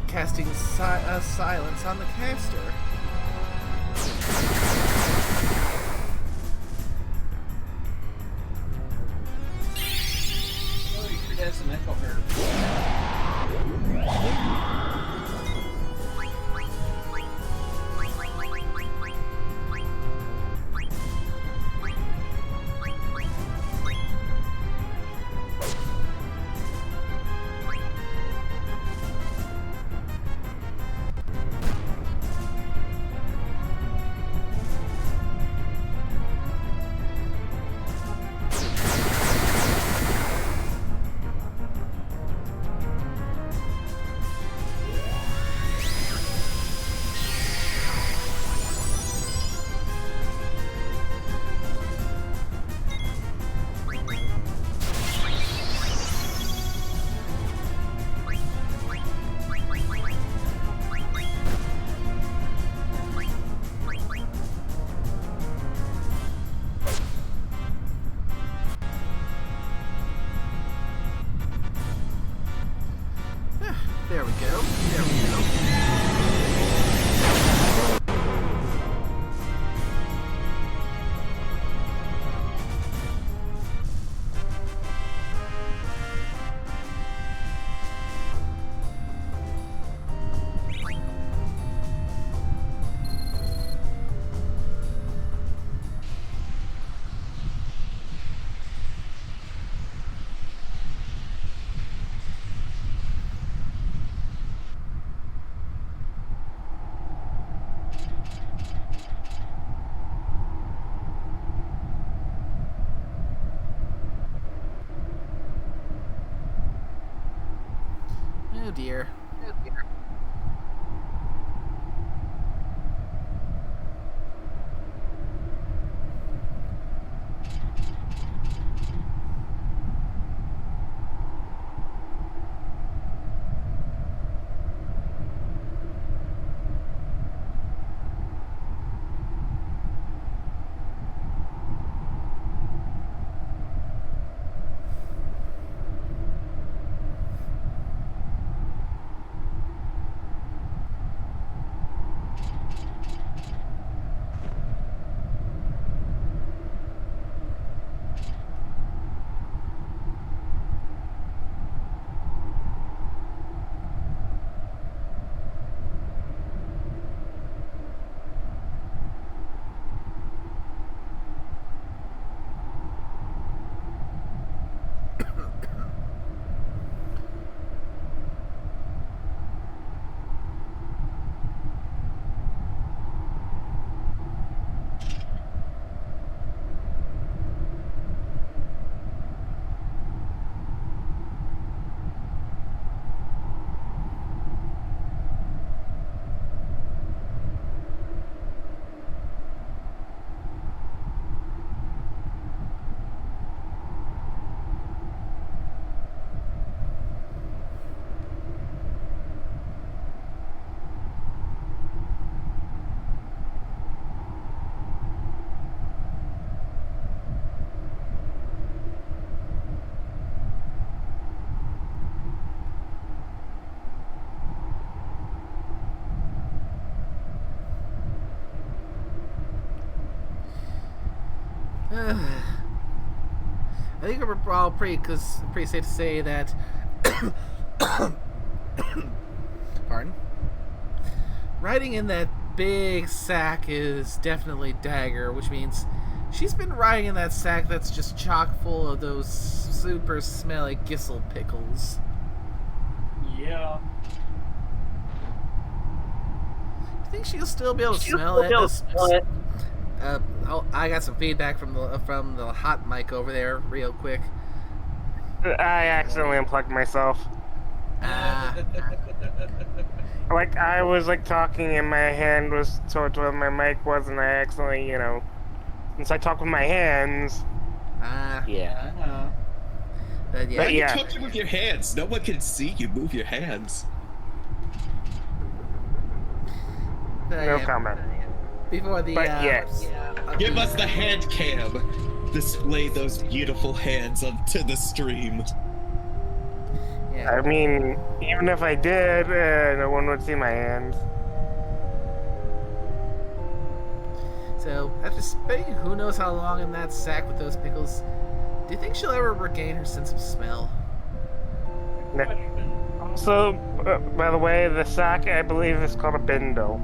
Casting silence on the caster. Oh, you sure has an echo here. There we go. There we go. dear. I think we're all pretty safe to say that. Pardon. Riding in that big sack is definitely Dagger, which means she's been riding in that sack that's just chock full of those super smelly gissel pickles. Yeah. I think she'll still be able to smell it. I got some feedback from the hot mic over there, real quick. I accidentally unplugged myself. Like, I was, like, talking and my hand was towards where my mic was, and I accidentally, since I talk with my hands... Yeah. But Why are you yeah. talking with your hands? No one can see you move your hands. No comment. Before the... But yes. Give us the hand cam. Display those beautiful hands onto the stream. Yeah. I mean, even if I did, no one would see my hands. So, after spending who knows how long in that sack with those pickles, do you think she'll ever regain her sense of smell? Also, by the way, the sack, I believe, is called a bindle.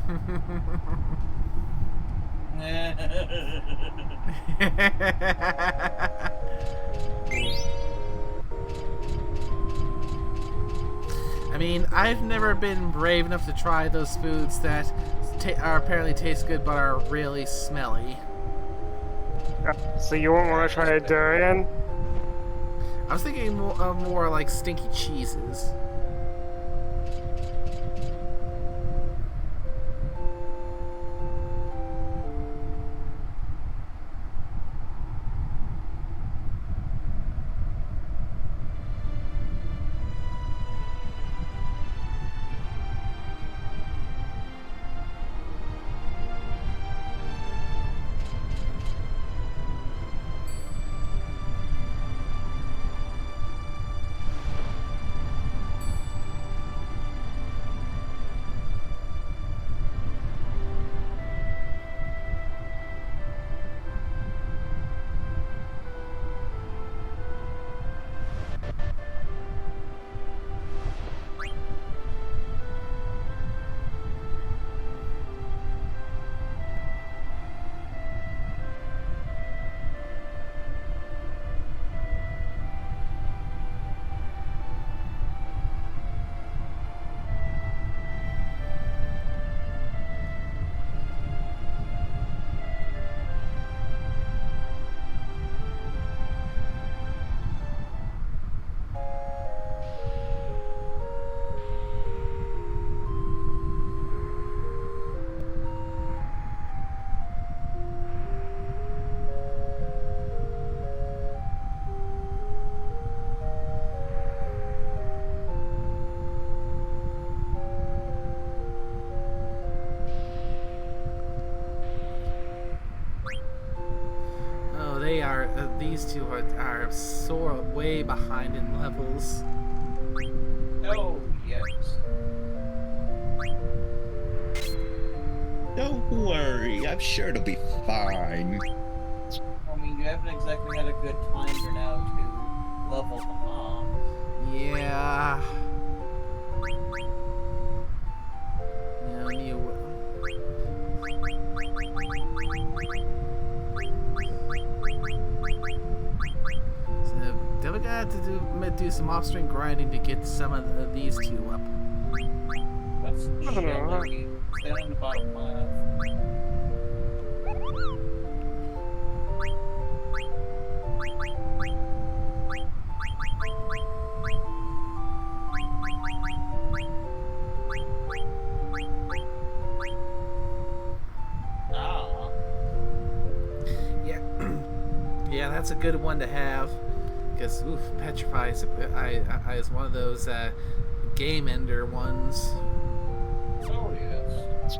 I mean, I've never been brave enough to try those foods that are apparently taste good but are really smelly. So you won't want to try a durian? I was thinking more like stinky cheeses. They are, these two are so way behind in levels. Oh, yes. Don't worry, I'm sure it'll be fine. I mean, you haven't exactly had a good timer now to level them up. Yeah. Definitely gonna have to do some off-screen grinding to get some of these two up. That's chilling. Down in the bottom left. Ah. Yeah. Yeah, that's a good one to have. Because, oof, Petrify is one of those game ender ones. Oh, yes.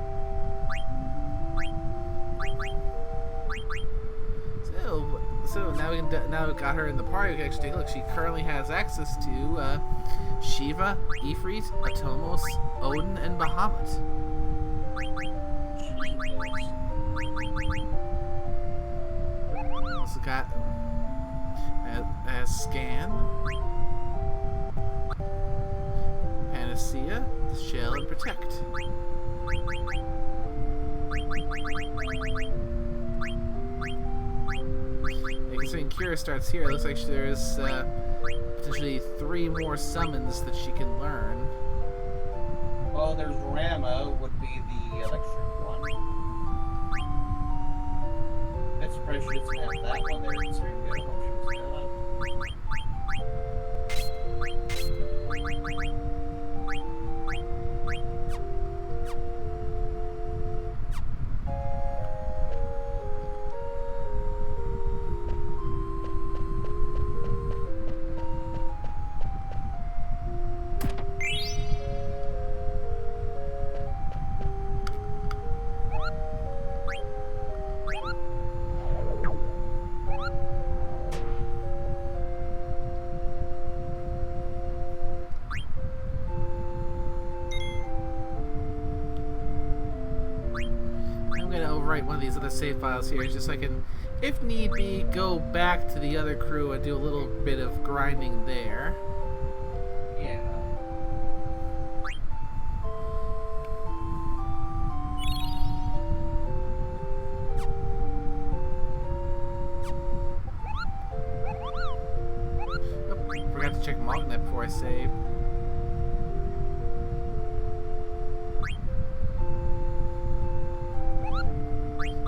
So now now we've got her in the party. We can actually take a look. She currently has access to Shiva, Ifrit, Atomos, Odin, and Bahamut. Also got Scan, Panacea, Shell, and Protect. Considering Kira starts here, it looks like there's potentially 3 more summons that she can learn. Well, there's Rama, would be the electric one. I'm surprised she doesn't have that one there, considering the other one she was good at. One of these other save files here, just so I can, if need be, go back to the other crew and do a little bit of grinding there. Yeah. saved.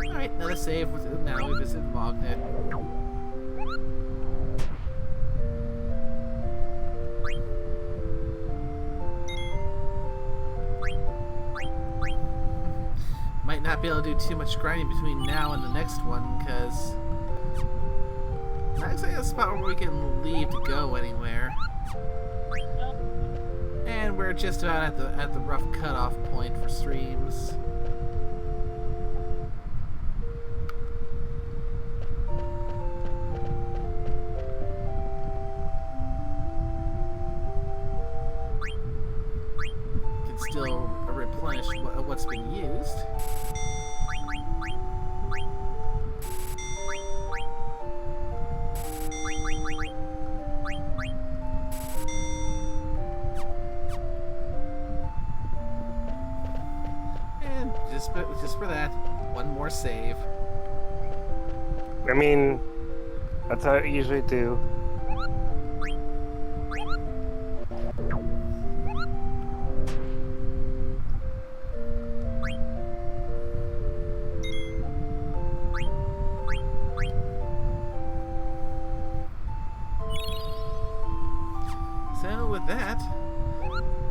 Alright, another save. Now we visit Magnet. Might not be able to do too much grinding between now and the next one, because not exactly a spot where we can leave to go anywhere. And we're just about at the rough cutoff point for streams. Can still replenish what's been used. Just for that, one more save. I mean, that's how I usually do. So with that,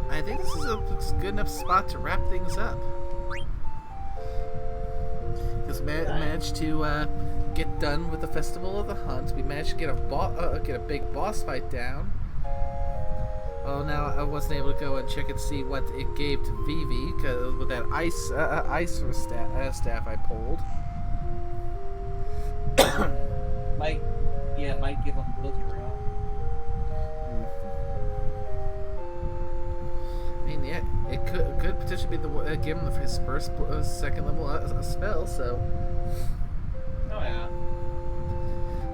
I think this is a good enough spot to wrap things up. Because we managed to get done with the Festival of the Hunt. We managed to get a big boss fight down. Oh, now I wasn't able to go and check and see what it gave to Vivi because with that ice staff I pulled. Might give him blizzard out. I mean, yeah, it could potentially be give him his first second level spell. So. Oh yeah.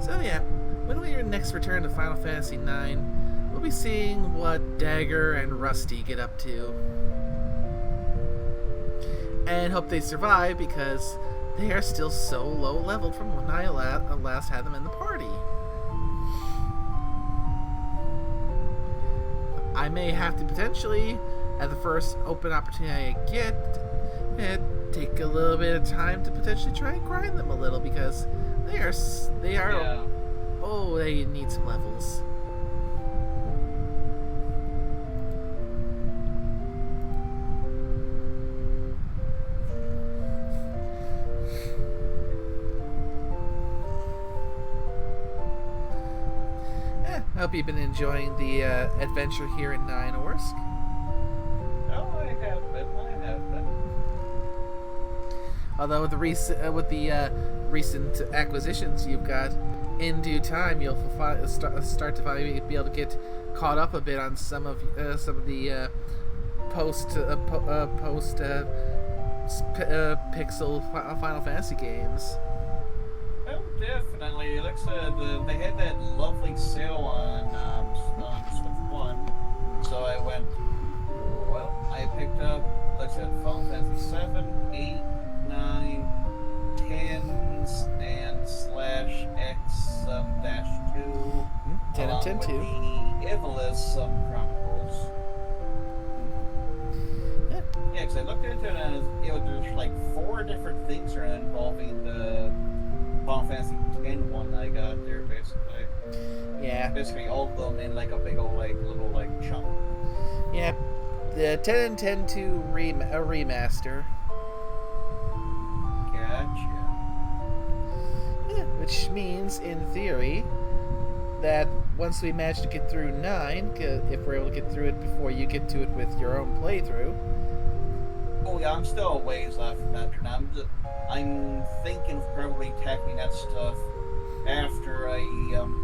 So yeah, when we next return to Final Fantasy IX, we'll be seeing what Dagger and Rusty get up to, and hope they survive because they are still so low leveled from when I last had them in the party. I may have to potentially, at the first open opportunity I get, take a little bit of time to potentially try and grind them a little because they are Yeah. oh, they need some levels. I hope you've been enjoying the adventure here in Nine Orsk. Oh, I have been. Although with the recent acquisitions you've got, in due time you'll start to finally be able to get caught up a bit on some of the post pixel Final Fantasy games. Oh, definitely. Like I said, they had that lovely sale on Switch 1, so I went. Well, I picked up, like I said, Final Fantasy 7, 8, 9, 10s, and /X -2. 10 and 10 with too. The Ivalice Chronicles. Yeah, because I looked into it and there's like 4 different things that are involving the Final Fantasy X one I got there, basically. Yeah. Basically, all of them in like a big old little chunk. Yeah. The 10 and 10 2 remaster. Gotcha. Yeah, which means, in theory, that once we manage to get through 9, if we're able to get through it before you get to it with your own playthrough. Oh yeah, I'm still a ways left from that. I'm thinking of probably tackling that stuff after I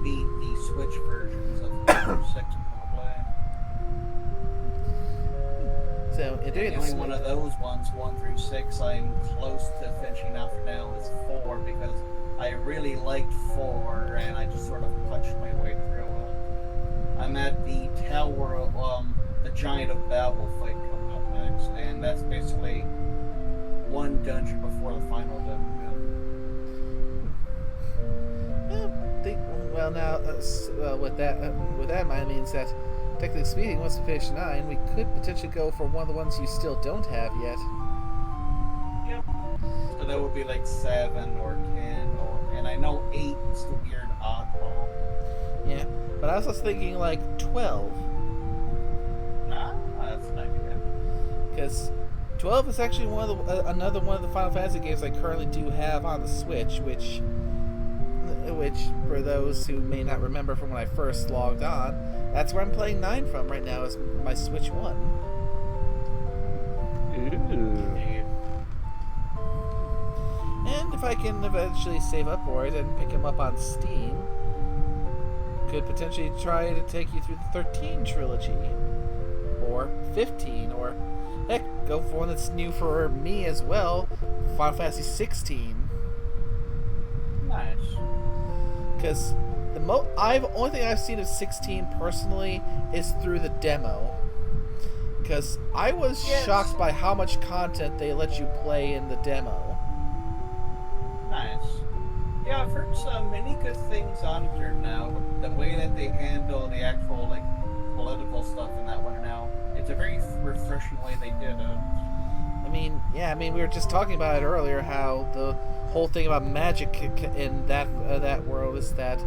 beat the Switch versions of 6 probably. So, in doing The only one of those ones, 1 through 6, I'm close to finishing out for now is 4 because I really liked 4 and I just sort of punched my way through it. I'm at the Tower of the Giant of Babel fight coming up next, and that's basically one dungeon before the final dungeon. With that in mind means that technically speaking, once we finish 9, we could potentially go for one of the ones you still don't have yet. Yep. So that would be like 7 or 10, and I know 8 is the weird oddball. Yeah, but I was also thinking like 12. Ah, that's an idea. Because 12 is actually another one of the Final Fantasy games I currently do have on the Switch, which for those who may not remember from when I first logged on, that's where I'm playing 9 from right now, is my Switch 1. Ooh. And if I can eventually save up for it and pick him up on Steam, could potentially try to take you through the 13 trilogy, or 15, or heck, go for one that's new for me as well, Final Fantasy 16. Nice. Because the only thing I've seen of 16 personally is through the demo. Because I was shocked by how much content they let you play in the demo. Nice. Yeah, I've heard so many good things on it now. The way that they handle the actual like political stuff in that one now, it's a very refreshing way they did it. We were just talking about it earlier, how the whole thing about magic in that world is that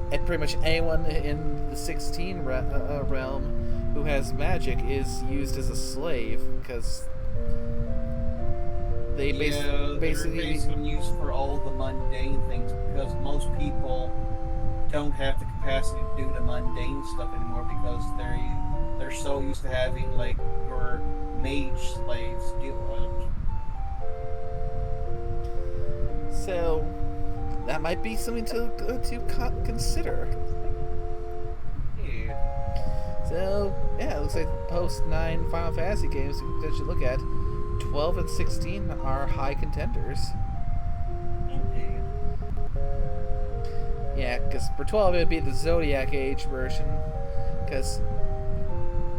pretty much anyone in the 16 realm who has magic is used as a slave, because they basically used for all the mundane things, because most people don't have the capacity to do the mundane stuff anymore, because they're so used to having like your mage slaves do it. So that might be something to consider. Yeah. So yeah, it looks like post 9 Final Fantasy games we should look at. 12 and 16 are high contenders. Indeed. Yeah, because for 12 it would be the Zodiac Age version. Because,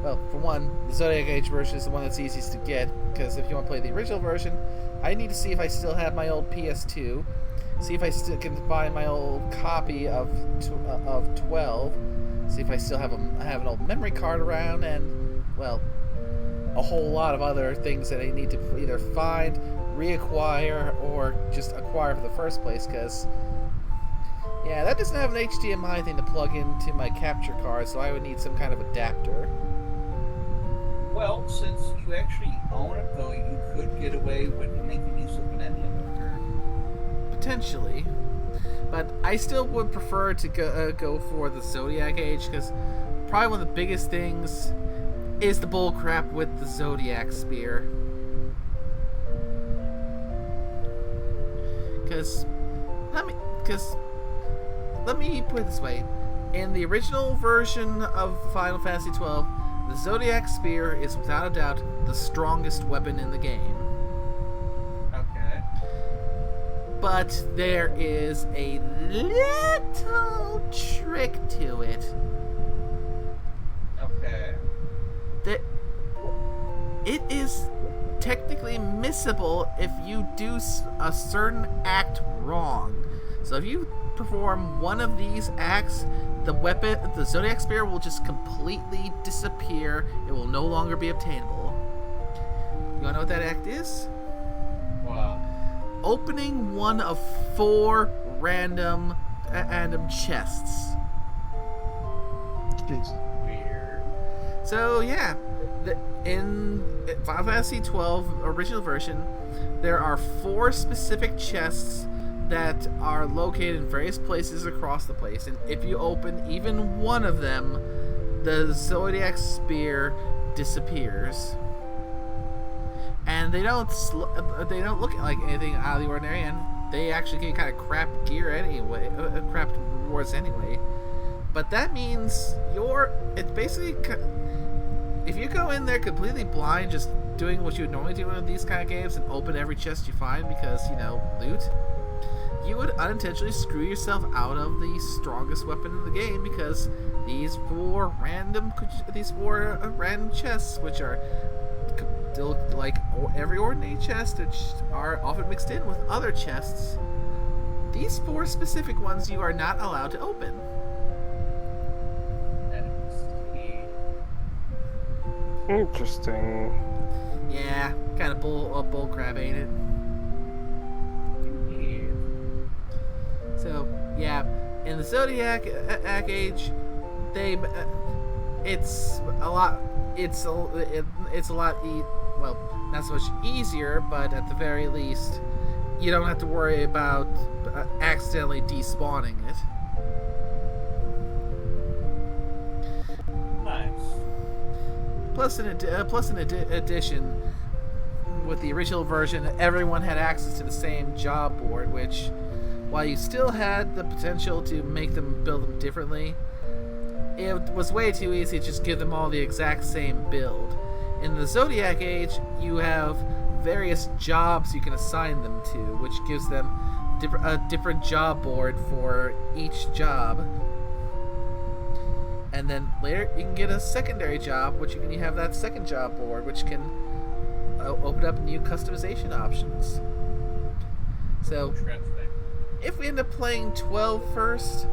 well, for one, the Zodiac Age version is the one that's easiest to get. Because if you want to play the original version, I need to see if I still have my old PS2. See if I still can find my old copy of 12. See if I still have an old memory card around, and, well, a whole lot of other things that I need to either find, reacquire, or just acquire for the first place, because, yeah, that doesn't have an HDMI thing to plug into my capture card, so I would need some kind of adapter. Well, since you actually own it, though, you could get away with making use of an emulator. Potentially. But I still would prefer to go for the Zodiac Age, because probably one of the biggest things is the bullcrap with the Zodiac Spear. Because let me put it this way. In the original version of Final Fantasy XII, the Zodiac Spear is without a doubt the strongest weapon in the game. Okay. But there is a little trick to it. Okay. That it is technically missable if you do a certain act wrong. So if you perform one of these acts, the Zodiac Spear will just completely disappear. It will no longer be obtainable. You wanna know what that act is? Wow. Opening one of 4 random chests. Weird. So yeah, in Final Fantasy XII original version, there are 4 specific chests that are located in various places across the place, and if you open even one of them, the Zodiac Spear disappears. And they don't look like anything out of the ordinary, and they actually get kind of crap gear anyway, crap rewards anyway. But that means it's basically, if you go in there completely blind, just doing what you would normally do in these kind of games and open every chest you find because, loot, you would unintentionally screw yourself out of the strongest weapon in the game, because these 4 random chests, which are still like every ordinary chest, which are often mixed in with other chests, these 4 specific ones you are not allowed to open. Interesting. Yeah, kind of bull crap, ain't it? So yeah, in the Zodiac age, it's a lot. It's a lot. Well, not so much easier, but at the very least, you don't have to worry about accidentally despawning it. Nice. Plus, in addition, with the original version, everyone had access to the same job board, which, while you still had the potential to make them build them differently, it was way too easy to just give them all the exact same build. In the Zodiac Age, you have various jobs you can assign them to, which gives them a different job board for each job. And then later, you can get a secondary job, which you can have that second job board, which can open up new customization options. So, if we end up playing 12 first,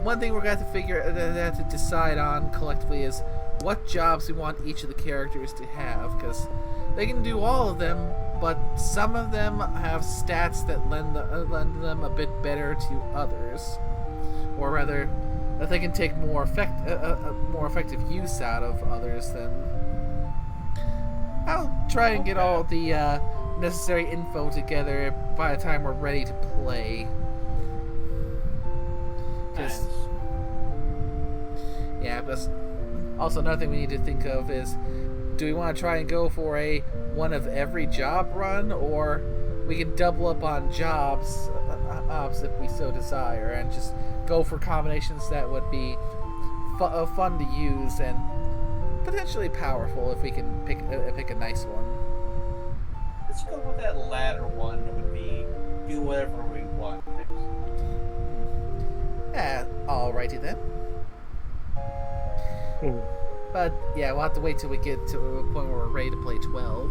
one thing we're going to have to decide on collectively is what jobs we want each of the characters to have, because they can do all of them, but some of them have stats that lend them a bit better to others, or rather, that they can take more effective use out of others than. I'll try and get all the necessary info together by the time we're ready to play. Just, yeah, but also another thing we need to think of is, do we want to try and go for a one of every job run, or we can double up on jobs if we so desire, and just go for combinations that would be fun to use and potentially powerful if we can pick a nice one. Let's go with that latter one. It would be do whatever we want. Alrighty then. But yeah, we'll have to wait till we get to a point where we're ready to play 12.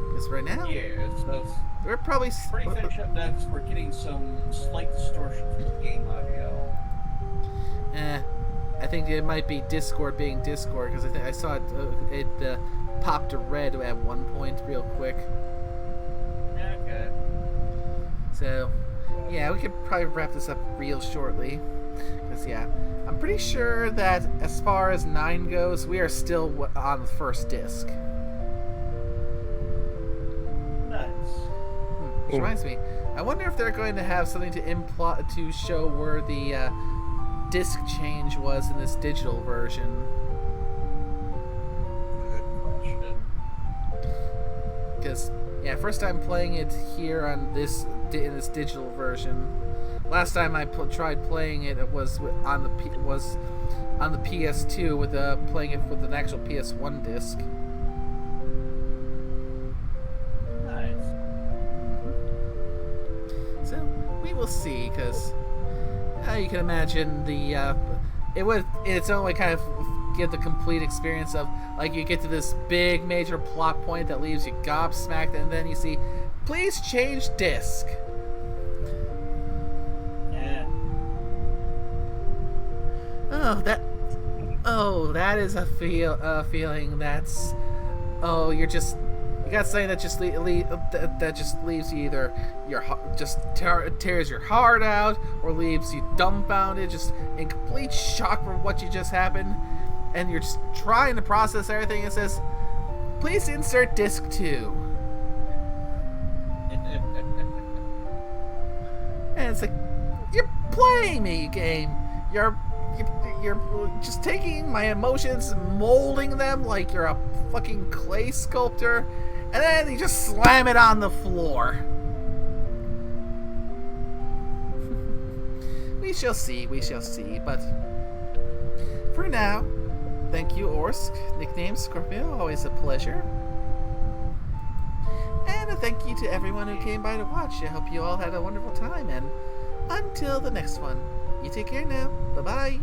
Because right now, Yeah, so we're probably pretty finish up next. We're getting some slight distortion to the game audio. I think it might be Discord being Discord, because I saw it popped to red at one point real quick. Okay. So, yeah, we could probably wrap this up real shortly. Because, yeah, I'm pretty sure that as far as 9 goes, we are still on the first disc. Nice. Which reminds me, I wonder if they're going to have something to show where the disc change was in this digital version. Good question. Because, yeah, first time playing it here on in this digital version. Last time I tried playing it, it was on the PS2 with playing it with an actual PS1 disc. Nice. So we will see, because you can imagine it would in its own way kind of give the complete experience of, like, you get to this big major plot point that leaves you gobsmacked, and then you see, please change disc. That is a feeling that's, you got something that just that just leaves you either tears your heart out, or leaves you dumbfounded, just in complete shock from what you just happened, and you're just trying to process everything. It says, please insert disc 2. And it's like, you're playing me, game. You're just taking my emotions, molding them like you're a fucking clay sculptor, and then you just slam it on the floor. We shall see, but for now, thank you, Orsk, nickname Scorpio, always a pleasure. And a thank you to everyone who came by to watch. I hope you all had a wonderful time, and until the next one, you take care now. Bye-bye.